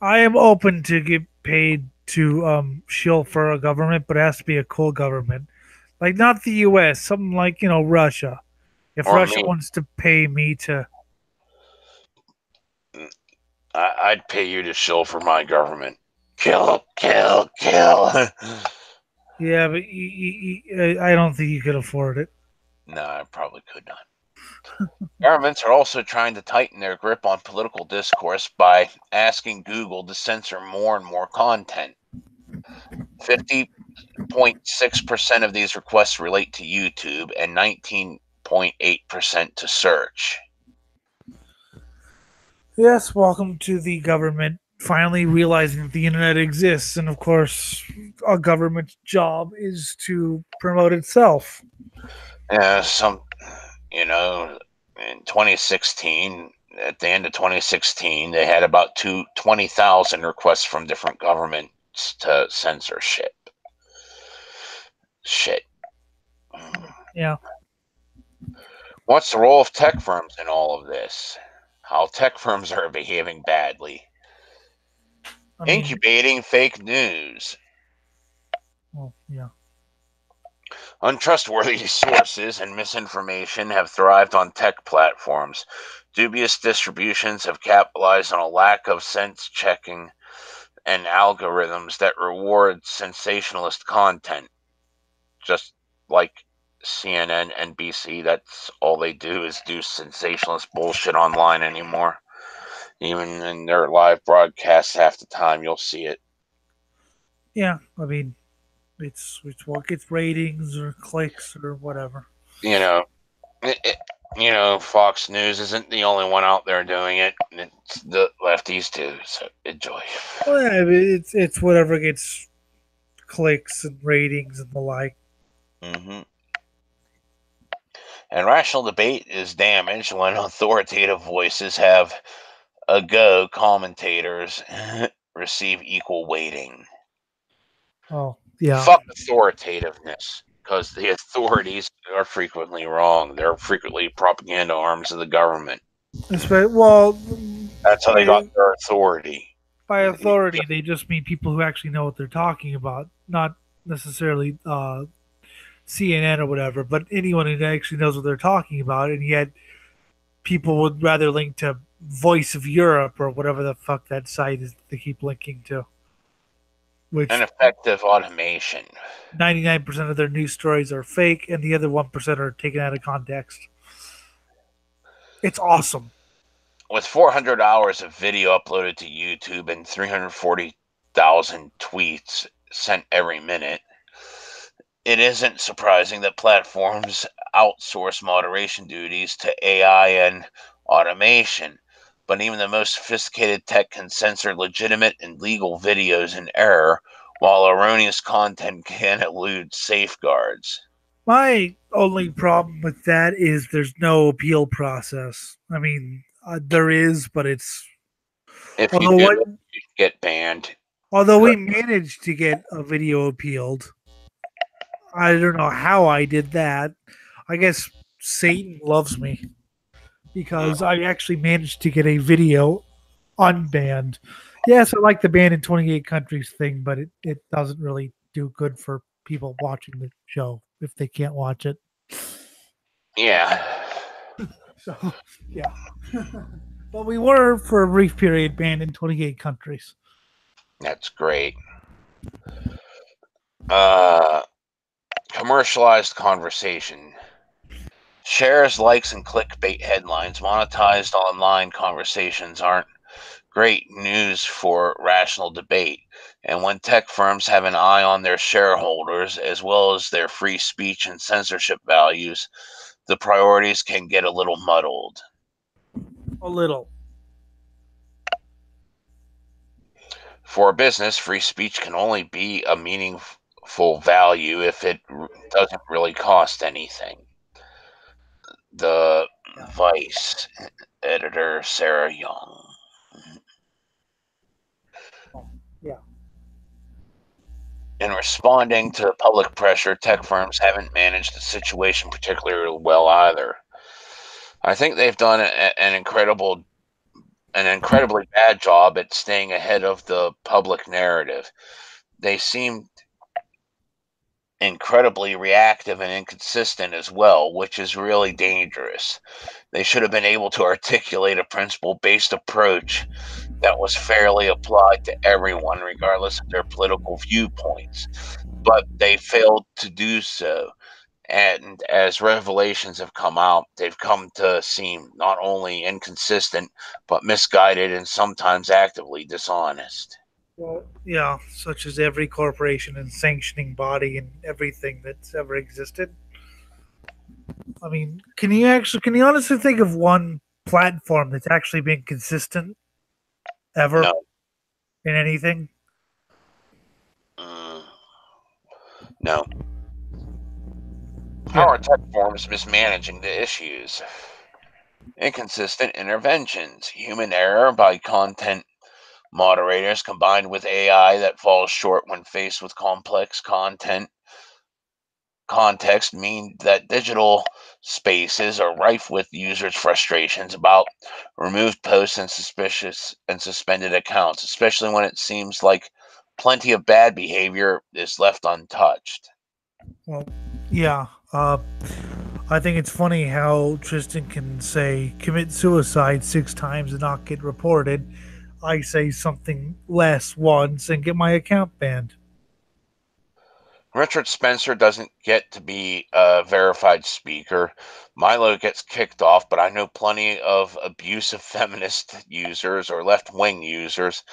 I am open to get paid to shill for a government, but it has to be a cool government. Like not the US, something like, Russia. If Or Russia me, wants to pay me to I'd pay you to shill for my government. Kill, kill, kill. yeah, but I don't think you could afford it. No, I probably could not. Governments are also trying to tighten their grip on political discourse by asking Google to censor more and more content. 50.6% of these requests relate to YouTube and 19.8% to search. Yes, welcome to the government finally realizing that the internet exists, and of course, a government's job is to promote itself. Some, in 2016, at the end of 2016, they had about 20,000 requests from different governments to censor shit. Yeah. What's the role of tech firms in all of this? How tech firms are behaving badly. I mean, Incubating fake news. well, yeah. Untrustworthy sources and misinformation have thrived on tech platforms. Dubious distributions have capitalized on a lack of sense checking and algorithms that reward sensationalist content. Just like CNN, NBC, that's all they do is do sensationalist bullshit online anymore. Even in their live broadcasts, half the time you'll see it. Yeah, I mean, it's what gets ratings or clicks or whatever. You know, Fox News isn't the only one out there doing it. It's the lefties too. So enjoy. Well, yeah, I mean, it's whatever gets clicks and ratings and the like. Mm-hmm. And rational debate is damaged when authoritative voices have a go commentators receive equal weighting. Oh, yeah. Fuck authoritativeness, because the authorities are frequently wrong. They're frequently propaganda arms of the government. Well, That's how they got their authority. by authority, they just mean people who actually know what they're talking about, not necessarily CNN or whatever, but anyone who actually knows what they're talking about. And yet, people would rather link to Voice of Europe or whatever the fuck that site is they keep linking to. Which An effective automation. 99% of their news stories are fake, and the other 1% are taken out of context. It's awesome. With 400 hours of video uploaded to YouTube and 340,000 tweets sent every minute, it isn't surprising that platforms outsource moderation duties to AI and automation. But even the most sophisticated tech can censor legitimate and legal videos in error, while erroneous content can elude safeguards. My only problem with that is there's no appeal process. I mean, there is, but it's If you although do, what you get banned. although we managed to get a video appealed. I don't know how I did that. I guess Satan loves me because I actually managed to get a video unbanned. Yes, I like the ban in 28 countries thing, but it doesn't really do good for people watching the show if they can't watch it. Yeah. So, yeah. But we were, for a brief period, banned in 28 countries. That's great. Commercialized conversation. Shares, likes, and clickbait headlines monetized online conversations aren't great news for rational debate. And when tech firms have an eye on their shareholders as well as their free speech and censorship values, the priorities can get a little muddled. A little. For a business, free speech can only be a meaningful value if it doesn't really cost anything. The Yeah. Vice editor, Sarah Young. Oh, yeah. In responding to public pressure, tech firms haven't managed the situation particularly well either. I think they've done an incredibly bad job at staying ahead of the public narrative. They seem incredibly reactive and inconsistent as well, which is really dangerous. They should have been able to articulate a principle based approach that was fairly applied to everyone, regardless of their political viewpoints. But they failed to do so. And as revelations have come out, they've come to seem not only inconsistent, but misguided and sometimes actively dishonest. Well, yeah, such as every corporation and sanctioning body and everything that's ever existed. I mean, can you honestly think of one platform that's actually been consistent ever No, in anything? mm, no. How Yeah. are tech forms mismanaging the issues? Inconsistent interventions, human error by content moderators combined with AI that falls short when faced with complex context mean that digital spaces are rife with users' frustrations about removed posts and suspicious and suspended accounts, especially when it seems like plenty of bad behavior is left untouched. Well, yeah. I think it's funny how Tristan can say commit suicide 6 times and not get reported. I say something less once and get my account banned. Richard Spencer doesn't get to be a verified speaker. Milo gets kicked off, but I know plenty of abusive feminist users or left wing users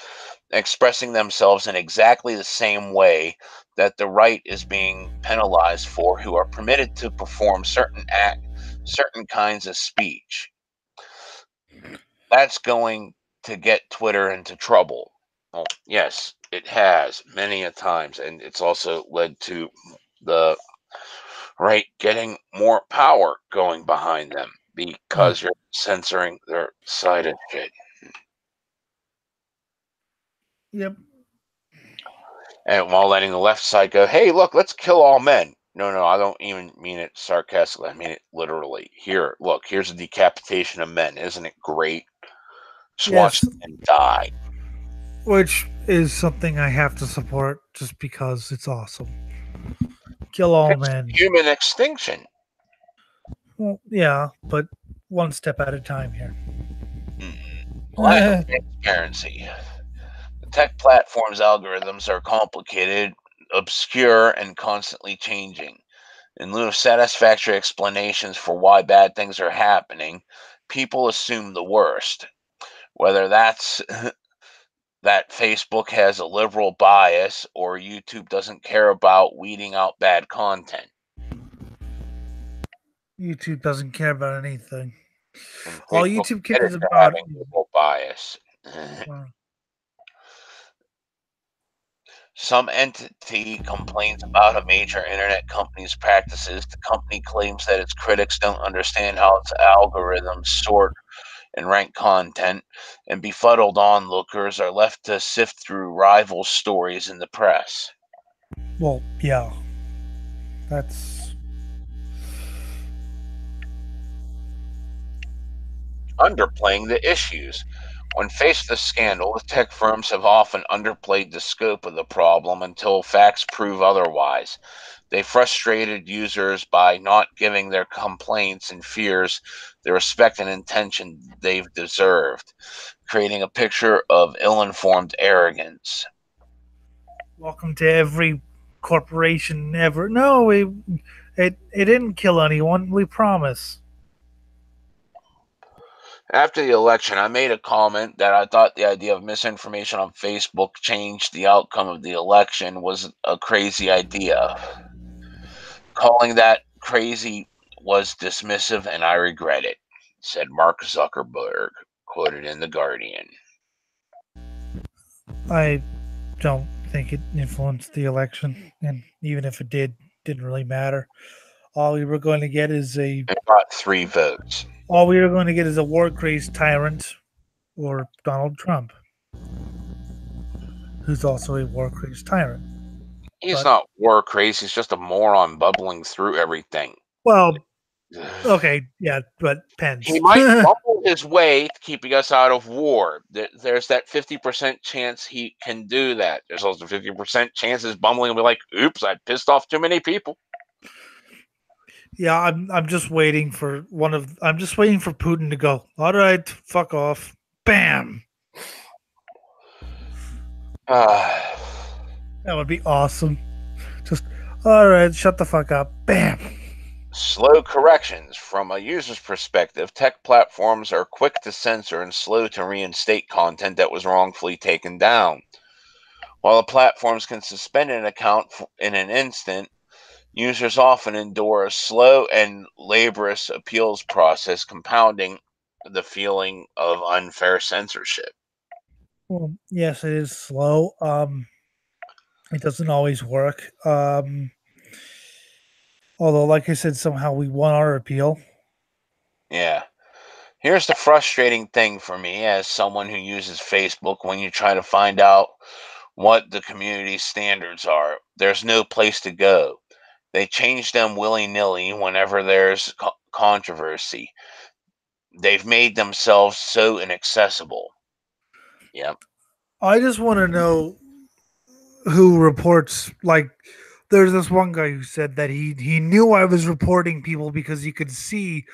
expressing themselves in exactly the same way that the right is being penalized for, who are permitted to perform certain kinds of speech. That's going to get Twitter into trouble. Well, yes, it has many a times, and it's also led to the right getting more power going behind them Mm. because you're censoring their side of shit. Yep. And while letting the left side go, hey, look, let's kill all men. No, no, I don't even mean it sarcastically. I mean it literally. Here, look, here's a decapitation of men. Isn't it great? Just watch Yes, them die. which is something I have to support just because it's awesome. Kill all It's men. human extinction. Well, yeah, but one step at a time here. Lack of transparency. The tech platform's algorithms are complicated, obscure, and constantly changing. In lieu of satisfactory explanations for why bad things are happening, people assume the worst. Whether that's that Facebook has a liberal bias or YouTube doesn't care about weeding out bad content. YouTube doesn't care about anything. And All Facebook YouTube admitted cares to about having is liberal bias. uh, Some entity complains about a major internet company's practices. The company claims that its critics don't understand how its algorithms sort and rank content, and befuddled onlookers are left to sift through rival stories in the press. well, yeah. That's Underplaying the issues. When faced with scandal, the tech firms have often underplayed the scope of the problem until facts prove otherwise. They frustrated users by not giving their complaints and fears the respect and attention they've deserved, creating a picture of ill informed arrogance. welcome to every corporation ever. No, it didn't kill anyone. We promise. After the election, I made a comment that I thought the idea of misinformation on Facebook changed the outcome of the election was a crazy idea. Calling that crazy was dismissive, and I regret it, said Mark Zuckerberg, quoted in The Guardian. I don't think it influenced the election, and even if it did, didn't really matter. All we were going to get is a It got 3 votes. all we were going to get is a war crazed tyrant or Donald Trump, who's also a war crazed tyrant. He's But not war crazy. He's just a moron bubbling through everything. well, okay, yeah, but Pence. He might bumble his way to keeping us out of war. There's that 50% chance he can do that. There's also 50% chances bumbling will be like, oops, I pissed off too many people. Yeah, I'm just waiting for I'm just waiting for Putin to go, all right, fuck off. Bam. Uh, That would be awesome. Just all right, shut the fuck up. Bam. Slow corrections. From a user's perspective, tech platforms are quick to censor and slow to reinstate content that was wrongfully taken down. While the platforms can suspend an account in an instant, users often endure a slow and laborious appeals process, compounding the feeling of unfair censorship. Well, yes, it is slow. It doesn't always work. Although, like I said, somehow we won our appeal. Yeah. Here's the frustrating thing for me as someone who uses Facebook when you try to find out what the community standards are. There's no place to go. They change them willy nilly whenever there's controversy. They've made themselves so inaccessible. Yep. I just want to know who reports. Like, there's this one guy who said that he knew I was reporting people because he could see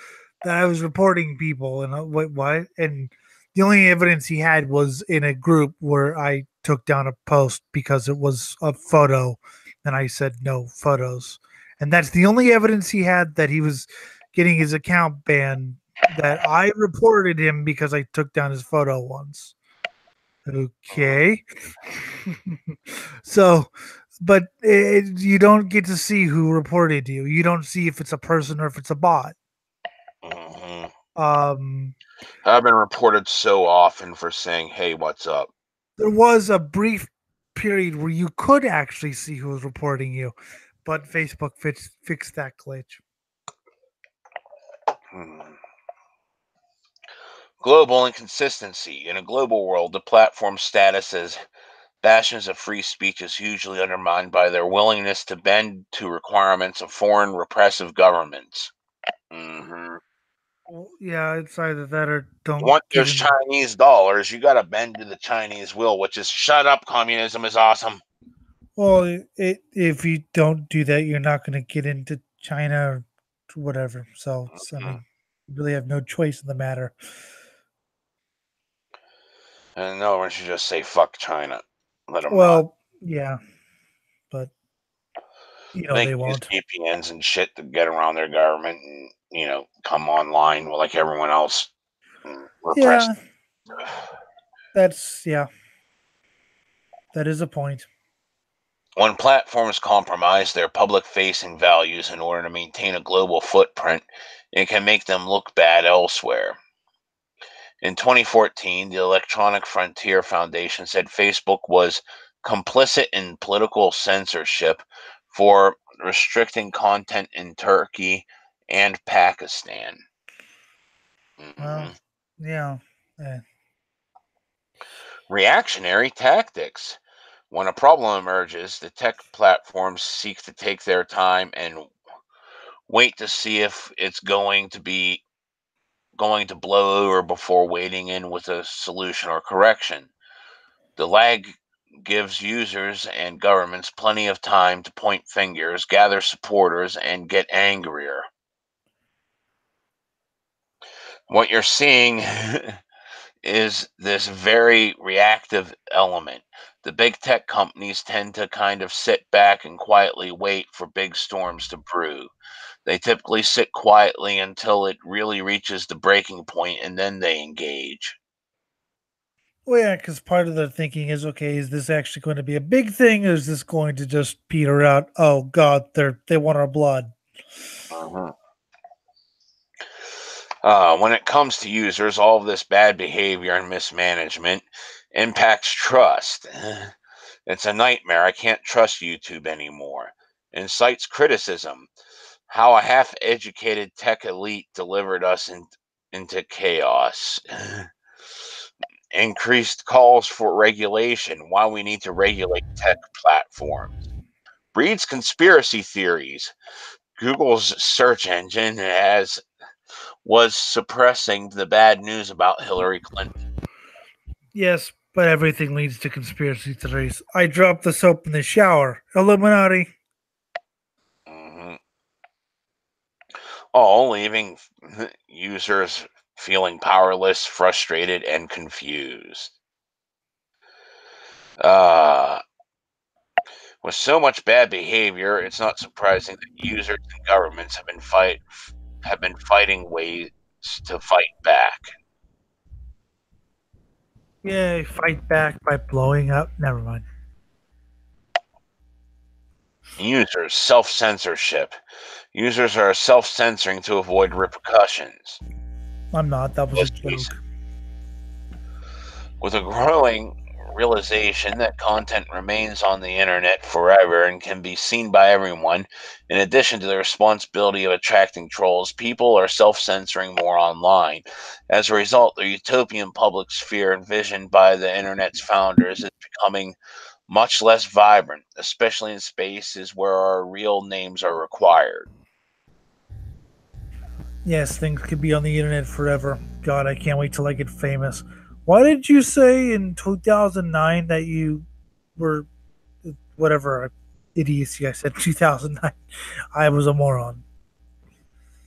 that I was reporting people. And wait, what? And the only evidence he had was in a group where I took down a post because it was a photo, and I said no photos. And that's the only evidence he had that he was getting his account banned. That I reported him because I took down his photo once. Okay. So, but you don't get to see who reported you. You don't see if it's a person or if it's a bot. hmm Um, I've been reported so often for saying, hey, what's up? there was a brief period where you could actually see who was reporting you, but Facebook fixed that glitch. Hmm. Global inconsistency. In a global world, the platform's status as bastions of free speech is hugely undermined by their willingness to bend to requirements of foreign repressive governments. hmm Well, yeah, it's either that or You don't want get those in. Chinese dollars, you got to bend to the Chinese will, which is shut up, communism is awesome. Well, if you don't do that, you're not going to get into China or whatever. So, I Mhm. mean, you really have no choice in the matter. And no one should just say fuck China. Let them not. Well, yeah, but They they can use won't. VPNs and shit to get around their government and, come online like everyone else. Repressed. Yeah, that's yeah, that is a point. When platforms compromise their public facing values in order to maintain a global footprint, it can make them look bad elsewhere. In 2014, the Electronic Frontier Foundation said Facebook was complicit in political censorship for restricting content in Turkey and Pakistan. Well, hmm yeah, eh, Reactionary tactics. When a problem emerges, the tech platforms seek to take their time and wait to see if it's going to blow over before wading in with a solution or correction. The lag gives users and governments plenty of time to point fingers, gather supporters, and get angrier. What you're seeing is this very reactive element. The big tech companies tend to kind of sit back and quietly wait for big storms to brew. They typically sit quietly until it really reaches the breaking point, and then they engage. Well, yeah, because part of the thinking is, okay, is this actually going to be a big thing, or is this going to just peter out? Oh God, they want our blood. Mhm. When it comes to users, all of this bad behavior and mismanagement impacts trust. It's a nightmare. I can't trust YouTube anymore. Incites criticism. How a half educated tech elite delivered us into chaos. Increased calls for regulation. Why we need to regulate tech platforms. Breeds conspiracy theories. Google's search engine was suppressing the bad news about Hillary Clinton. Yes, but everything leads to conspiracy theories. I dropped the soap in the shower. Illuminati. Mhm. All leaving users feeling powerless, frustrated, and confused. Uh, with so much bad behavior, it's not surprising that users and governments have been fighting ways to fight back. Yeah, fight back by blowing up. Never mind. Users self-censorship. Users are self-censoring to avoid repercussions. I'm not. That was a Most cases. joke. With a growing realization that content remains on the internet forever and can be seen by everyone, in addition to the responsibility of attracting trolls, people are self censoring more online. As a result, the utopian public sphere envisioned by the internet's founders is becoming much less vibrant, especially in spaces where our real names are required. Yes, things could be on the internet forever. God, I can't wait till I get famous. Why did you say in 2009 that you were whatever idiocy I said 2009? I was a moron.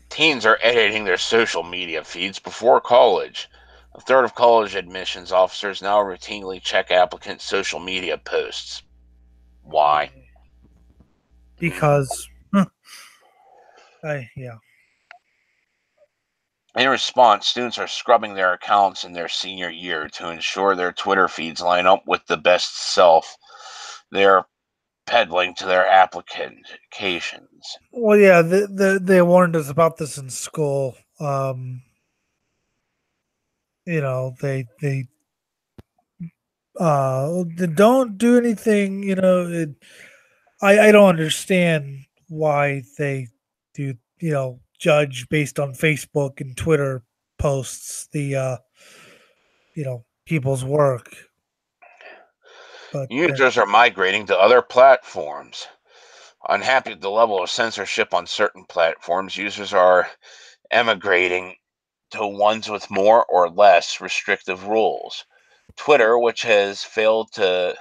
Teens are editing their social media feeds before college. A third of college admissions officers now routinely check applicants' social media posts. Why? Mm. Because yeah. In response, students are scrubbing their accounts in their senior year to ensure their Twitter feeds line up with the best self they're peddling to their applications. Well, yeah, they warned us about this in school. They don't do anything. I don't understand why they do. Judge based on Facebook and Twitter posts people's work. But Users are migrating to other platforms. Unhappy with the level of censorship on certain platforms, users are emigrating to ones with more or less restrictive rules. Twitter, which has failed to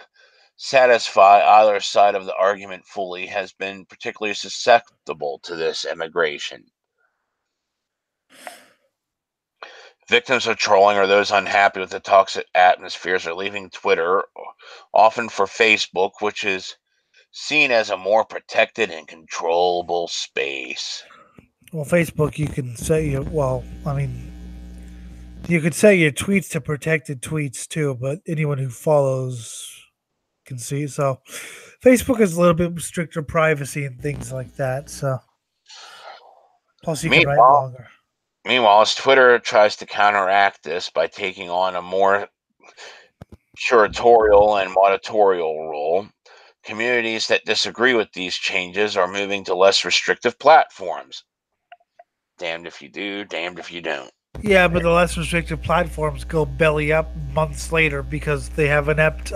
satisfy either side of the argument fully, has been particularly susceptible to this emigration. Victims of trolling or those unhappy with the toxic atmospheres are leaving Twitter, often for Facebook, which is seen as a more protected and controllable space. well, Facebook, you can say I mean, you could set your tweets to protected tweets too, but anyone who follows can see. So, Facebook has a little bit stricter privacy and things like that. So, plus you can write Meanwhile, longer. meanwhile, as Twitter tries to counteract this by taking on a more curatorial and monitorial role, communities that disagree with these changes are moving to less restrictive platforms. Damned if you do, damned if you don't. Yeah, but the less restricted platforms go belly up months later because they have inept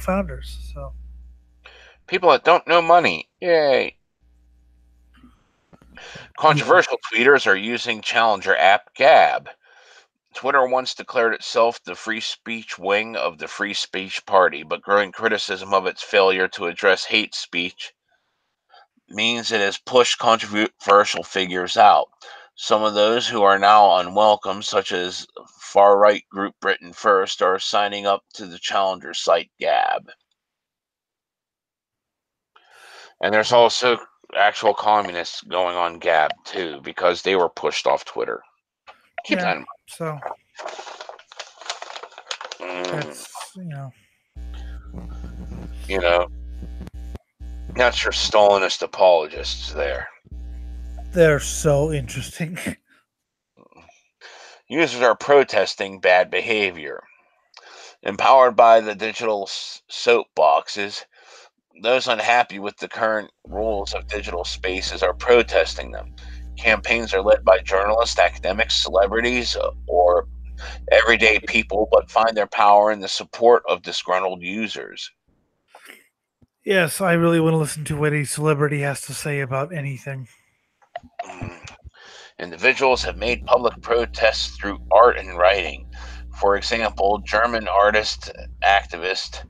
founders. So People that don't know money, yay. yeah, Controversial tweeters are using challenger app Gab. Twitter once declared itself the free speech wing of the free speech party, but growing criticism of its failure to address hate speech means it has pushed controversial figures out. Some of those who are now unwelcome, such as far right group Britain First, are signing up to the challenger site Gab. And there's also actual communists going on Gab too, because they were pushed off Twitter. Keep that in mind. So that's You know, that's your Stalinist apologists there. they're so interesting. Users are protesting bad behavior. Empowered by the digital soapboxes, those unhappy with the current rules of digital spaces are protesting them. Campaigns are led by journalists, academics, celebrities, or everyday people, but find their power in the support of disgruntled users. Yes, I really want to listen to what a celebrity has to say about anything. Individuals have made public protests through art and writing. For example, German artist activist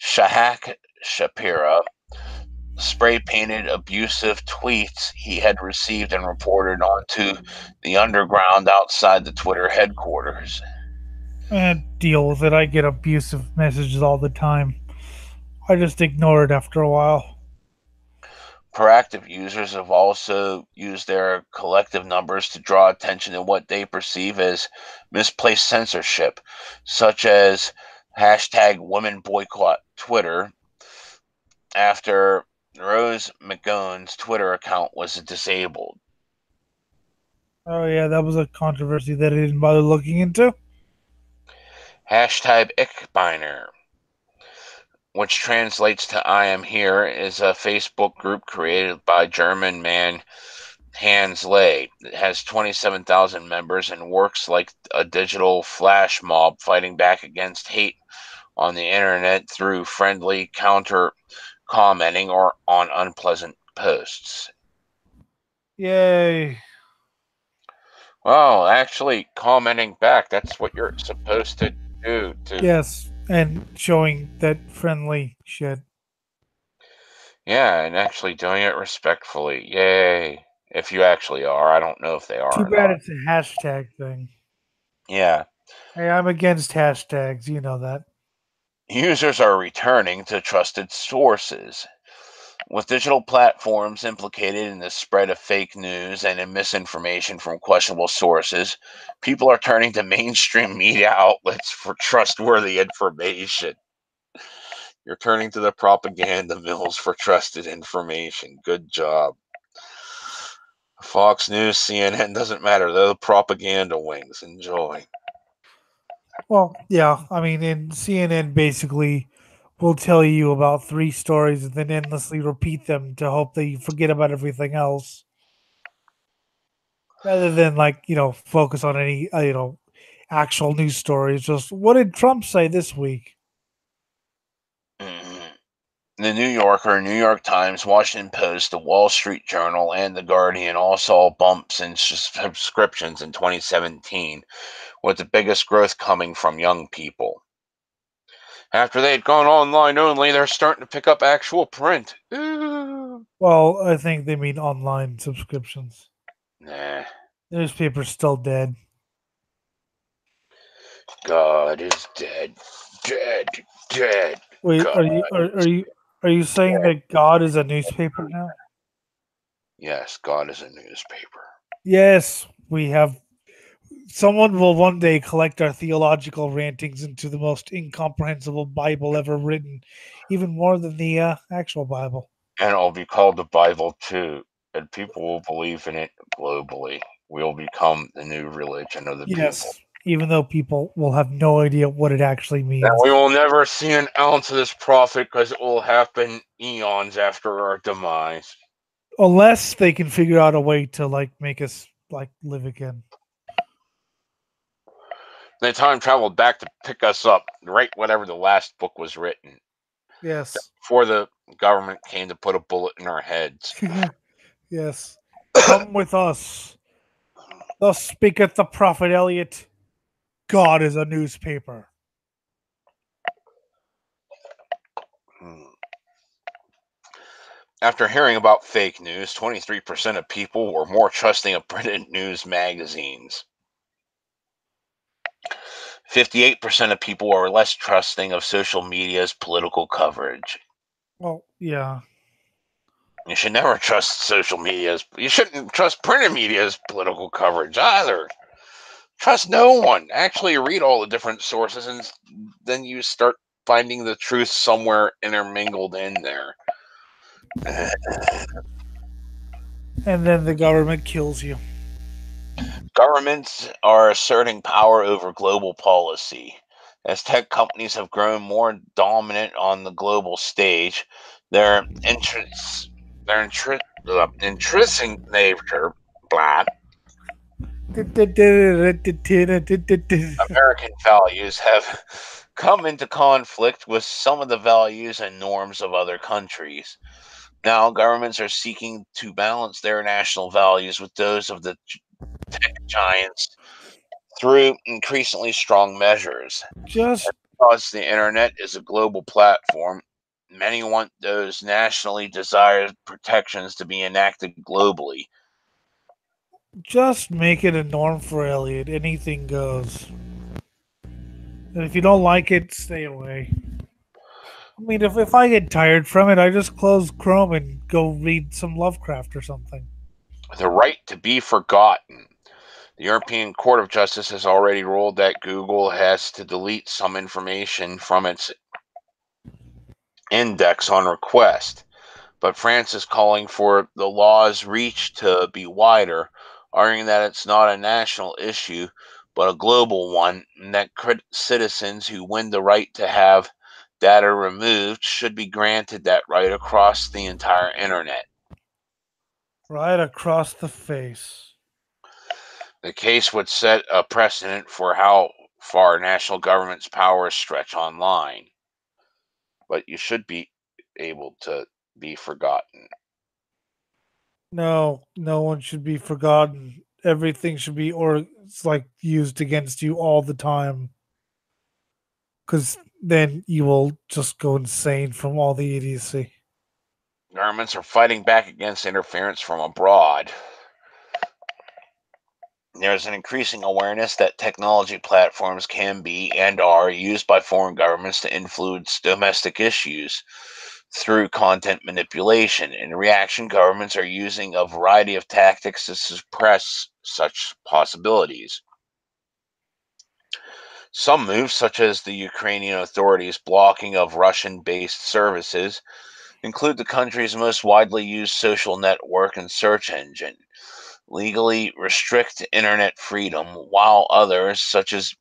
Shahak Shapira spray painted abusive tweets he had received and reported onto the underground outside the Twitter headquarters. And deal with it. I get abusive messages all the time. I just ignore it after a while. Proactive users have also used their collective numbers to draw attention to what they perceive as misplaced censorship, such as hashtag women boycott Twitter after Rose McGowan's Twitter account was disabled. Oh yeah, that was a controversy that I didn't bother looking into. Hashtag Ickbiner, which translates to I am here, is a Facebook group created by German man Hans Lay. It has 27,000 members and works like a digital flash mob fighting back against hate on the internet through friendly counter commenting or on unpleasant posts. Yay. Well, actually commenting back, that's what you're supposed to do to Yes, and showing that friendly shit. yeah, and actually doing it respectfully. Yay. If you actually are. I don't know if they Too are or bad not. it's a hashtag thing. Yeah. Hey, I'm against hashtags, you know that. Users are returning to trusted sources. With digital platforms implicated in the spread of fake news and in misinformation from questionable sources, people are turning to mainstream media outlets for trustworthy information. You're turning to the propaganda mills for trusted information. Good job. Fox News, CNN, doesn't matter. They're the propaganda wings. Enjoy. Well, yeah, I mean, in CNN basically will tell you about three stories and then endlessly repeat them to hope that you forget about everything else, rather than focus on any actual news stories. Just what did Trump say this week? Mhm. The New Yorker, New York Times, Washington Post, the Wall Street Journal, and the Guardian all saw bumps in subscriptions in 2017, with the biggest growth coming from young people. After they'd gone online only, they're starting to pick up actual print. Ooh. Well, I think they mean online subscriptions. Nah. Newspaper's still dead. God is dead. Dead. Dead. Wait, God. are you saying that God is a newspaper now? Yes, God is a newspaper. Yes, we have. Someone will one day collect our theological rantings into the most incomprehensible Bible ever written, even more than the actual Bible. And it'll be called the Bible too. And people will believe in it globally. We'll become the new religion of the people. Yes, even though people will have no idea what it actually And means. we will never see an ounce of this prophet because it will happen eons after our demise. Unless they can figure out a way to make us live again. They time traveled back to pick us up, right whenever the last book was written, Yes. before the government came to put a bullet in our heads. Yes. Come with us. Thus speaketh the prophet Eliot. God is a newspaper. Hmm. After hearing about fake news, 23% of people were more trusting of printed news magazines. 58% of people were less trusting of social media's political coverage. Well, yeah. You should never trust social media. You shouldn't trust printed media's political coverage either. Trust no one. Actually read all the different sources, and then you start finding the truth somewhere intermingled in there. And then the government kills you. Governments are asserting power over global policy. As tech companies have grown more dominant on the global stage, their interests, intrinsic nature, blah, American values have come into conflict with some of the values and norms of other countries. Now, governments are seeking to balance their national values with those of the tech giants through increasingly strong measures. Just Because the internet is a global platform, many want those nationally desired protections to be enacted globally. just make it a norm for Elliot. Anything goes. And if you don't like it, stay away. I mean, if I get tired from it, I just close Chrome and go read some Lovecraft or something. The right to be forgotten. The European Court of Justice has already ruled that Google has to delete some information from its index on request. But France is calling for the law's reach to be wider, arguing that it's not a national issue, but a global one, and that citizens who win the right to have data removed should be granted that right across the entire internet. Right across the face. The case would set a precedent for how far national governments' powers stretch online, but you should be able to be forgotten. No, no one should be forgotten. Everything should be, or it's like used against you all the time. Because then you will just go insane from all the idiocy. Governments are fighting back against interference from abroad. There's an increasing awareness that technology platforms can be and are used by foreign governments to influence domestic issues through content manipulation. In reaction, governments are using a variety of tactics to suppress such possibilities. Some moves, such as the Ukrainian authorities' blocking of Russian based services, include the country's most widely used social network and search engine, legally restrict internet freedom, while others, such as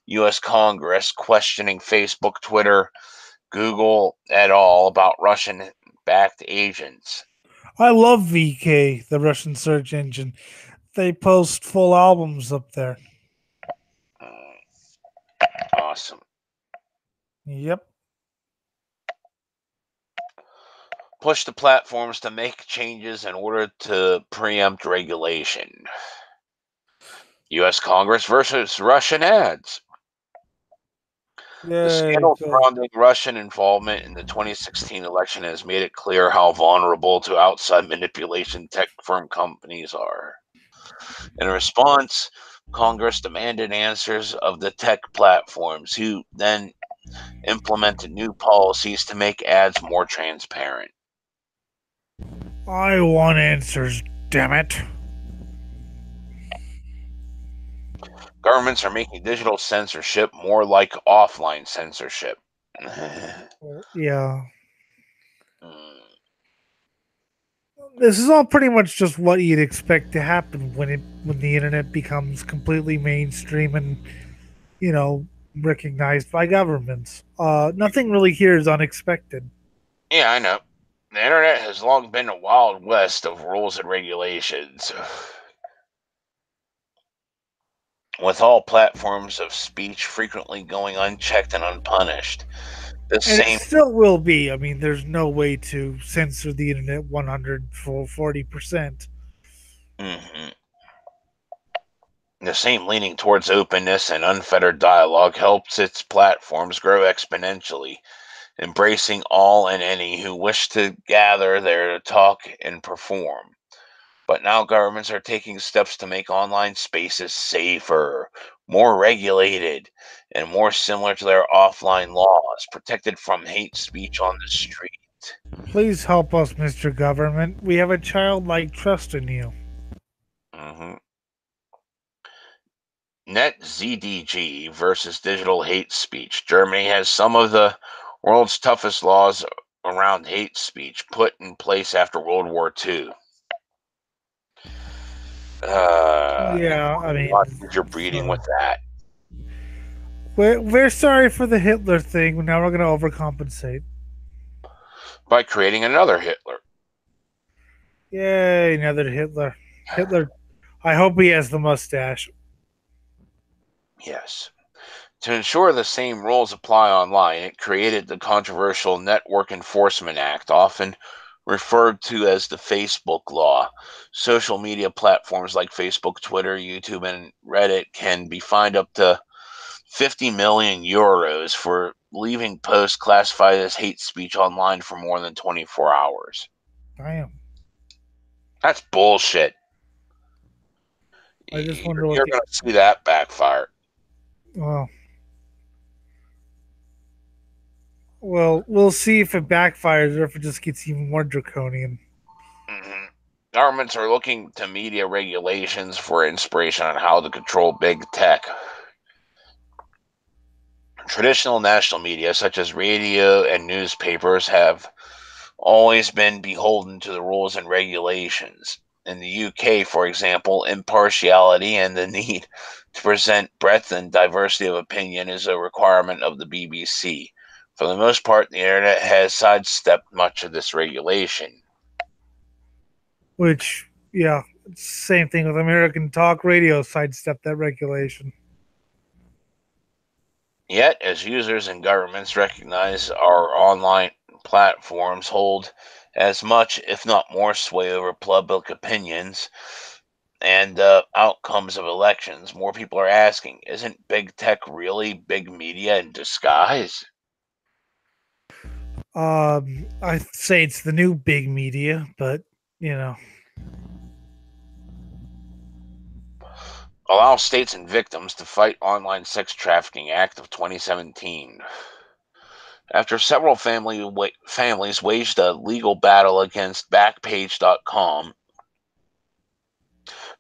U.S. Congress, questioning Facebook, Twitter, Google et al. About Russian backed agents. I love VK, the Russian search engine. They post full albums up there. Awesome. Yep. Push the platforms to make changes in order to preempt regulation. U.S. Congress versus Russian ads. The Yay. scandal Go. surrounding Russian involvement in the 2016 election has made it clear how vulnerable to outside manipulation tech firm companies are. In response, Congress demanded answers of the tech platforms, who then implemented new policies to make ads more transparent. I want answers, damn it. Governments are making digital censorship more like offline censorship. Yeah. This is all pretty much just what you'd expect to happen when the internet becomes completely mainstream and, you know, recognized by governments. Nothing really here is unexpected. Yeah, I know. The internet has long been a wild west of rules and regulations. With all platforms of speech frequently going unchecked and unpunished. The And it same still will be. I mean, there's no way to censor the internet 140%. mhm. The same leaning towards openness and unfettered dialogue helps its platforms grow exponentially, embracing all and any who wish to gather there to talk and perform. But now governments are taking steps to make online spaces safer, more regulated, and more similar to their offline laws, protected from hate speech on the street. Act. Please help us, Mr. Government. We have a childlike trust in you. Mm-hmm. NetZDG versus digital hate speech. Germany has some of the world's toughest laws around hate speech put in place after World War II. Yeah, I mean, You're breeding with that. we're sorry for the Hitler thing. Now we're going to overcompensate. By creating another Hitler. Yay, another Hitler. Hitler, I hope he has the mustache. Yes. To ensure the same rules apply online, it created the controversial Network Enforcement Act, often referred to as the Facebook Law. Social media platforms like Facebook, Twitter, YouTube, and Reddit can be fined up to 50 million euros for leaving posts classified as hate speech online for more than 24 hours. Damn. That's bullshit. I just You're wonder what going to see that backfire. Well, we'll see if it backfires or if it just gets even more draconian. Mm-hmm. Governments are looking to media regulations for inspiration on how to control big tech. Traditional national media, such as radio and newspapers, have always been beholden to the rules and regulations. In the UK, for example, impartiality and the need to present breadth and diversity of opinion is a requirement of the BBC. For the most part, the internet has sidestepped much of this regulation. Which, yeah, same thing with American talk radio sidestepped that regulation. Yet, as users and governments recognize our online platforms hold as much, if not more, sway over public opinions and outcomes of elections, more people are asking, isn't big tech really big media in disguise? I say it's the new big media, but you know, Allow states and victims to fight Online Sex Trafficking Act of 2017. After several families waged a legal battle against Backpage.com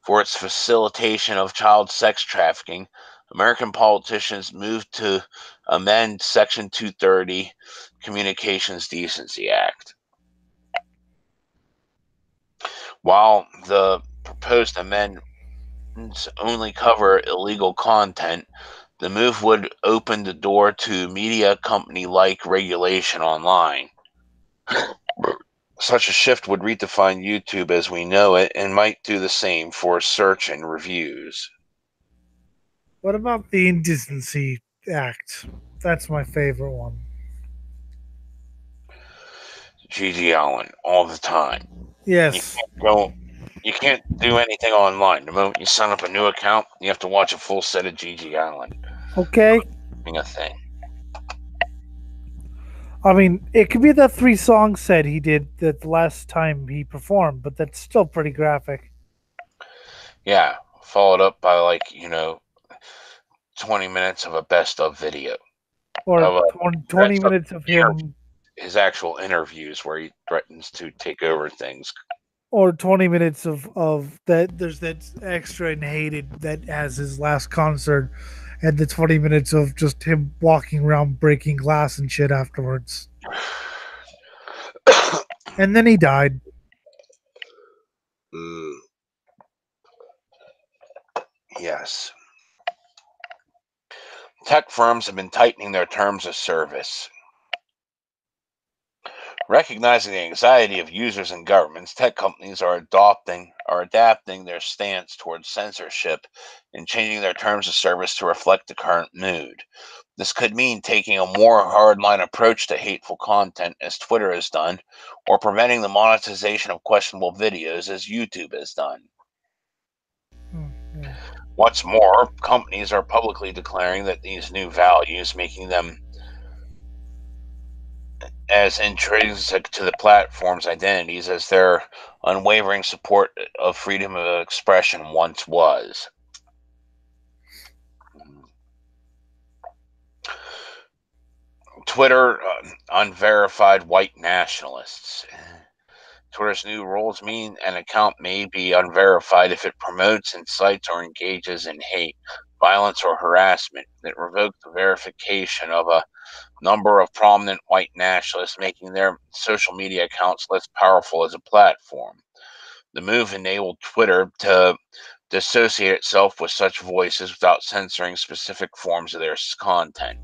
for its facilitation of child sex trafficking, American politicians moved to amend Section 230 Communications Decency Act. While the proposed amendments only cover illegal content, the move would open the door to media company-like regulation online. Such a shift would redefine YouTube as we know it and might do the same for search and reviews. what about the Indecency Act? That's my favorite one. G.G. Allen, all the time. Yes. You can't do anything online. The moment you sign up a new account, you have to watch a full set of G.G. Allen. Okay. Being a thing. I mean, it could be the 3-song set he did that the last time he performed, but that's still pretty graphic. Yeah, followed up by 20 minutes of a best of video. Or 20 minutes of him. His actual interviews where he threatens to take over things. Or 20 minutes of that. There's that extra and hated that has his last concert, and the 20 minutes of just him walking around breaking glass and shit afterwards. And then he died. Yes. Tech firms have been tightening their terms of service. Recognizing the anxiety of users and governments, tech companies are adapting their stance towards censorship and changing their terms of service to reflect the current mood. This could mean taking a more hardline approach to hateful content, as Twitter has done, or preventing the monetization of questionable videos, as YouTube has done. What's more, companies are publicly declaring that these new values, making them as intrinsic to the platform's identities as their unwavering support of freedom of expression once was. Twitter unverified white nationalists. Twitter's new rules mean an account may be unverified if it promotes, incites, or engages in hate, violence, or harassment. It revoked the verification of a number of prominent white nationalists, making their social media accounts less powerful as a platform. The move enabled Twitter to dissociate itself with such voices without censoring specific forms of their content.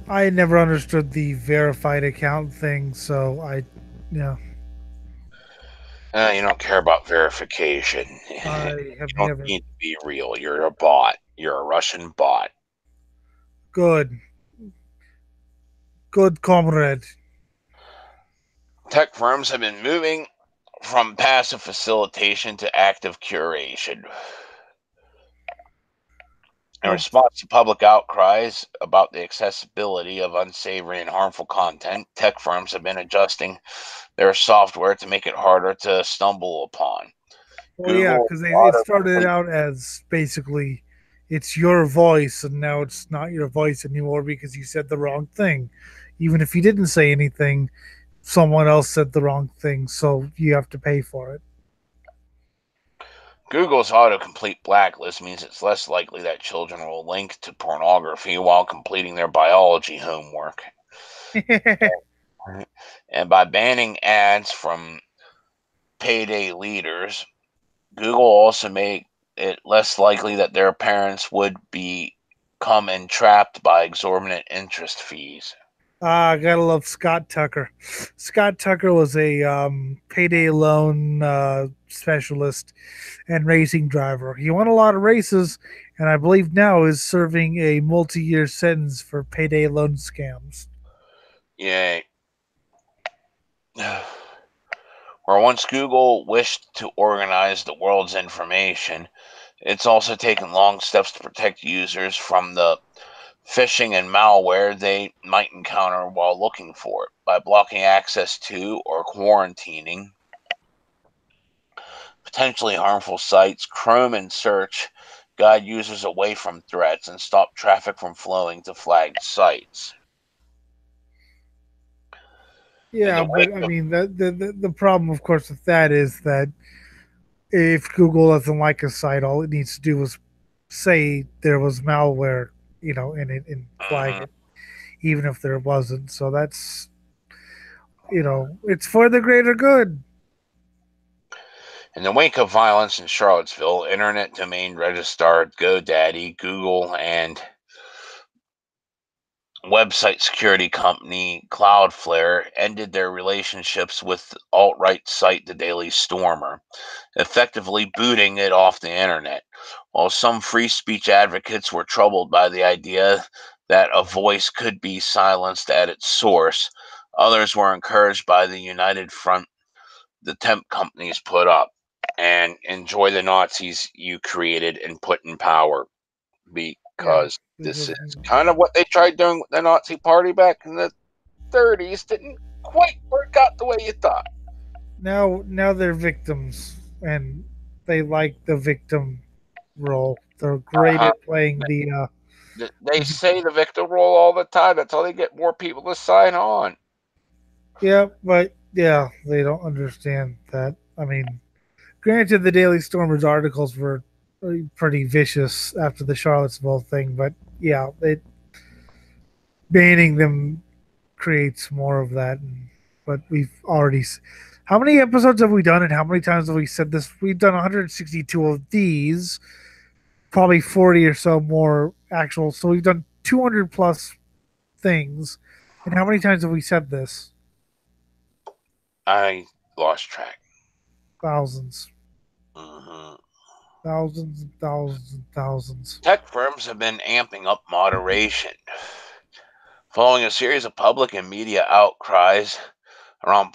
I never understood the verified account thing, so yeah, You don't care about verification. I You have don't never. need to be real. You're a bot. You're a Russian bot. Good, good comrade. Tech firms have been moving from passive facilitation to active curation. In Well, response to public outcries about the accessibility of unsavory and harmful content, tech firms have been adjusting their software to make it harder to stumble upon. yeah, Google because it started autocomplete. out as basically it's your voice, and now it's not your voice anymore because you said the wrong thing. Even if you didn't say anything, someone else said the wrong thing, so you have to pay for it. Google's autocomplete blacklist means it's less likely that children will link to pornography while completing their biology homework. And by banning ads from payday leaders, Google also made it less likely that their parents would become entrapped by exorbitant interest fees. I gotta love Scott Tucker. Scott Tucker was a payday loan specialist and racing driver. He won a lot of races, and I believe now is serving a multi-year sentence for payday loan scams. Yay. Where once Google wished to organize the world's information, it's also taken long steps to protect users from the phishing and malware they might encounter while looking for it by blocking access to or quarantining potentially harmful sites. Chrome and Search guide users away from threats and stop traffic from flowing to flagged sites. In Yeah, the but wake I of mean, the problem, of course, with that is that if Google doesn't like a site, all it needs to do is say there was malware, in it and flag Mhm. it, even if there wasn't. So that's it's for the greater good. In the wake of violence in Charlottesville, internet domain registrar GoDaddy, Google, and website security company Cloudflare ended their relationships with alt-right site The Daily Stormer, effectively booting it off the internet. While some free speech advocates were troubled by the idea that a voice could be silenced at its source, others were encouraged by the united front the temp companies put up and enjoy the Nazis you created and put in power, Yeah, because this this is is kind of what they tried doing with the Nazi party back in the 30s. Didn't quite work out the way you thought. now they're victims, and they like the victim role. They're great Uh-huh. at playing the. They say the victim role all the time. That's how they get more people to sign on. Yeah, but yeah, they don't understand that. I mean, granted, the Daily Stormers articles were pretty vicious after the Charlottesville thing, but yeah, banning them creates more of that. But we've already. How many episodes have we done, and how many times have we said this? We've done 162 of these, probably 40 or so more actual. So we've done 200 plus things. And how many times have we said this? I lost track. Thousands, Hmm. thousands, and thousands, and thousands. Tech firms have been amping up moderation. Following a series of public and media outcries around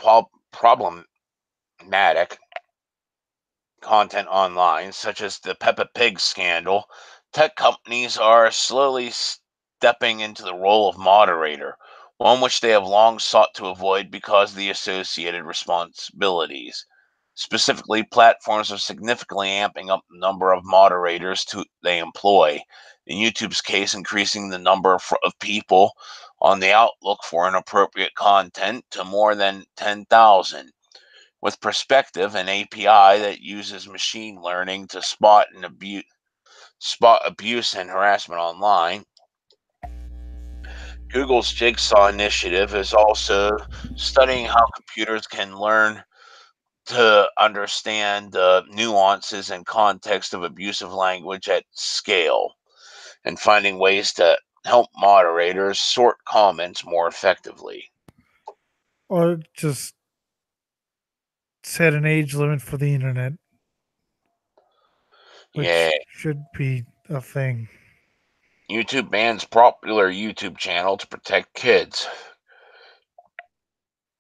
problematic content online, such as the Peppa Pig scandal, tech companies are slowly stepping into the role of moderator, one which they have long sought to avoid because of the associated responsibilities. Specifically, platforms are significantly amping up the number of moderators they employ. In YouTube's case, increasing the number of people on the outlook for inappropriate content to more than 10,000. With perspective, an API that uses machine learning to spot abuse and harassment online. Google's Jigsaw initiative is also studying how computers can learn to understand the nuances and context of abusive language at scale, and finding ways to help moderators sort comments more effectively. Or just set an age limit for the internet, which Yeah. should be a thing. YouTube bans popular YouTube channel to protect kids.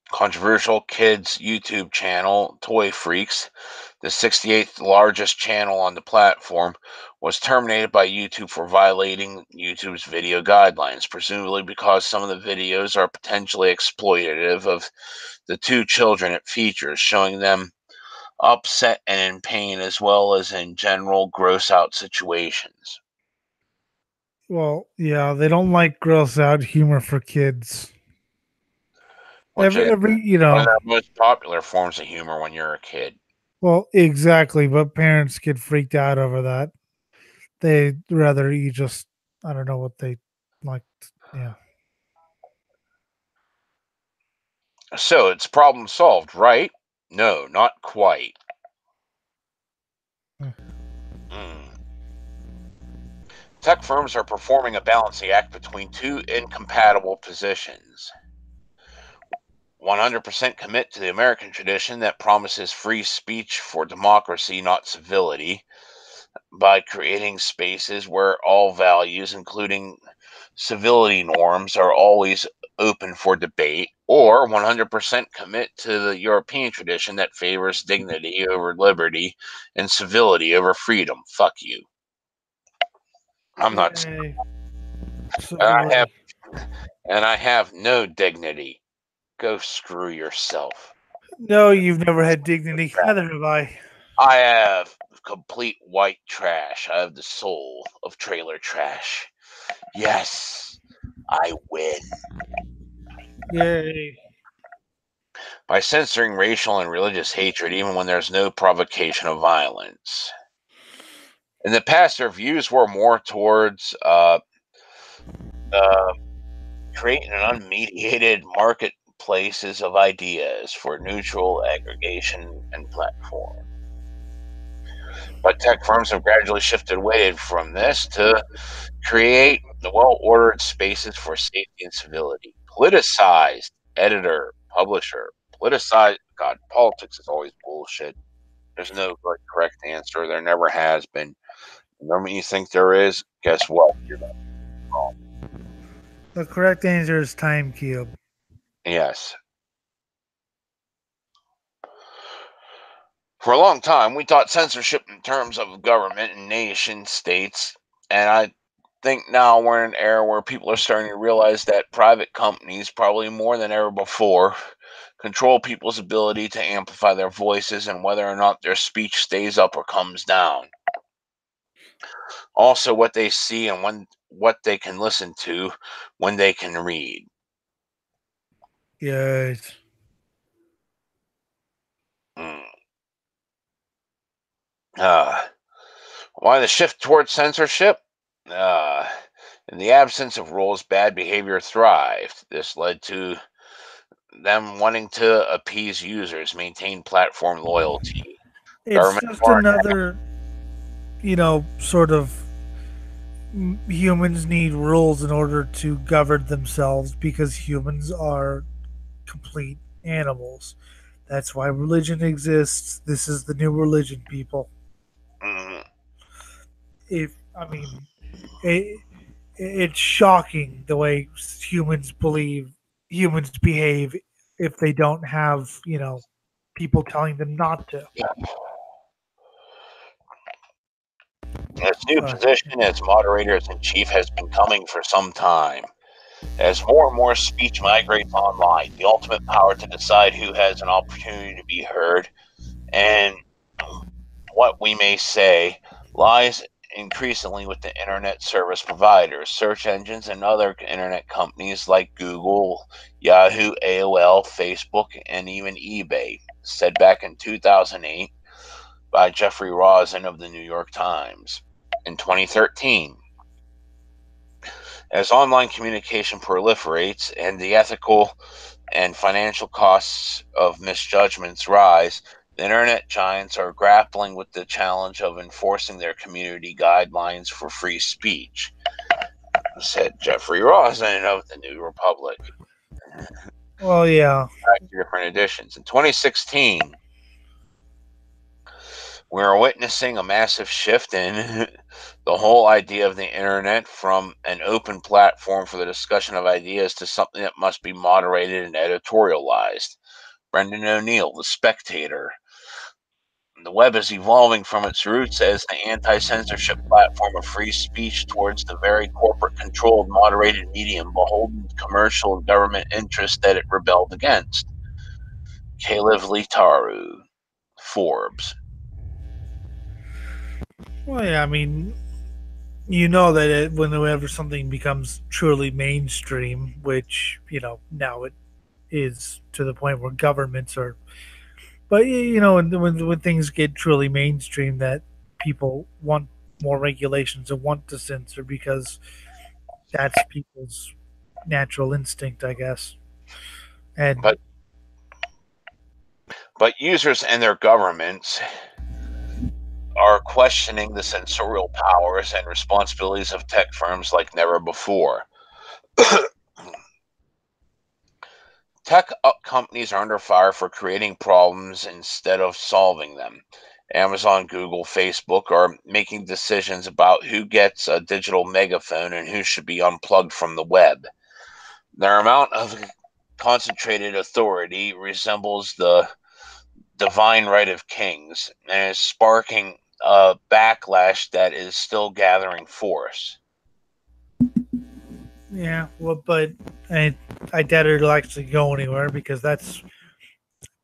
Controversial kids YouTube channel, Toy Freaks, the 68th largest channel on the platform, was terminated by YouTube for violating YouTube's video guidelines, presumably because some of the videos are potentially exploitative of the two children it features, showing them upset and in pain, as well as in general gross out situations. Well, yeah, they don't like gross out humor for kids. Which is Every one of the most popular forms of humor when you're a kid. well, exactly, but parents get freaked out over that. They rather you just, I don't know what they like. Yeah. So it's problem solved, right? No, not quite. Hmm. Tech firms are performing a balancing act between two incompatible positions. 100% commit to the American tradition that promises free speech for democracy, not civility, by creating spaces where all values, including civility norms, are always open for debate, or 100% commit to the European tradition that favors dignity over liberty and civility over freedom. Fuck you. I'm not. Yay. And Civility. I have no dignity. Go screw yourself. No, you've never had dignity. Neither have I. I have complete white trash. I have the soul of trailer trash. Yes, I win. Yay. By censoring racial and religious hatred, even when there's no provocation of violence. In the past, their views were more towards creating an unmediated marketplaces of ideas for neutral aggregation and platform. But tech firms have gradually shifted away from this to create the well-ordered spaces for safety and civility. Politicized editor, publisher, politicized. God, politics is always bullshit. There's no correct answer. There never has been. The moment you think there is, guess what? You're wrong. The correct answer is Time Cube. Yes. For a long time, we taught censorship in terms of government and nation states, and I think now we're in an era where people are starting to realize that private companies, probably more than ever before, control people's ability to amplify their voices and whether or not their speech stays up or comes down. Also, what they see and what they can listen to, when they can read. Yes. Why the shift towards censorship? In the absence of rules, bad behavior thrived. This led to them wanting to appease users, maintain platform loyalty. It's Government just another, sort of humans need rules in order to govern themselves because humans are complete animals. That's why religion exists. This is the new religion, people. If I mean, it's shocking the way humans behave if they don't have people telling them not to. Its new position as moderators in chief has been coming for some time. As more and more speech migrates online, the ultimate power to decide who has an opportunity to be heard And what we may say lies increasingly with the internet service providers, search engines, and other internet companies like Google, Yahoo, AOL, Facebook, and even eBay, said back in 2008 by Jeffrey Rosen of the New York Times. In 2013, as online communication proliferates and the ethical and financial costs of misjudgments rise, the internet giants are grappling with the challenge of enforcing their community guidelines for free speech, said Jeffrey Rosen of the New Republic. Well, yeah. Back to different editions. In 2016, we are witnessing a massive shift in the whole idea of the internet from an open platform for the discussion of ideas to something that must be moderated and editorialized. Brendan O'Neill, The Spectator. The web is evolving from its roots as the anti censorship platform of free speech towards the very corporate controlled, moderated medium beholden to commercial and government interests that it rebelled against. Caleb Litaru, Forbes. Well, yeah. I mean, you know that whenever something becomes truly mainstream, which now it is to the point where governments are. But when things get truly mainstream, that people want more regulations and want to censor because that's people's natural instinct, I guess. And But users and their governments are questioning the censorial powers and responsibilities of tech firms like never before. Tech companies are under fire for creating problems instead of solving them. Amazon, Google, Facebook are making decisions about who gets a digital megaphone and who should be unplugged from the web. Their amount of concentrated authority resembles the divine right of kings and is sparking a backlash that is still gathering force. yeah, well, but I doubt it'll actually go anywhere because that's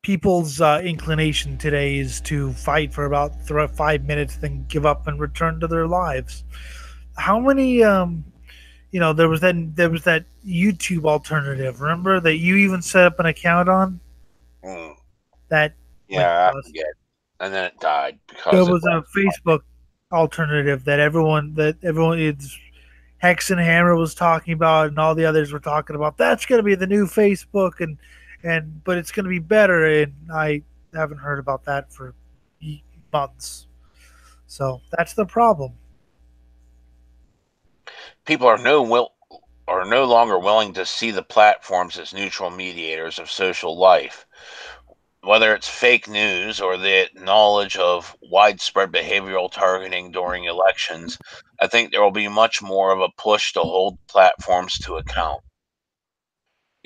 people's inclination today is to fight for about 5 minutes, then give up and return to their lives. How many there was that YouTube alternative. Remember that you even set up an account on Mm, that went yeah, I bust. forget. And then it died There because it was a Facebook alternative that everyone it's Hex and Hammer was talking about, and all the others were talking about. That's going to be the new Facebook, and but it's going to be better. And I haven't heard about that for months. So that's the problem. people are no longer willing to see the platforms as neutral mediators of social life. Whether it's fake news or the knowledge of widespread behavioral targeting during elections, I think there will be much more of a push to hold platforms to account.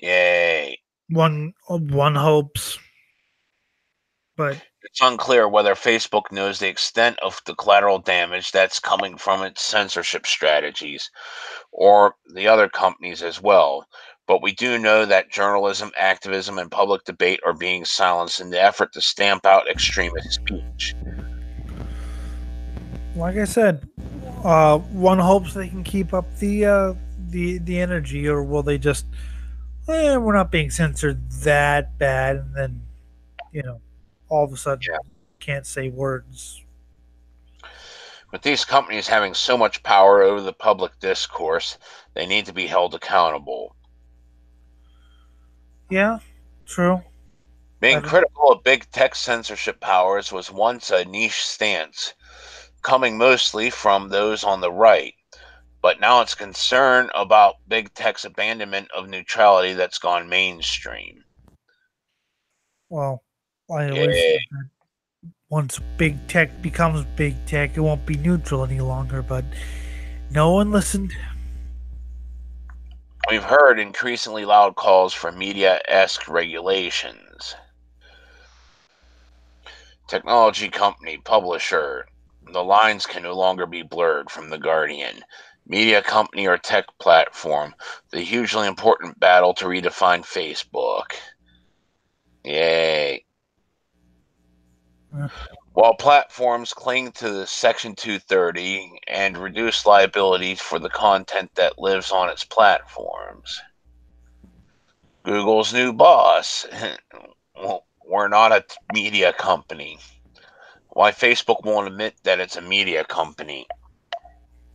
Yay. One hopes, but It's unclear whether Facebook knows the extent of the collateral damage that's coming from its censorship strategies, or the other companies as well. But we do know that journalism, activism, and public debate are being silenced in the effort to stamp out extremist speech. like I said, one hopes they can keep up the energy, or will they just we're not being censored that bad, and then you know all of a sudden Yeah. can't say words. With these companies having so much power over the public discourse, they need to be held accountable. Yeah, true. Being Haven't critical of big tech censorship powers was once a niche stance, coming mostly from those on the right. But now it's concern about big tech's abandonment of neutrality that's gone mainstream. well, I always Yeah. think that once big tech becomes big tech, it won't be neutral any longer. But no one listened. We've heard increasingly loud calls for media-esque regulations. Technology company, publisher. The lines can no longer be blurred from The Guardian. Media company or tech platform. The hugely important battle to redefine Facebook. Yay. Uh, While platforms cling to the Section 230 and reduce liability for the content that lives on its platforms. Google's new boss. Well, we're not a media company. Why Facebook won't admit that it's a media company?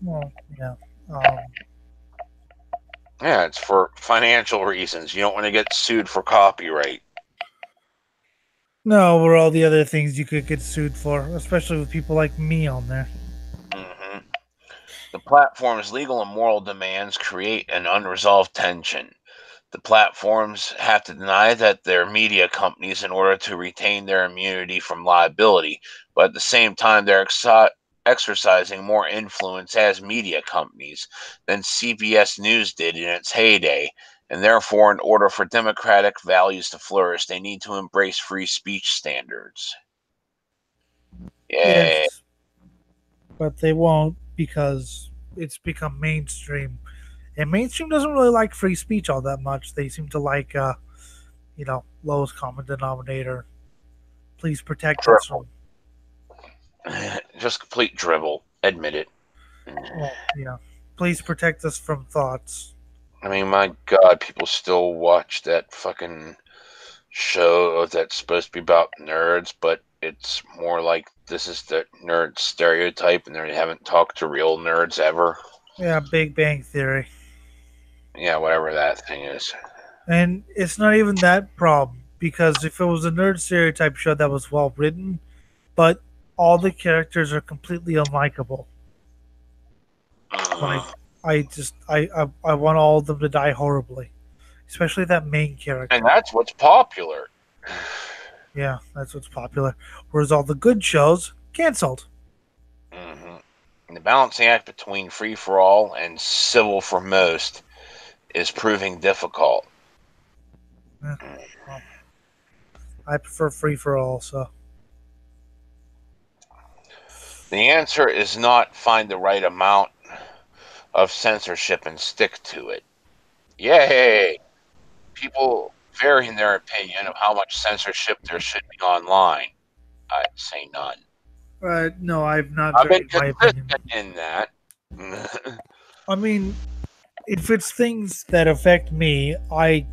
well, yeah. Um, Yeah, it's for financial reasons. You don't want to get sued for copyright. no, or all the other things you could get sued for, especially with people like me on there. Hmm. The platform's legal and moral demands create an unresolved tension. The platforms have to deny that they're media companies in order to retain their immunity from liability, but at the same time, they're exercising more influence as media companies than CBS News did in its heyday. And therefore, in order for democratic values to flourish, they need to embrace free speech standards. Yeah. Yes, but they won't because it's become mainstream. And mainstream doesn't really like free speech all that much. They seem to like, lowest common denominator. Please protect us Dribble. from, Just complete dribble. Admit it. well, yeah. Please protect us from thoughts. I mean, my God, people still watch that fucking show that's supposed to be about nerds, but it's more like this is the nerd stereotype, and they haven't talked to real nerds ever. Yeah, Big Bang Theory. Yeah, whatever that thing is. And it's not even that problem because if it was a nerd stereotype show that was well written, but all the characters are completely unlikable. Like I want all of them to die horribly, especially that main And character. that's what's popular. Yeah, that's what's popular. Whereas all the good shows canceled. Hmm. And the balancing act between free for all and civil for most is proving difficult. Eh, well, I prefer free for all. So The answer is not find the right amount of censorship and stick to it. Yay! People vary in their opinion of how much censorship there should be online. I'd say none. no, I've not I've been varied my opinion. consistent in that. I mean, if it's things that affect me, I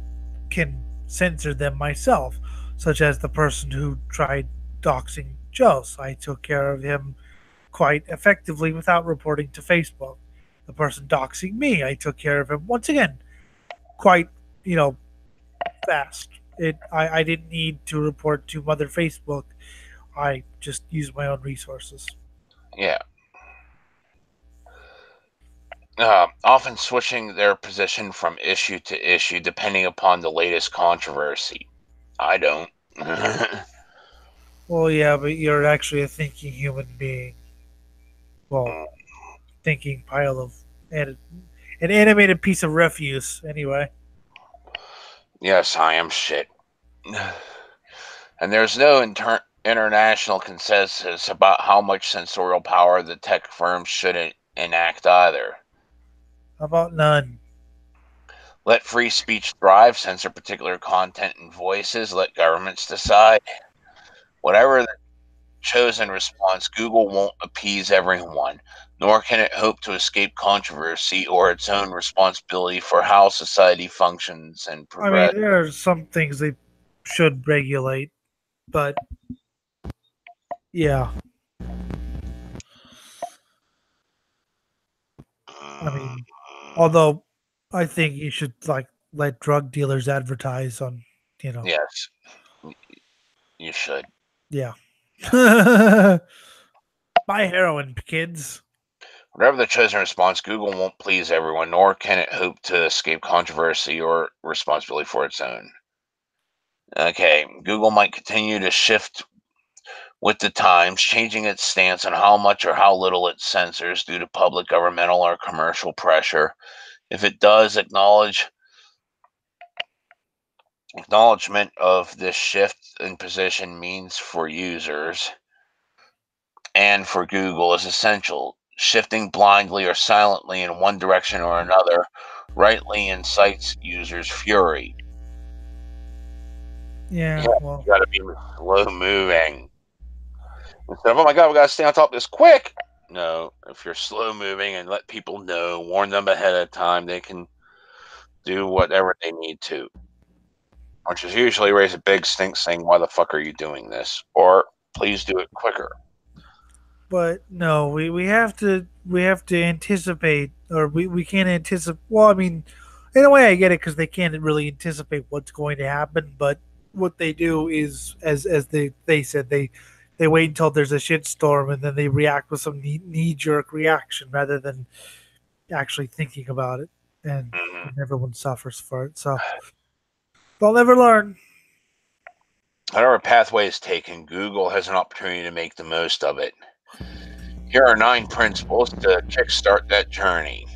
can censor them myself, such as the person who tried doxing Joe. So I took care of him quite effectively without reporting to Facebook. The person doxing me, I took care of him once again quite, you know, fast. I didn't need to report to Mother Facebook. I just used my own resources. Yeah. Often switching their position from issue to issue depending upon the latest controversy. I don't. Well, yeah, but you're actually a thinking human being. Well, thinking pile of an animated piece of refuse. Anyway, Yes, I am shit. And there's no international consensus about how much censorial power the tech firms should enact either. how about none? Let free speech thrive, censor particular content and voices, let governments decide. Whatever the chosen response, Google won't appease everyone, nor can it hope to escape controversy or its own responsibility for how society functions and I mean, progress. there are some things they should regulate, but yeah, I Mm, mean, although I think you should like let drug dealers advertise on, you know, yes, you should. yeah. Buy heroin, kids. Whatever the chosen response, Google won't please everyone, nor can it hope to escape controversy or responsibility for its own. Okay, Google might continue to shift with the times, changing its stance on how much or how little it censors due to public, governmental, or commercial pressure. If it does, acknowledgement of this shift in position means for users and for Google is essential. Shifting blindly or silently in one direction or another rightly incites users' fury. Yeah, Yeah, you well, gotta be slow moving. Instead of, oh my God, we got to stay on top of this quick. No, if you're slow moving and let people know, warn them ahead of time, they can do whatever they need to. Which is usually raise a big stink saying, why the fuck are you doing this? Or please do it quicker. But no, we have to anticipate, or we can't anticipate. Well, I mean, in a way, I get it because they can't really anticipate what's going to happen. But what they do is, as they said, they wait until there's a shitstorm and then they react with some knee jerk reaction rather than actually thinking about it, and everyone suffers for it. So they'll never learn. Whatever pathway is taken, Google has an opportunity to make the most of it. Here are 9 principles to kickstart that journey.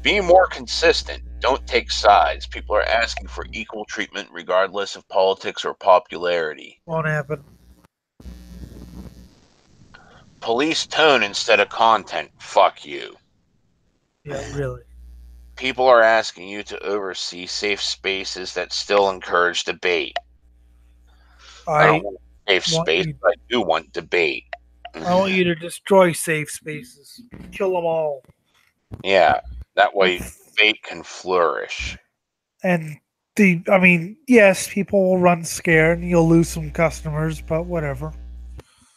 Be more consistent. Don't take sides. People are asking for equal treatment regardless of politics or popularity. Won't happen. Police tone instead of content. Fuck you. Yeah, really. People are asking you to oversee safe spaces that still encourage debate. I don't I want safe want space, you. but I do want debate. I want you to destroy safe spaces. Kill them all. Yeah, that way debate can flourish. And I mean, yes, people will run scared and you'll lose some customers, but whatever.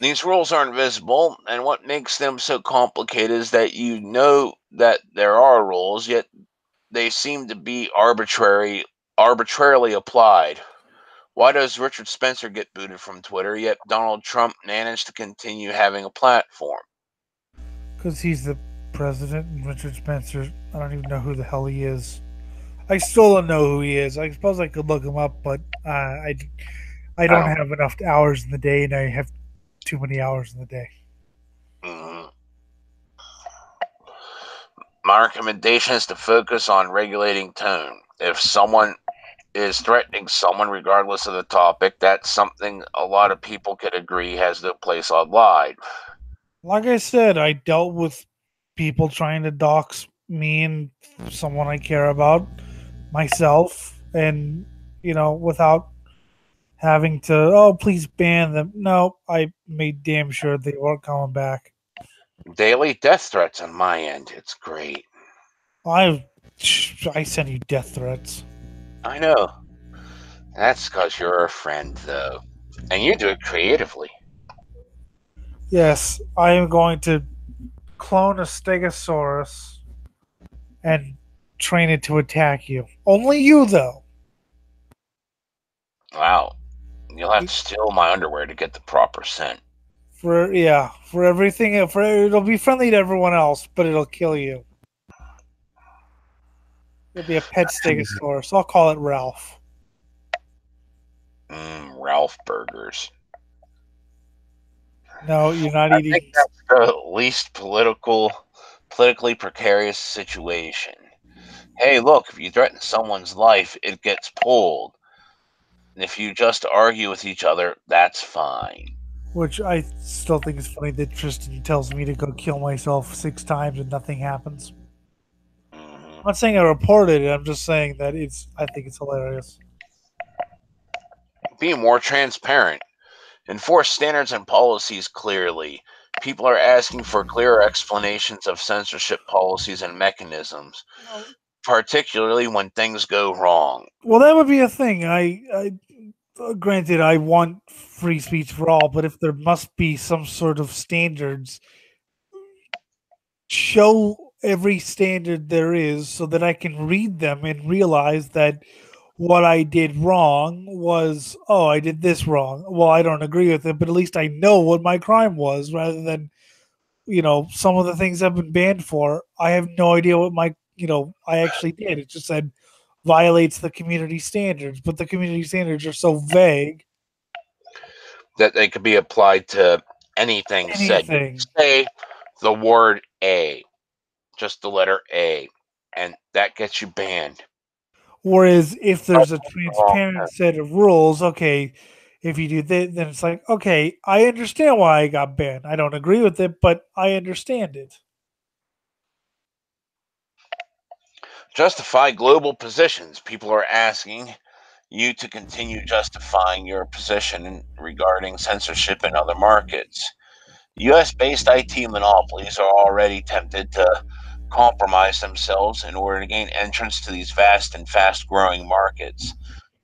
These rules aren't visible, and what makes them so complicated is that you know that there are rules, yet they seem to be arbitrarily applied. Why does Richard Spencer get booted from Twitter, yet Donald Trump managed to continue having a platform? Because he's the president and Richard Spencer, I don't even know who the hell he is. I still don't know who he is. I suppose I could look him up, but I I don't don't. have enough hours in the day, and I have too many hours in the day. Mhm. My recommendation is to focus on regulating tone. If someone is threatening someone, regardless of the topic, that's something a lot of people could agree has no place online. Like I said, I dealt with people trying to dox me and someone I care about, myself, and without having to, oh, please ban them. No, I made damn sure they weren't coming back. Daily death threats on my end. It's great. I I send you death threats. I know. That's because you're a friend, though. And you do it creatively. Yes, I am going to clone a Stegosaurus and train it to attack you. Only you, though. Wow. You'll have to steal my underwear to get the proper scent. For everything, it'll be friendly to everyone else, but it'll kill you. It'll be a pet Stegosaurus. I'll call it Ralph. Ralph Burgers. No, you're not I think eating. that's the least politically precarious situation. Hey, look, if you threaten someone's life, it gets pulled. And if you just argue with each other, that's fine. Which I still think is funny that Tristan tells me to go kill myself 6 times and nothing happens. Mhm. I'm not saying I reported it. I'm just saying that I think it's hilarious. Be more transparent. Enforce standards and policies clearly. People are asking for clearer explanations of censorship policies and mechanisms, particularly when things go wrong. Well, that would be a thing. Granted, I want free speech for all, but if there must be some sort of standards, show every standard there is so that I can read them and realize that what I did wrong was, oh, I did this wrong. Well, I don't agree with it, but at least I know what my crime was rather than, some of the things I've been banned for. I have no idea what I actually did. It just said violates the community standards, but the community standards are so vague. That they could be applied to anything said. Anything. Say the word A, just the letter A, and that gets you banned. Whereas if there's a Oh, transparent set of rules, okay, if you do that, then it's like, okay, I understand why I got banned. I don't agree with it, but I understand it. justify global positions. People are asking you to continue justifying your position regarding censorship in other markets. US-based IT monopolies are already tempted to compromise themselves in order to gain entrance to these vast and fast-growing markets.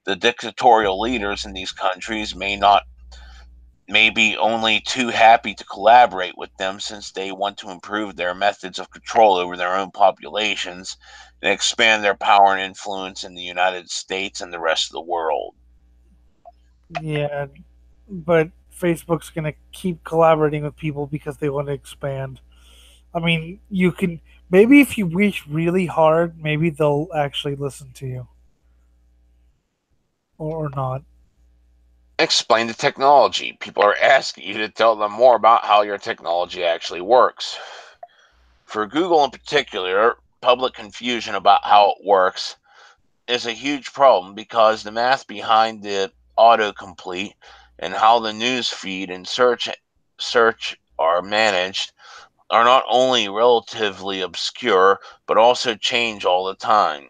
The dictatorial leaders in these countries may be only too happy to collaborate with them since they want to improve their methods of control over their own populations and expand their power and influence in the United States and the rest of the world. Yeah, but Facebook's going to keep collaborating with people because they want to expand. I mean, you can maybe if you wish really hard, maybe they'll actually listen to you, or not. Explain the technology. People are asking you to tell them more about how your technology actually works. For Google in particular, public confusion about how it works is a huge problem because the math behind the autocomplete and how the news feed and search are managed are not only relatively obscure but also change all the time.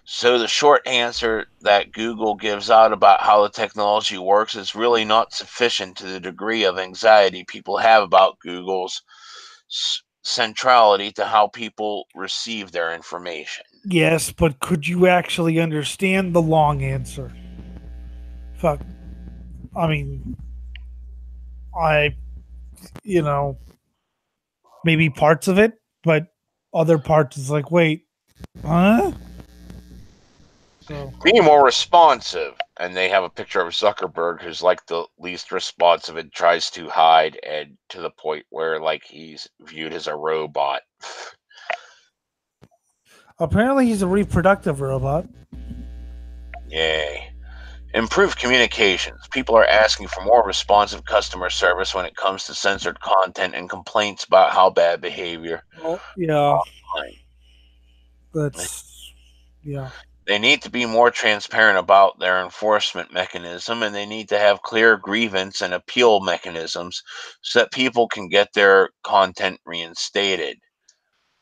So the short answer that Google gives out about how the technology works is really not sufficient to the degree of anxiety people have about Google's centrality to how people receive their information. Yes, but could you actually understand the long answer? Fuck. I mean, I, you know, maybe parts of it, but other parts is like, wait, huh? So, Be more responsive. And they have a picture of Zuckerberg who's like the least responsive and tries to hide, and to the point where like he's viewed as a robot. apparently he's a reproductive robot. Yay. Improve communications. People are asking for more responsive customer service when it comes to censored content and complaints about how bad behavior. Well, yeah, Online. that's yeah. They need to be more transparent about their enforcement mechanism, and they need to have clear grievance and appeal mechanisms so that people can get their content reinstated.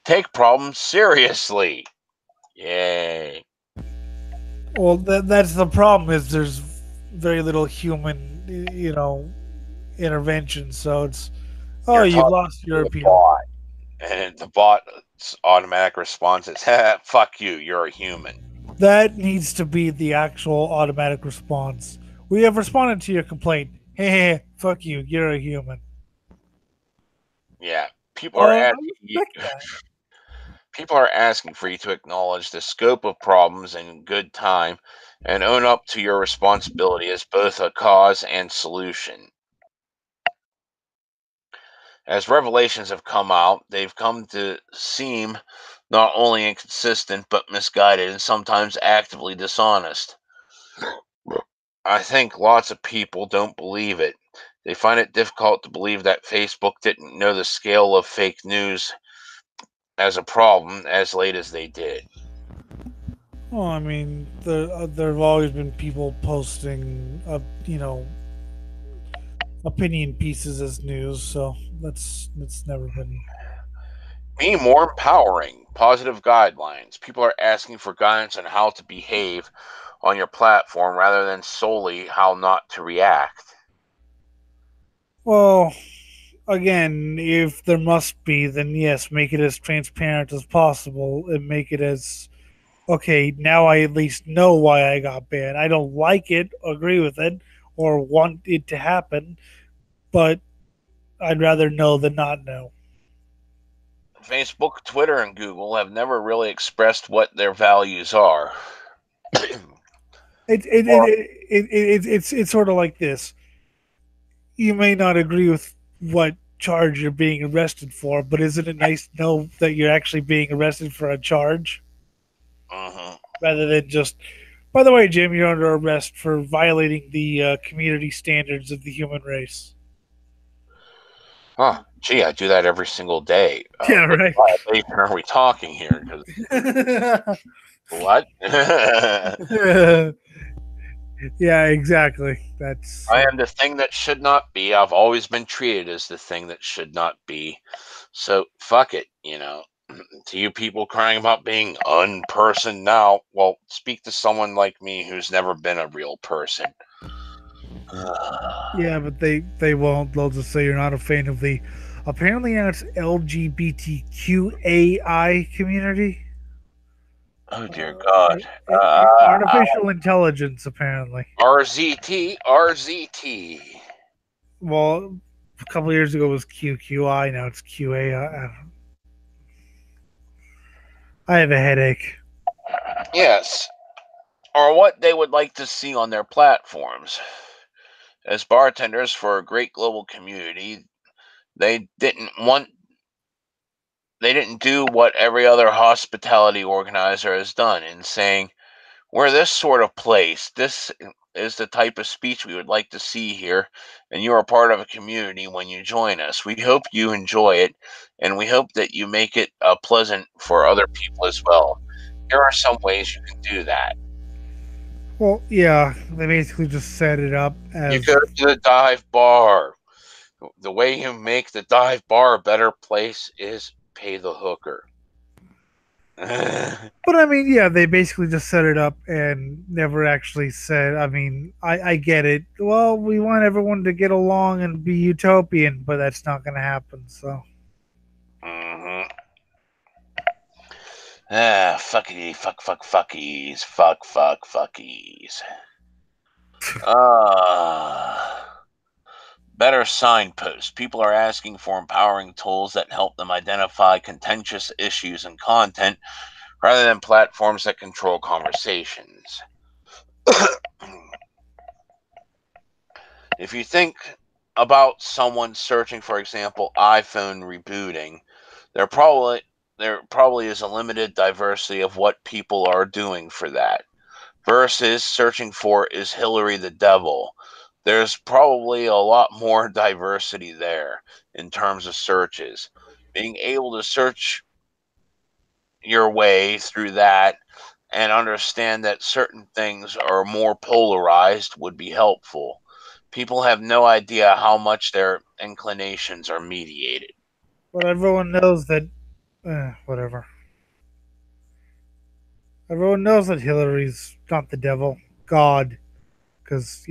Take problems seriously. Yay. Well, that's the problem is there's very little human, intervention. So it's, oh, You're you've talking lost to your a appeal. bot, and the bot's automatic response is, fuck you, you're a human. That needs to be the actual automatic response. We have responded to your complaint. Hey, fuck you. You're a human. Yeah. People are I asking you, respect that. people are asking for you to acknowledge the scope of problems in good time and own up to your responsibility as both a cause and solution. As revelations have come out, they've come to seem not only inconsistent but misguided and sometimes actively dishonest. I think lots of people don't believe it. They find it difficult to believe that Facebook didn't know the scale of fake news as a problem as late as they did. Well, I mean, there have always been people posting, opinion pieces as news. So that's never been. Be more empowering, positive guidelines. People are asking for guidance on how to behave on your platform rather than solely how not to react. Well, again, if there must be, then yes, make it as transparent as possible and make it as okay. Now I at least know why I got banned. I don't like it, agree with it, or want it to happen, but I'd rather know than not know. Facebook, Twitter, and Google have never really expressed what their values are. Or It's sort of like this. You may not agree with what charge you're being arrested for, but isn't it nice to know that you're actually being arrested for a charge mhm. rather than just, by the way, Jim, you're under arrest for violating the community standards of the human race. Huh. Gee, I do that every single day. Yeah, What right. violation are we talking here? 'Cause what? I Yeah, exactly. That's am the thing that should not be. I've always been treated as the thing that should not be. So fuck it. To you people crying about being unperson now, well, speak to someone like me who's never been a real person. Yeah, but they won't. They'll just say you're not a fan of the. Apparently, now it's LGBTQAI community. Oh dear God. Artificial intelligence, apparently. RZT, RZT. Well, a couple of years ago it was QQI. Now it's QAI. I have a headache. Yes, or what they would like to see on their platforms. As bartenders for a great global community, they didn't want they didn't do what every other hospitality organizer has done in saying, we're this sort of place. This is the type of speech we would like to see here, and you are part of a community when you join us. We hope you enjoy it, and we hope that you make it pleasant for other people as well. Here are some ways you can do that. Well, yeah, they basically just set it up You as. go to the dive bar. The way you make the dive bar a better place is pay the hooker. But I mean, yeah, they basically just set it up and never actually said. I mean, I get it. Well, we want everyone to get along and be utopian, but that's not going to happen. So. Mm-hmm. Fuckity, fuckies, fuckies. Better signposts. People are asking for empowering tools that help them identify contentious issues and content rather than platforms that control conversations. If you think about someone searching, for example, iPhone rebooting, there probably is a limited diversity of what people are doing for that. Versus searching for is Hillary the devil. There's probably a lot more diversity there in terms of searches. Being able to search your way through that and understand that certain things are more polarized would be helpful. People have no idea how much their inclinations are mediated. But everyone knows that. Whatever. Everyone knows that Hillary's not the devil, God, because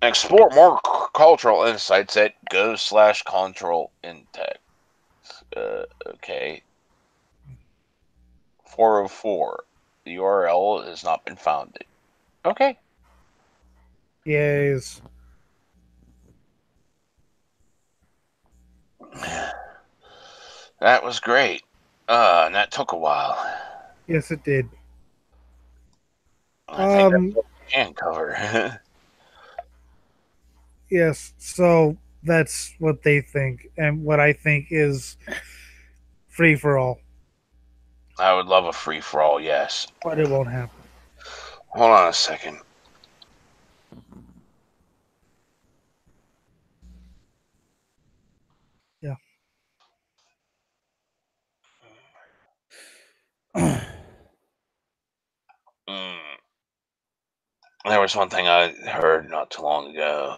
Explore more cultural insights at go/control index. Okay. 404. The URL has not been founded. Okay. yes, That was great. And that took a while. yes, it did. I think that's Um, what we can cover. yes. So that's what they think, and what I think is free for all, I would love a free for all, yes. but it won't happen. Hold on a second. Yeah. Mm. There was one thing I heard not too long ago.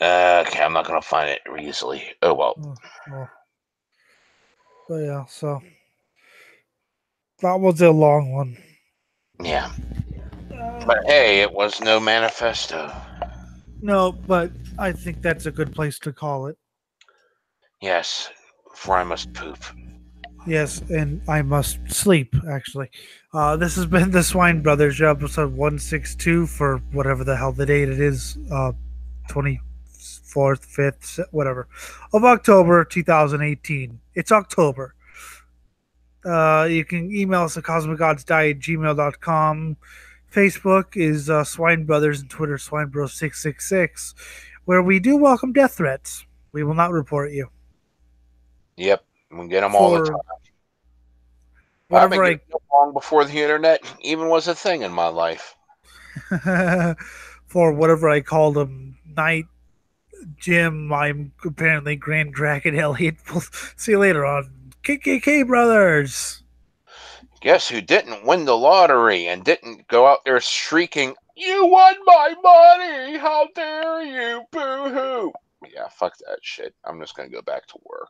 Okay, I'm not going to find it easily. Oh, well. Well, but yeah. So that was a long one. Yeah. But hey, it was no manifesto. No, but I think that's a good place to call it. Yes, for I must poop. Yes, and I must sleep, actually. This has been the Swine Brothers, episode 162 for whatever the hell the date it is, 24th, 5th, whatever, of October 2018. It's October. You can email us at cosmicgodsdie at gmail.com. Facebook is Swine Brothers and Twitter SwineBro666, where we do welcome death threats. We will not report you. Yep, we get them all the For time. I've been whatever getting them long before the internet even was a thing in my life. for whatever I called him, Night Jim. I'm apparently Grand Dragon Elliot. We'll see you later on KKK Brothers. Guess who didn't win the lottery and didn't go out there shrieking, "You won my money! How dare you! Boo hoo!" Yeah, fuck that shit. I'm just gonna go back to work.